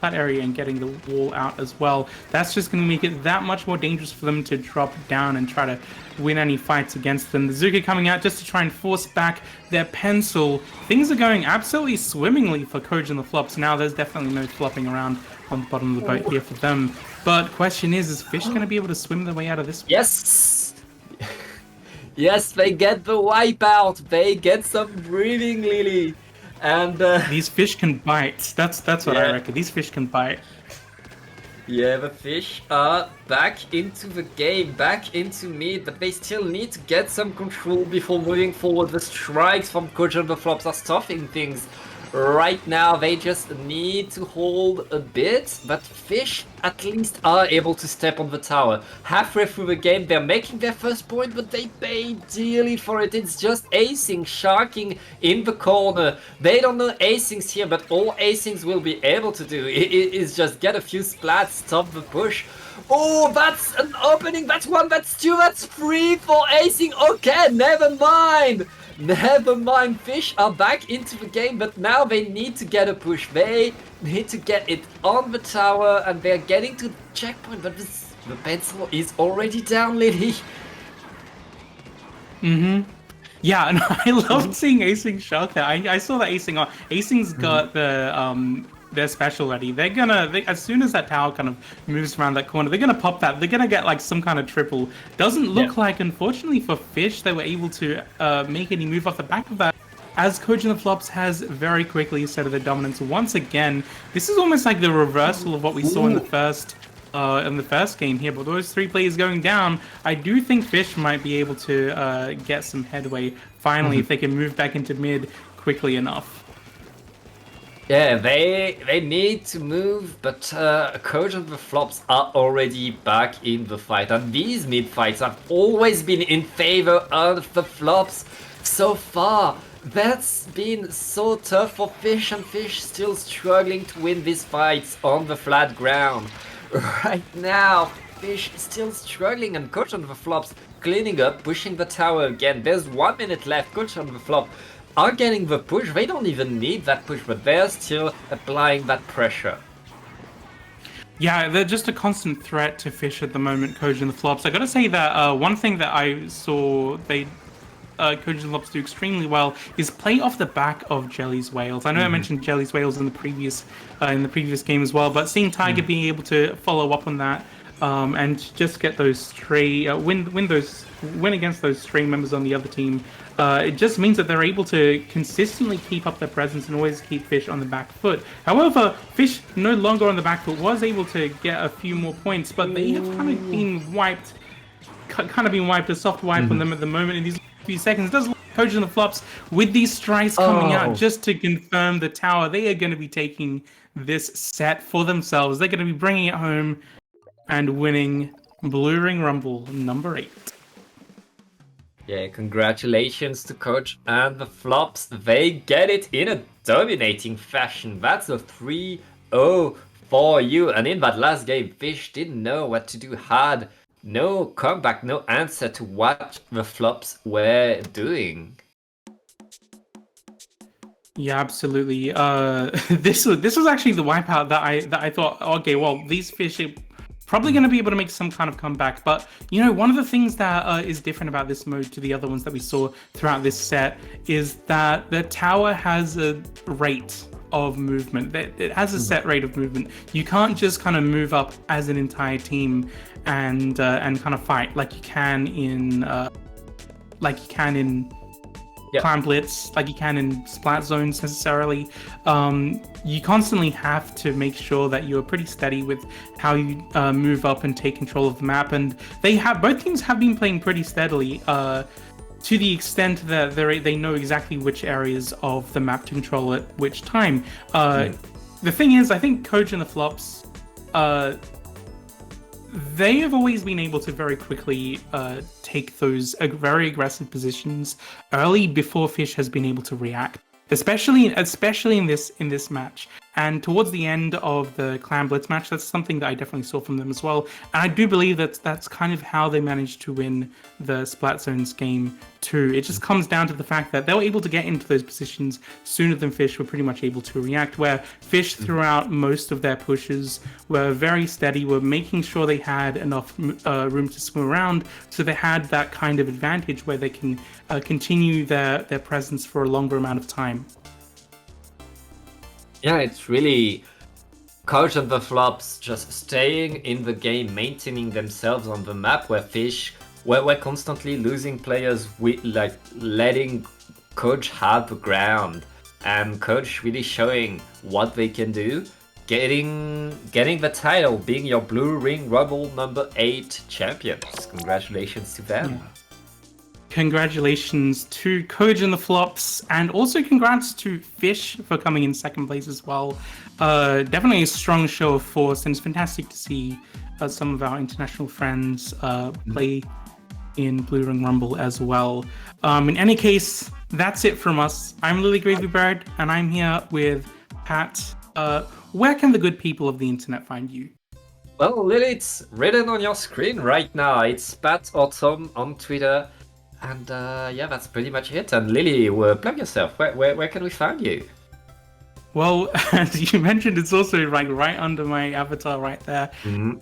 area and getting the wall out as well. That's just going to make it that much more dangerous for them to drop down and try to win any fights against them. The Zuka coming out just to try and force back their pencil. Things are going absolutely swimmingly for Coach and the Flops. Now there's definitely no flopping around on the bottom of the boat here for them. But question is Fish going to be able to swim their way out of this? Yes! Yes, they get the wipeout. They get some breathing, Lily. And these fish can bite. That's what I reckon. These fish can bite. Yeah, the Fish are back into the game, back into mid, but they still need to get some control before moving forward. The strikes from Coach and the Flops are stopping things. Right now, they just need to hold a bit, but Fish at least are able to step on the tower. Halfway through the game, they're making their first point, but they pay dearly for it. It's just acing, sharking in the corner. They don't know acings here, but all acings will be able to do is just get a few splats, stop the push. Oh, that's an opening, that's one, that's two, that's three for acing. Okay, never mind. Never mind, Fish are back into the game, but now they need to get a push. They need to get it on the tower, and they're getting to the checkpoint, but the pencil is already down, Lily. Yeah, and I loved seeing Acing Shark there. I saw that Acing on. Acing's got their special ready. They're gonna, as soon as that tower kind of moves around that corner, they're gonna pop that. They're gonna get like some kind of triple. Doesn't look like, unfortunately for Fish, they were able to make any move off the back of that. As Coach and the Flops has very quickly asserted their dominance once again. This is almost like the reversal of what we saw in the first game here. But those three players going down, I do think Fish might be able to get some headway finally if they can move back into mid quickly enough. Yeah, they need to move, but Coach and the Flops are already back in the fight. And these mid-fights have always been in favor of the Flops so far. That's been so tough for Fish, and Fish still struggling to win these fights on the flat ground. Right now, Fish still struggling, and Coach and the Flops cleaning up, pushing the tower again. There's 1 minute left. Coach and the Flop are getting the push. They don't even need that push, but they're still applying that pressure. Yeah, they're just a constant threat to Fish at the moment, Coach and the Flops. I gotta say that one thing that I saw Coach and the Flops do extremely well is play off the back of Jelly's Whales. I know I mentioned Jelly's Whales in the previous game as well, but seeing Tiger being able to follow up on that and just get those stray win against those stray members on the other team. It just means that they're able to consistently keep up their presence and always keep Fish on the back foot. However, Fish no longer on the back foot was able to get a few more points, but they have kind of been wiped, a soft wipe on them at the moment in these few seconds. It does look like Coach and the Flops with these strikes coming out just to confirm the tower. They are going to be taking this set for themselves. They're going to be bringing it home and winning Blue Ring Rumble number 8. Yeah, congratulations to Coach and the Flops. They get it in a dominating fashion. That's a 3-0 for you. And in that last game, Fish didn't know what to do, had no comeback, no answer to what the Flops were doing. Yeah, absolutely. This was actually the wipeout that I thought, okay, well, these Fish are probably going to be able to make some kind of comeback. But you know, one of the things that is different about this mode to the other ones that we saw throughout this set is that the tower has a rate of movement. It has a set rate of movement. You can't just kind of move up as an entire team and kind of fight like you can in Clan Blitz, like you can in Splat Zones necessarily. You constantly have to make sure that you're pretty steady with how you move up and take control of the map. And both teams have been playing pretty steadily to the extent that they know exactly which areas of the map to control at which time. The thing is, I think Coach and the Flops, they have always been able to very quickly take those very aggressive positions early before Fish has been able to react, especially in this match. And towards the end of the Clan Blitz match, that's something that I definitely saw from them as well. And I do believe that's kind of how they managed to win the Splat Zones game too. It just comes down to the fact that they were able to get into those positions sooner than Fish were pretty much able to react, where Fish throughout most of their pushes were very steady, were making sure they had enough room to swim around, so they had that kind of advantage where they can continue their presence for a longer amount of time. Yeah, it's really Coach and the Flops just staying in the game, maintaining themselves on the map, where Fish were constantly losing players, with like letting Coach have the ground, and Coach really showing what they can do, getting the title, being your Blue Ring Rumble number 8 champions. Congratulations to them. Yeah. Congratulations to Coach and the Flops, and also congrats to Fish for coming in second place as well. Definitely a strong show of force, and it's fantastic to see some of our international friends play in Blue Ring Rumble as well. In any case, that's it from us. I'm Lily Gravybird, and I'm here with Pat. Where can the good people of the internet find you? Well, Lily, it's written on your screen right now. It's Pat or Tom on Twitter. And yeah, that's pretty much it. And Lily, plug yourself. Where can we find you? Well, as you mentioned, it's also like right under my avatar right there.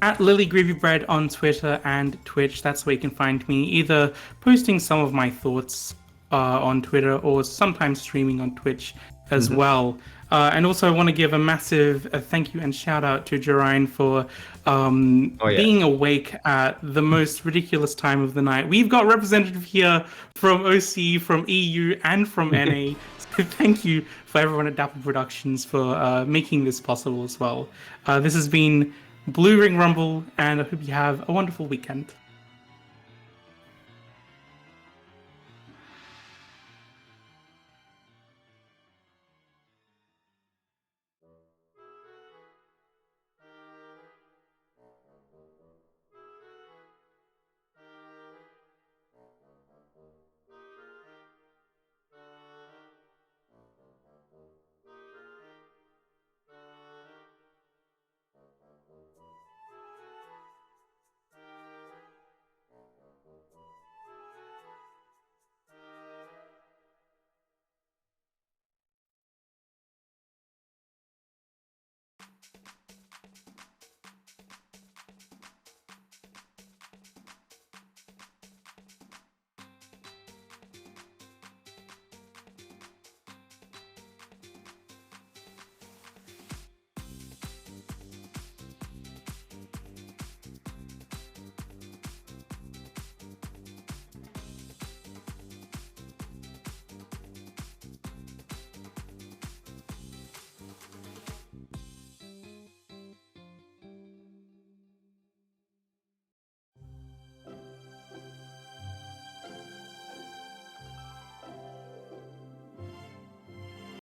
At Lily Gravybread on Twitter and Twitch. That's where you can find me, either posting some of my thoughts on Twitter or sometimes streaming on Twitch as well. And also I want to give a massive thank you and shout out to Jarine for being awake at the most ridiculous time of the night. We've got representative here from OC, from EU, and from NA. So thank you for everyone at Dapple Productions for making this possible as well. This has been Blue Ring Rumble, and I hope you have a wonderful weekend.